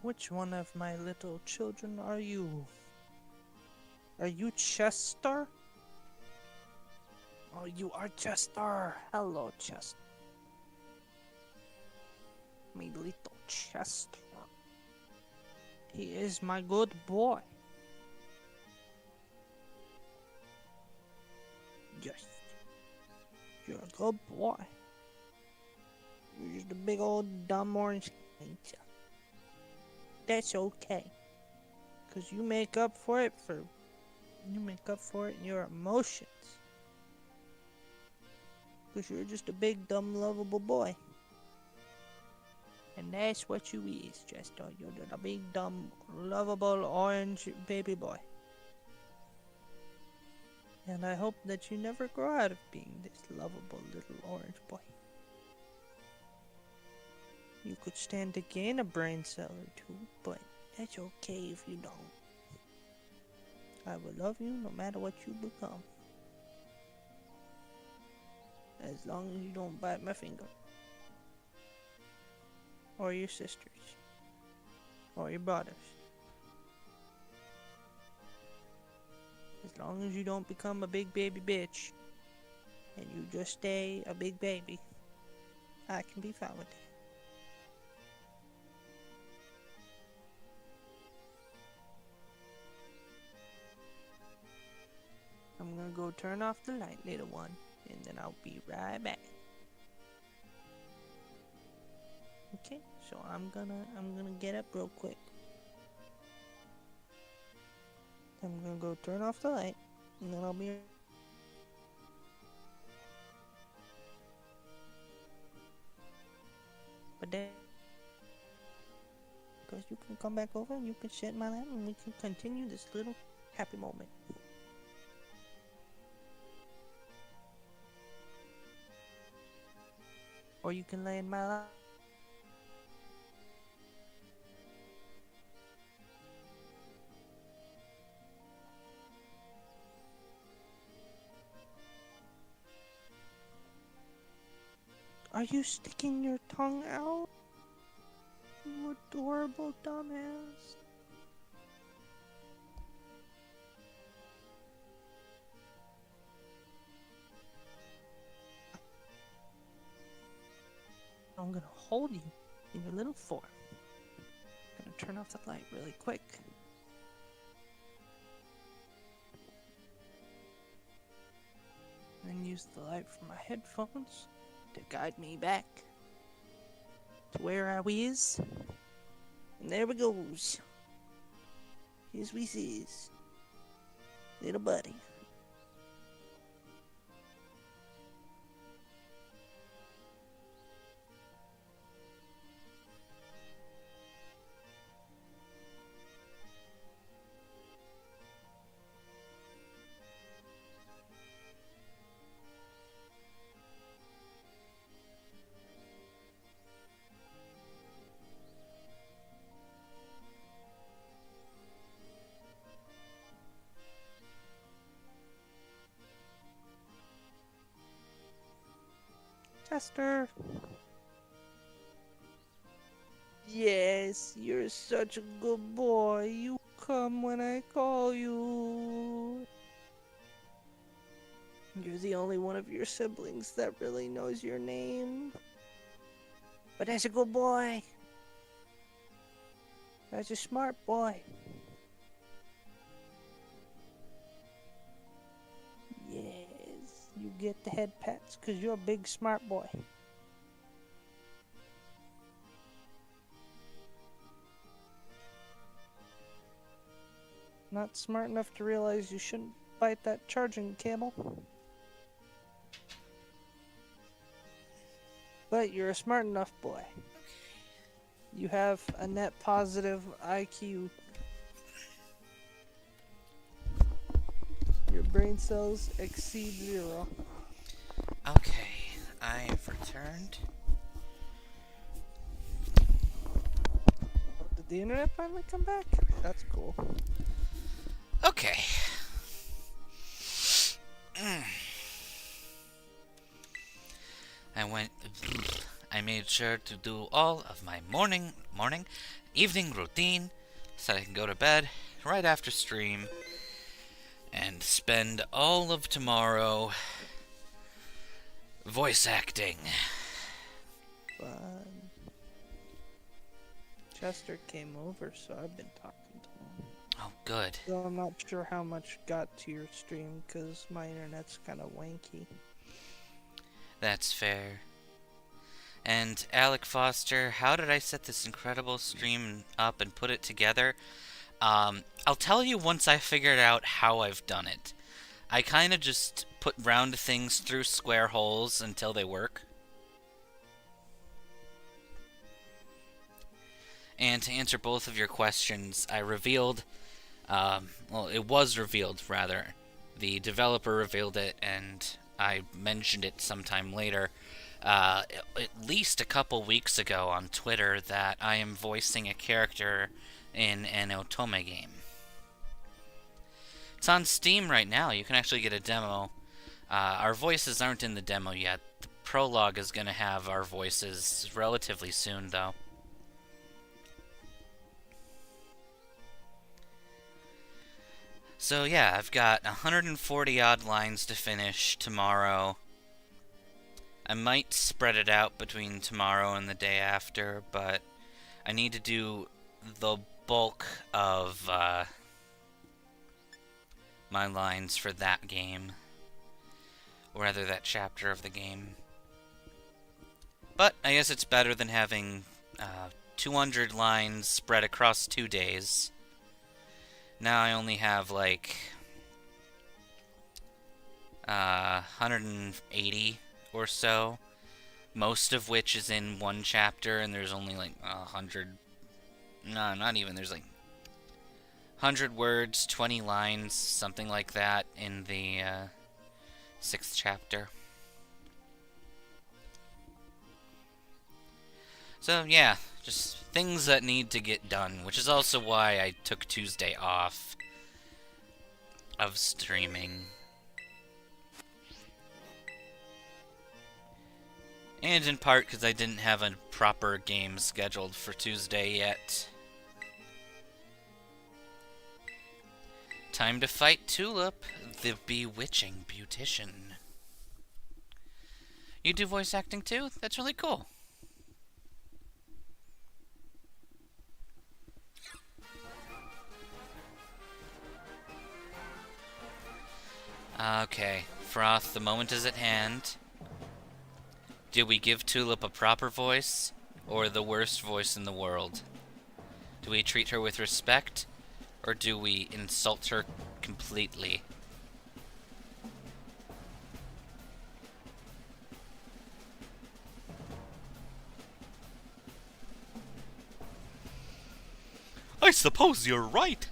Which one of my little children are you? Are you Chester? Oh, you are Chester. Hello, Chester. My little Chester. He is my good boy. Yes. You're a good boy. You're just a big old dumb orange angel. That's okay. Cause you make up for it in your emotions. Cause you're just a big dumb lovable boy. And that's what you is, Chester. You're just a big dumb lovable orange baby boy. And I hope that you never grow out of being this lovable little orange boy. You could stand to gain a brain cell or two, but that's okay if you don't. I will love you no matter what you become. As long as you don't bite my finger. Or your sisters. Or your brothers. As long as you don't become a big baby bitch. And you just stay a big baby. I can be found with that. I'm gonna go turn off the light, little one, and then I'll be right back. Okay, so I'm gonna get up real quick. I'm gonna go turn off the light, and then I'll be. But then, because you can come back over and you can sit in my lap, and we can continue this little happy moment. Or you can lay in my lap. Are you sticking your tongue out? You adorable dumbass. I'm gonna hold you in your little form. I'm gonna turn off the light really quick. And then use the light from my headphones to guide me back to where I was. And there we goes. Here's we sees. Little buddy. Chester. Yes, you're such a good boy. You come when I call you. You're the only one of your siblings that really knows your name. But that's a good boy. That's a smart boy. Yes, you get the head pats because you're a big smart boy. Not smart enough to realize you shouldn't bite that charging cable. But you're a smart enough boy. You have a net positive IQ. Your brain cells exceed 0. Okay, I have returned. Did the internet finally come back? That's cool. Okay. I made sure to do all of my evening routine so I can go to bed right after stream and spend all of tomorrow voice acting. Fun. Chester came over, so I've been talking to him. Oh, good. So I'm not sure how much got to your stream because my internet's kind of wanky. That's fair. And Alec Foster, how did I set this incredible stream up and put it together? I'll tell you once I figured out how I've done it. I kind of just put round things through square holes until they work. And to answer both of your questions, I revealed, well, it was revealed, rather. The developer revealed it, and I mentioned it sometime later, at least a couple weeks ago on Twitter, that I am voicing a character in an Otome game. It's on Steam right now. You can actually get a demo. Our voices aren't in the demo yet. The prologue is going to have our voices relatively soon, though. So yeah, I've got 140 odd lines to finish tomorrow. I might spread it out between tomorrow and the day after, but I need to do the bulk of my lines for that game. Or rather, that chapter of the game. But I guess it's better than having 200 lines spread across 2 days. Now I only have like 180 or so, most of which is in one chapter, and there's only like 100. No, not even. There's like 100 words, 20 lines, something like that in the 6th chapter. So yeah, just things that need to get done, which is also why I took Tuesday off of streaming. And in part because I didn't have a proper game scheduled for Tuesday yet. Time to fight Tulip, the bewitching beautician. You do voice acting too? That's really cool. Okay, Froth, the moment is at hand. Do we give Tulip a proper voice, or the worst voice in the world? Do we treat her with respect, or do we insult her completely? I suppose you're right.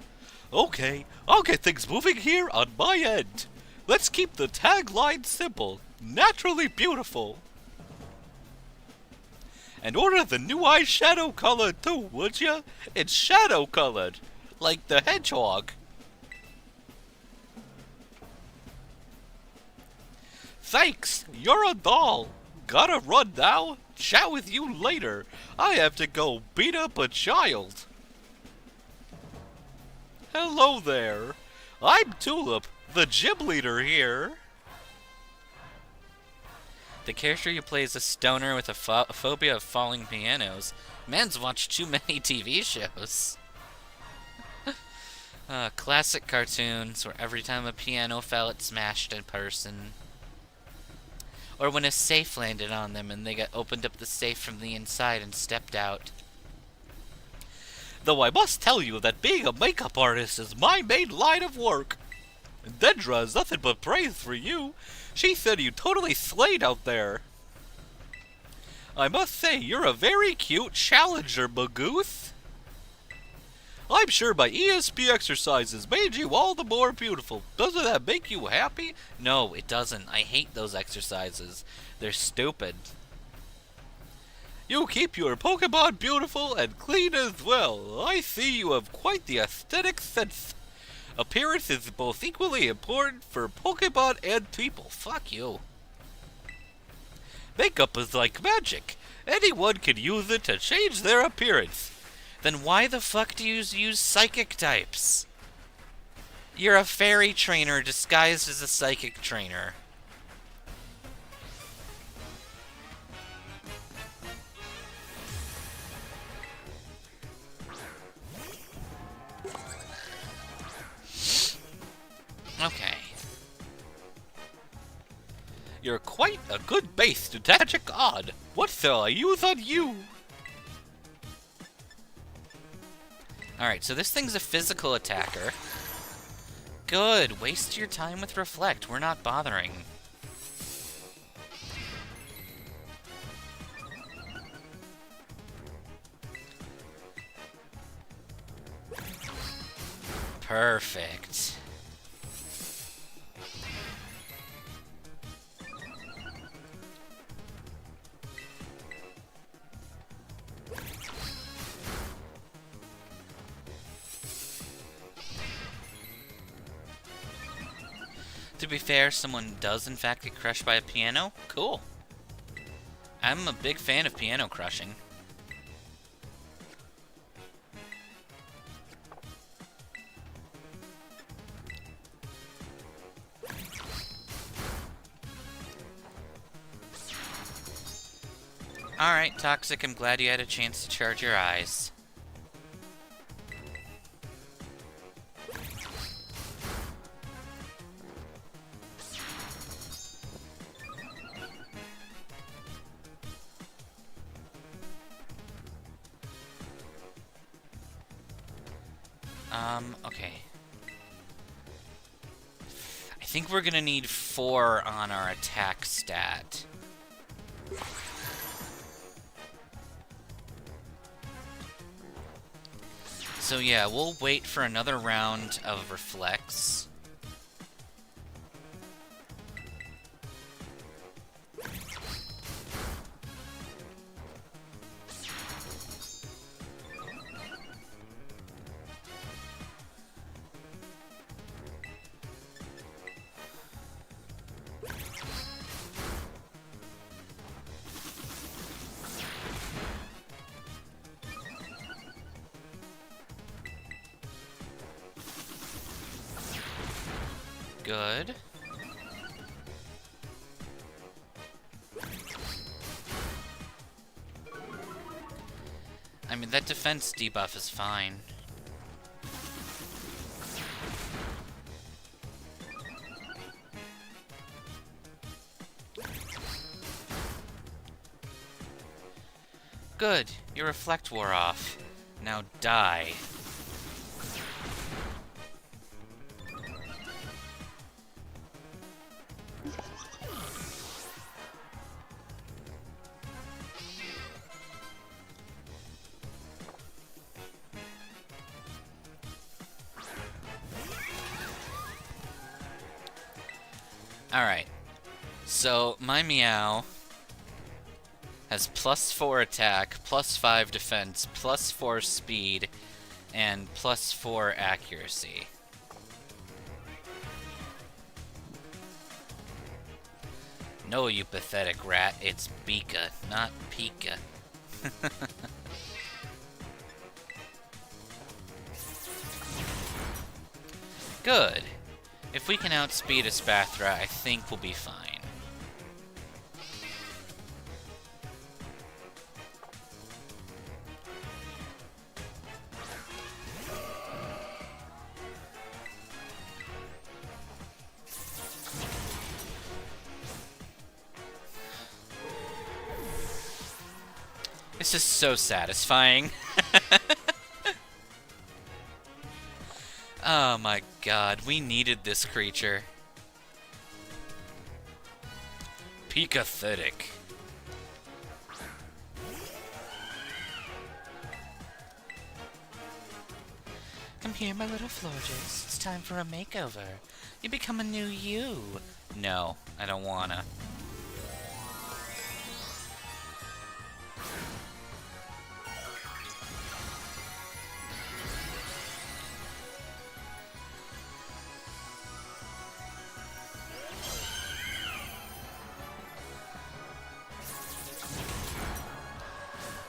Okay, I'll get things moving here on my end. Let's keep the tagline simple, naturally beautiful. And order the new eyeshadow color too, would ya? It's shadow colored, like the hedgehog. Thanks, you're a doll. Gotta run now. Chat with you later. I have to go beat up a child. Hello there. I'm Tulip, the gym leader here. The character you play is a stoner with a phobia of falling pianos. Man's watched too many TV shows. Classic cartoons where every time a piano fell, it smashed a person. Or when a safe landed on them and they opened up the safe from the inside and stepped out. Though I must tell you that being a makeup artist is my main line of work. Dendra has nothing but praise for you. She said you totally slayed out there. I must say, you're a very cute challenger, Magus. I'm sure my ESP exercises made you all the more beautiful. Doesn't that make you happy? No, it doesn't. I hate those exercises. They're stupid. You keep your Pokemon beautiful and clean as well. I see you have quite the aesthetic sense. Appearance is both equally important for Pokemon and people. Fuck you. Makeup is like magic. Anyone can use it to change their appearance. Then why the fuck do you use psychic types? You're a fairy trainer disguised as a psychic trainer. Okay. You're quite a good base to Magic Odd. What shall I use on you? Alright, so this thing's a physical attacker. Good. Waste your time with Reflect. We're not bothering. Perfect. To be fair, someone does in fact get crushed by a piano. Cool. I'm a big fan of piano crushing. Alright, Toxic, I'm glad you had a chance to charge your eyes. Okay. I think we're gonna need 4 on our attack stat. So yeah, we'll wait for another round of Reflex. Good. I mean, that defense debuff is fine. Good. Your reflect wore off. Now die. Alright, so my Meow has +4 attack, +5 defense, +4 speed, and +4 accuracy. No, you pathetic rat, it's Bika, not Pika. Good. If we can outspeed a Spathra, I think we'll be fine. This is so satisfying. Oh my god, we needed this creature. Pathetic. Come here, my little Florges. It's time for a makeover. You become a new you. No, I don't wanna.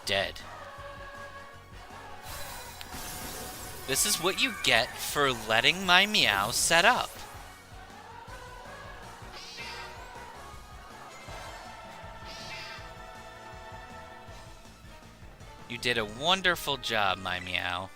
Dead. This is what you get for letting my Meow set up. You did a wonderful job, my Meow.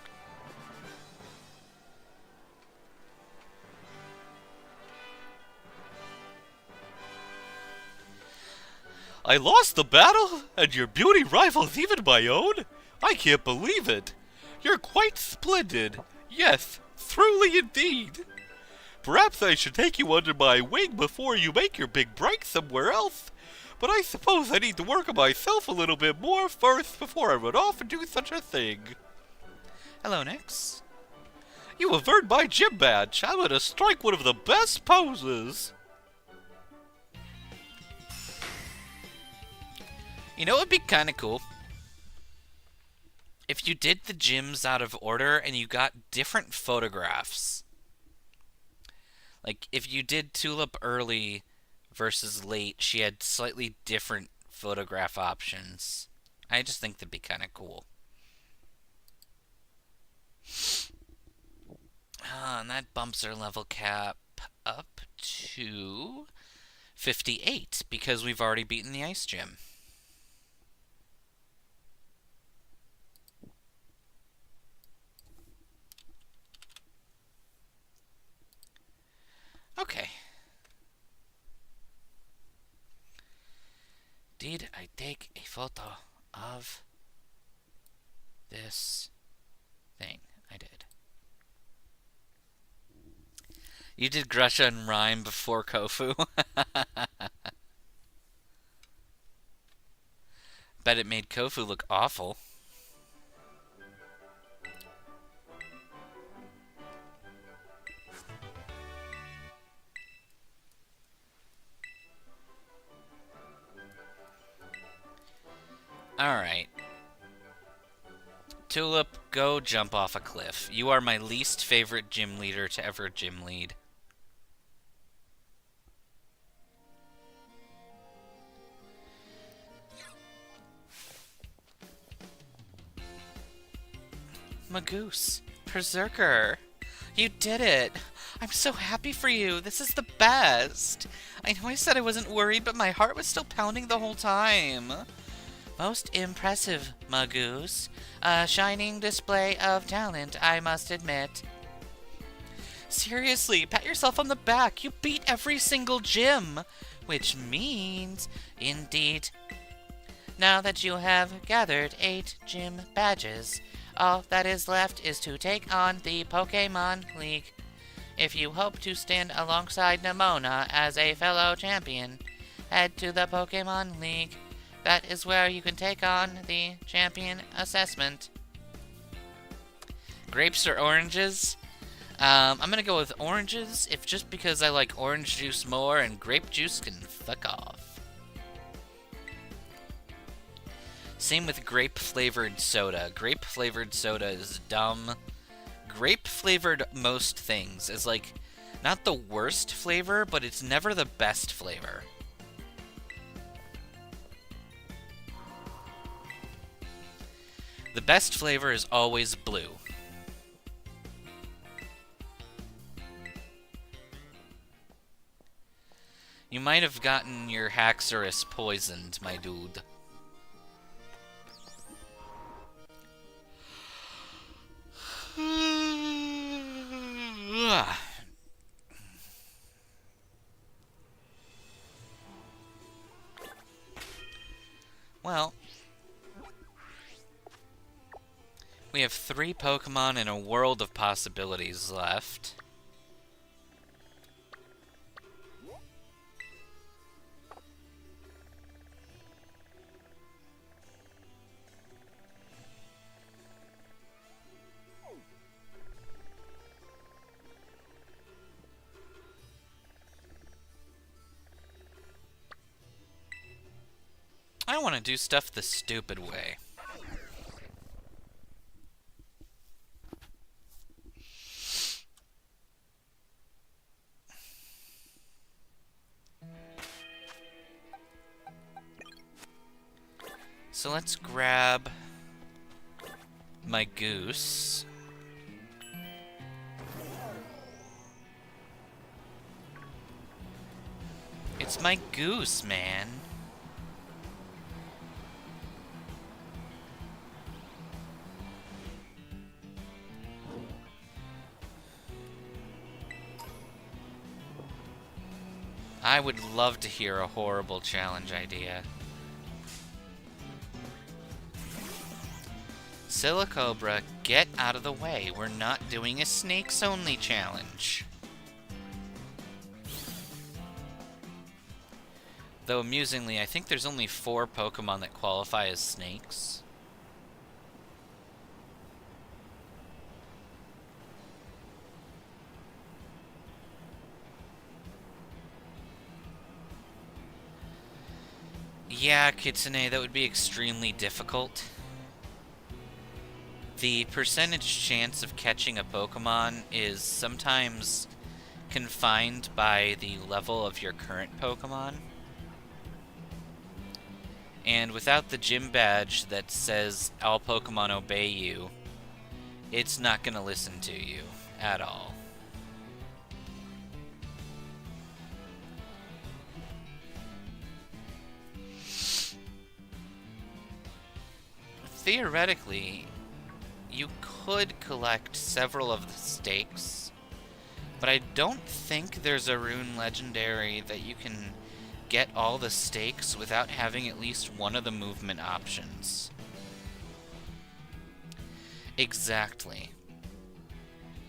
I lost the battle, and your beauty rivals even my own? I can't believe it. You're quite splendid. Yes, truly indeed. Perhaps I should take you under my wing before you make your big break somewhere else. But I suppose I need to work on myself a little bit more first before I run off and do such a thing. Hello, Nyx. You have earned my gym badge. I'm gonna strike one of the best poses. You know what would be kind of cool? If you did the gyms out of order and you got different photographs. Like, if you did Tulip early versus late, she had slightly different photograph options. I just think that'd be kind of cool. And that bumps our level cap up to 58 because we've already beaten the ice gym. Okay. Did I take a photo of this thing? I did. You did Grusha and Rhyme before Kofu? Bet it made Kofu look awful. Alright. Tulip, go jump off a cliff. You are my least favorite gym leader to ever gym lead. Magus, Berserker, you did it! I'm so happy for you. This is the best. I know I said I wasn't worried, but my heart was still pounding the whole time. Most impressive, Magus. A shining display of talent, I must admit. Seriously, pat yourself on the back. You beat every single gym. Which means, indeed, now that you have gathered 8 gym badges, all that is left is to take on the Pokemon League. If you hope to stand alongside Nemona as a fellow champion, head to the Pokemon League. That is where you can take on the champion assessment. Grapes or oranges? I'm gonna go with oranges, if just because I like orange juice more, and grape juice can fuck off. Same with grape-flavored soda. Grape-flavored soda is dumb. Grape-flavored most things is, like, not the worst flavor, but it's never the best flavor. The best flavor is always blue. You might have gotten your Haxorus poisoned, my dude. Well, we have 3 Pokemon and a world of possibilities left. I want to do stuff the stupid way. So let's grab my goose. It's my goose, man. I would love to hear a horrible challenge idea. Silicobra, get out of the way. We're not doing a snakes only challenge. Though amusingly, I think there's only 4 Pokemon that qualify as snakes. Yeah, Kitsune, that would be extremely difficult. The percentage chance of catching a Pokemon is sometimes confined by the level of your current Pokemon. And without the gym badge that says all Pokemon obey you, it's not going to listen to you at all. Theoretically, you could collect several of the stakes, But I don't think there's a rune legendary that you can get all the stakes without having at least one of the movement options. Exactly.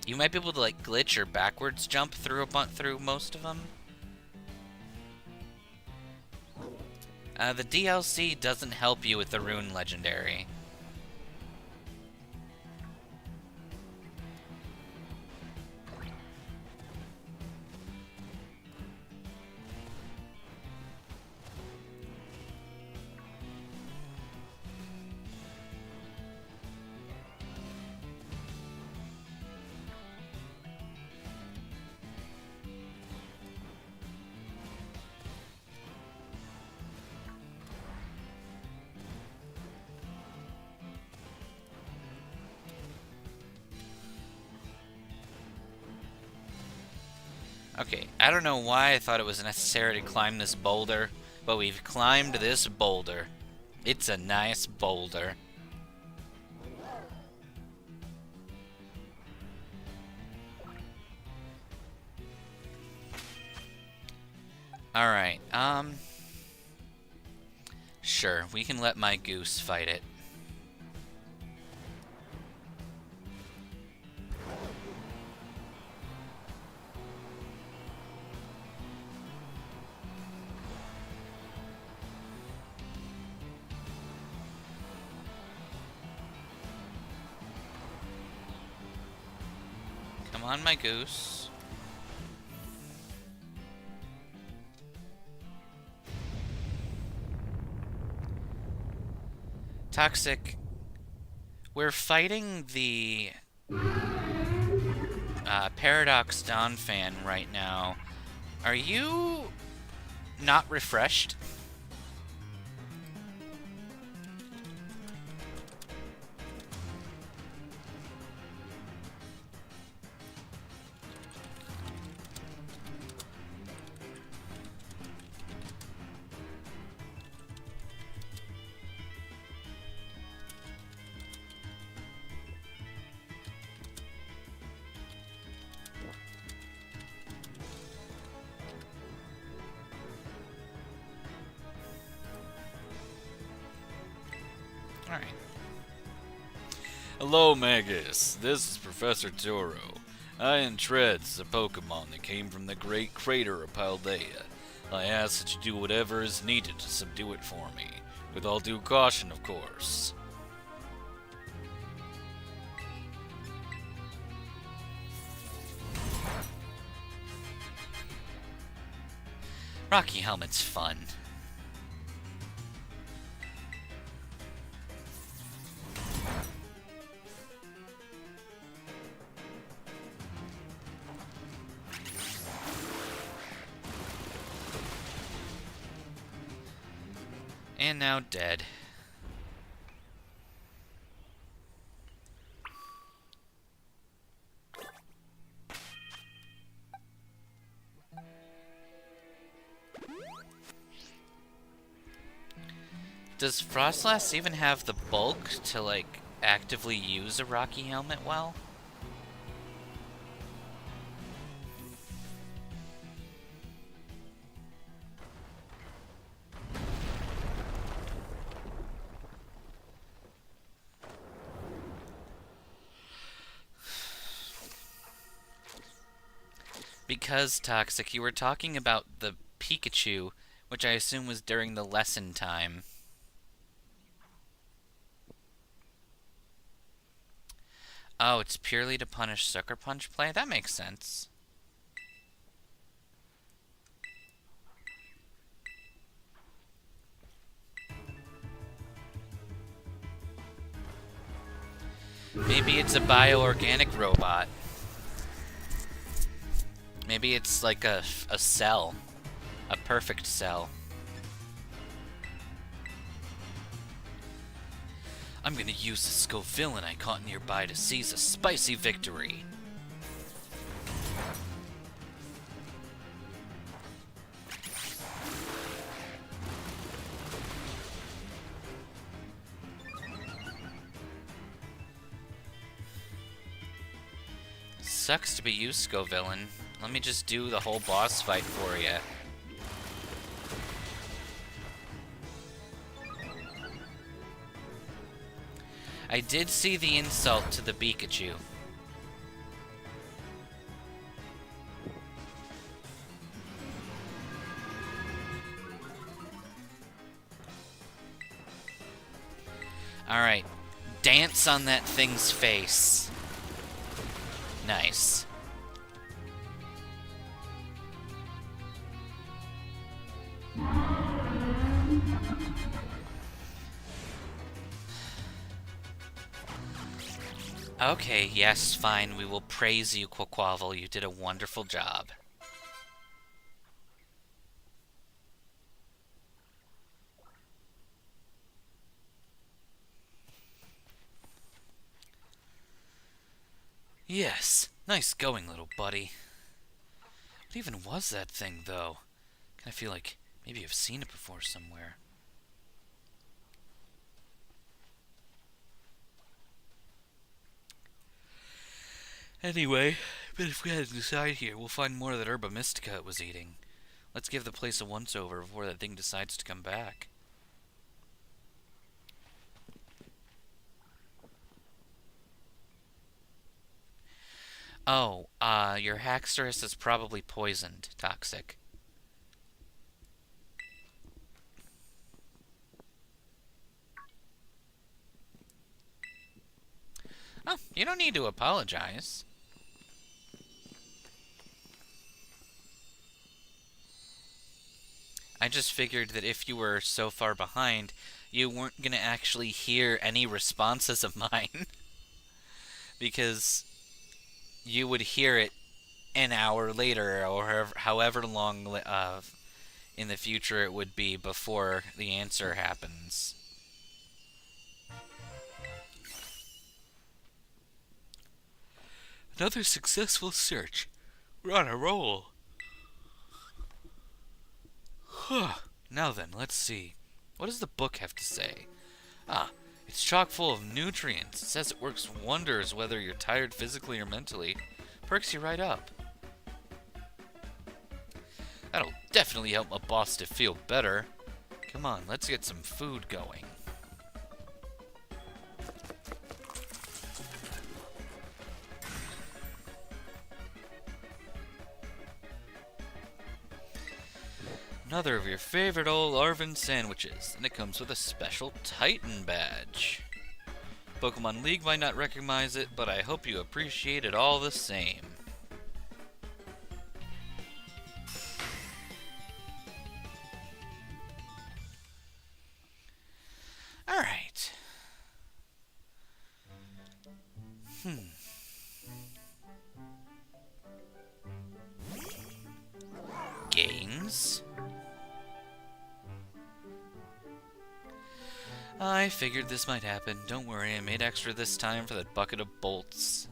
You might be able to like glitch or backwards jump through most of them. The DLC doesn't help you with the rune legendary. Okay, I don't know why I thought it was necessary to climb this boulder, but we've climbed this boulder. It's a nice boulder. Alright, sure, we can let my goose fight it. Come on, my goose. Toxic. We're fighting the Paradox Dawn fan right now. Are you not refreshed? Alright. Hello, Magus. This is Professor Toro. I entreads the Pokemon that came from the great crater of Paldea. I ask that you do whatever is needed to subdue it for me. With all due caution, of course. Rocky Helmet's fun. And now dead. Does Frostlass even have the bulk to, like, actively use a Rocky Helmet well? Because, Toxic, you were talking about the Pikachu, which I assume was during the lesson time. Oh, it's purely to punish Sucker Punch play? That makes sense. Maybe it's a bioorganic robot. Maybe it's like a cell. A perfect cell. I'm gonna use the Scovillin I caught nearby to seize a spicy victory. Sucks to be you, Scovillin. Let me just do the whole boss fight for you. I did see the insult to the Pikachu. Alright. Dance on that thing's face. Nice. Okay, yes, fine. We will praise you, Quaquavel. You did a wonderful job. Yes, nice going, little buddy. What even was that thing, though? Kinda feel like maybe I've seen it before somewhere. Anyway, but if we had to decide here, we'll find more of that herba mystica it was eating. Let's give the place a once-over before that thing decides to come back. Oh, your Haxorus is probably poisoned. Toxic. Oh, you don't need to apologize. I just figured that if you were so far behind, you weren't gonna actually hear any responses of mine. Because you would hear it an hour later, or however long in the future it would be before the answer happens. Another successful search. We're on a roll. Now then, let's see. What does the book have to say? Ah, it's chock full of nutrients. It says it works wonders whether you're tired physically or mentally. Perks you right up. That'll definitely help my boss to feel better. Come on, let's get some food going. Another of your favorite old Arvin sandwiches, and it comes with a special Titan badge. Pokemon League might not recognize it, but I hope you appreciate it all the same. Alright. Games? I figured this might happen. Don't worry, I made extra this time for that bucket of bolts.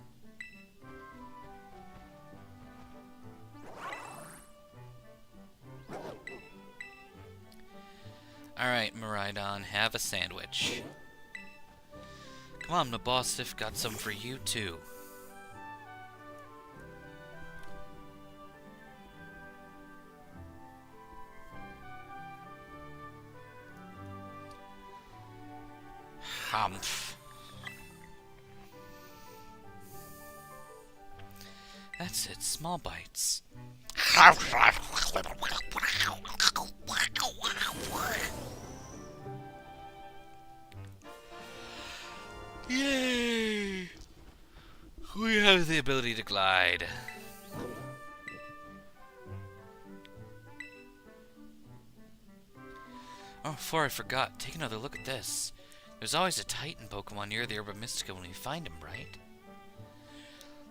Alright, Miraidon, have a sandwich. Come on, Nabostiff, got some for you too. Humph. That's it, small bites. Yay! We have the ability to glide. Oh, before I forgot, take another look at this. There's always a Titan Pokemon near the Herba Mystica when we find him, right?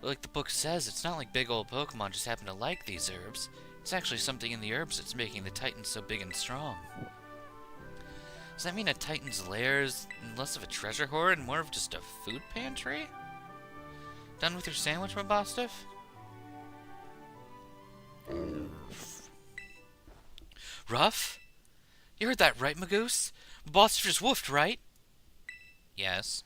Like the book says, it's not like big old Pokemon just happen to like these herbs. It's actually something in the herbs that's making the Titan so big and strong. Does that mean a Titan's lair is less of a treasure hoard and more of just a food pantry? Done with your sandwich, my Mabostiff? Rough? You heard that right, Magus? Mabostiff just woofed, right? Yes.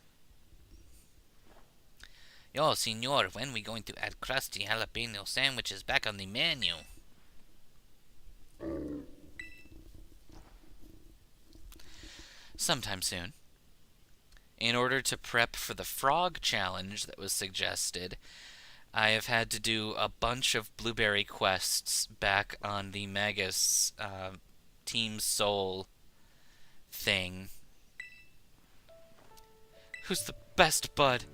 Yo, senor, when we going to add crusty jalapeno sandwiches back on the menu? Sometime soon. In order to prep for the frog challenge that was suggested, I have had to do a bunch of blueberry quests back on the Magus Team Soul thing. Who's the best bud?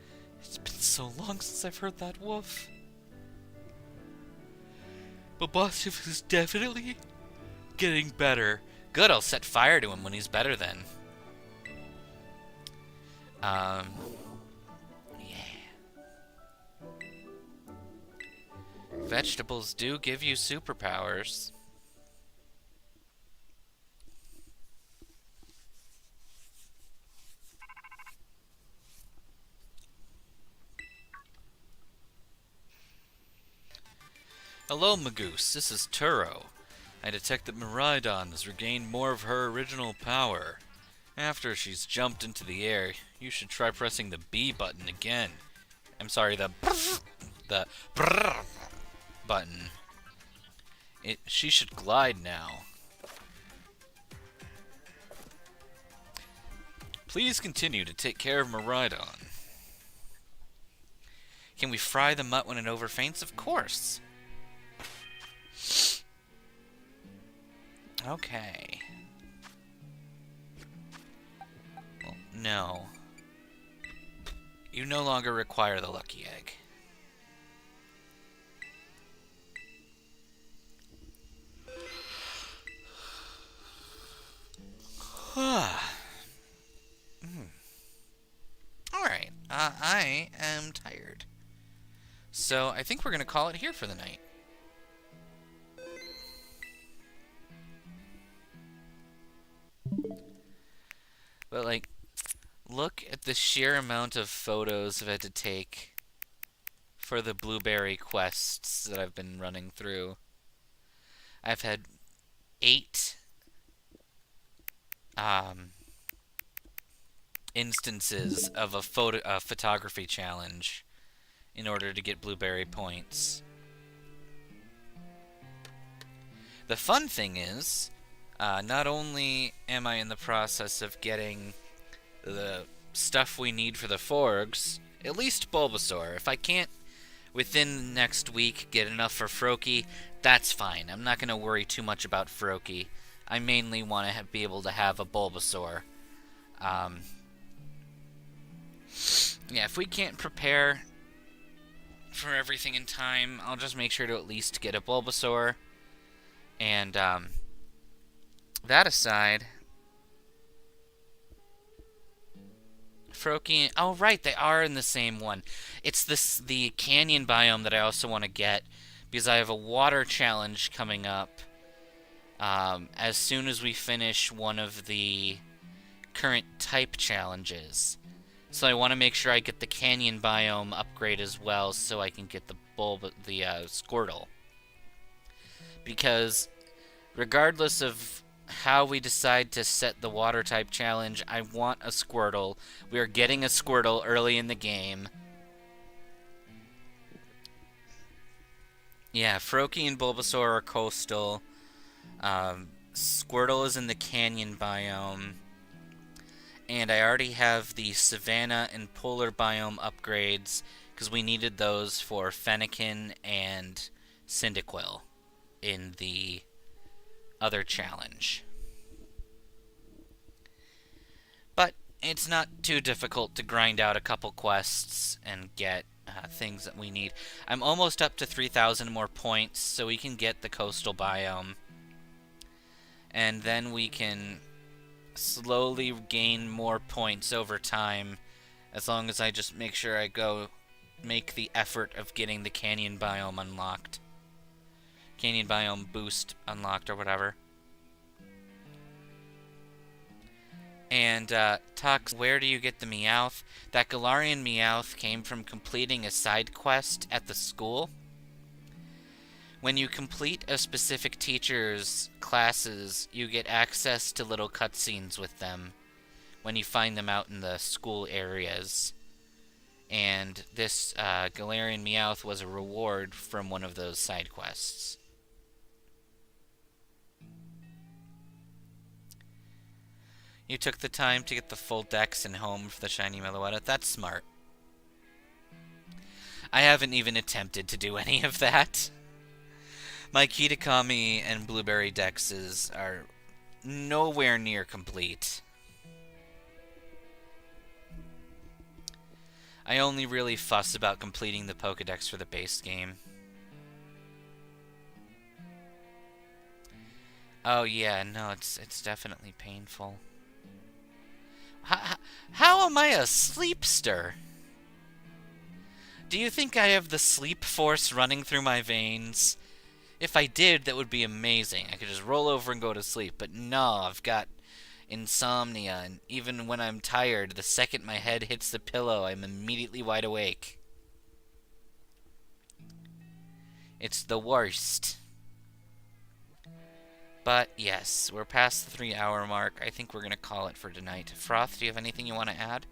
It's been so long since I've heard that woof. But Bossif is definitely getting better. Good, I'll set fire to him when he's better then. Yeah. Vegetables do give you superpowers. Hello, Magus. This is Turo. I detect that Miraidon has regained more of her original power. After she's jumped into the air, you should try pressing the B button again. I'm sorry, the brrr button. She should glide now. Please continue to take care of Miraidon. Can we fry the mutt when it overfaints? Of course. Okay. Well, no. You no longer require the lucky egg. Alright, I am tired. So I think we're going to call it here for the night. But, like, look at the sheer amount of photos I've had to take for the blueberry quests that I've been running through. I've had 8 instances of a photography challenge in order to get blueberry points. The fun thing is, not only am I in the process of getting the stuff we need for the Forgs, at least Bulbasaur. If I can't, within the next week, get enough for Froakie, that's fine. I'm not going to worry too much about Froakie. I mainly want to be able to have a Bulbasaur. Yeah, if we can't prepare for everything in time, I'll just make sure to at least get a Bulbasaur. And, that aside, Froakie, oh right, they are in the same one. It's the canyon biome that I also want to get, because I have a water challenge coming up as soon as we finish one of the current type challenges. So I want to make sure I get the canyon biome upgrade as well, so I can get the Squirtle. Because regardless of how we decide to set the water type challenge, I want a Squirtle. We are getting a Squirtle early in the game. Yeah, Froakie and Bulbasaur are coastal. Squirtle is in the canyon biome. And I already have the Savannah and Polar biome upgrades, because we needed those for Fennekin and Cyndaquil in the other challenge. But it's not too difficult to grind out a couple quests and get things that we need. I'm almost up to 3,000 more points, so we can get the coastal biome. And then we can slowly gain more points over time, as long as I just make sure I go make the effort of getting the canyon biome unlocked. Canyon biome boost unlocked or whatever. And, Tux, where do you get the Meowth? That Galarian Meowth came from completing a side quest at the school. When you complete a specific teacher's classes, you get access to little cutscenes with them when you find them out in the school areas. And this Galarian Meowth was a reward from one of those side quests. You took the time to get the full dex and home for the shiny Meloetta. That's smart. I haven't even attempted to do any of that. My Kitakami and Blueberry dexes are nowhere near complete. I only really fuss about completing the Pokedex for the base game. Oh yeah, no, it's definitely painful. How am I a sleepster? Do you think I have the sleep force running through my veins? If I did, that would be amazing. I could just roll over and go to sleep. But no, I've got insomnia, and even when I'm tired, the second my head hits the pillow, I'm immediately wide awake. It's the worst. But yes, we're past the 3-hour mark. I think we're going to call it for tonight. Froth, do you have anything you want to add?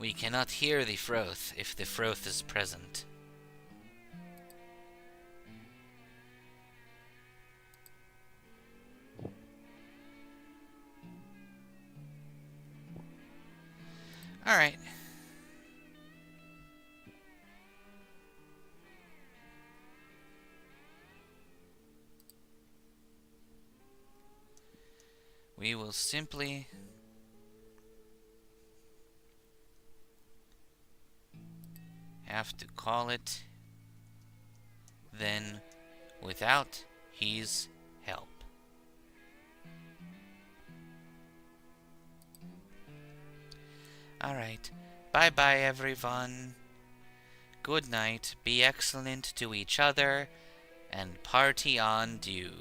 We cannot hear the Froth if the Froth is present. Alright. We will simply have to call it then without his help. Alright. Bye-bye, everyone. Good night. Be excellent to each other. And party on, dude.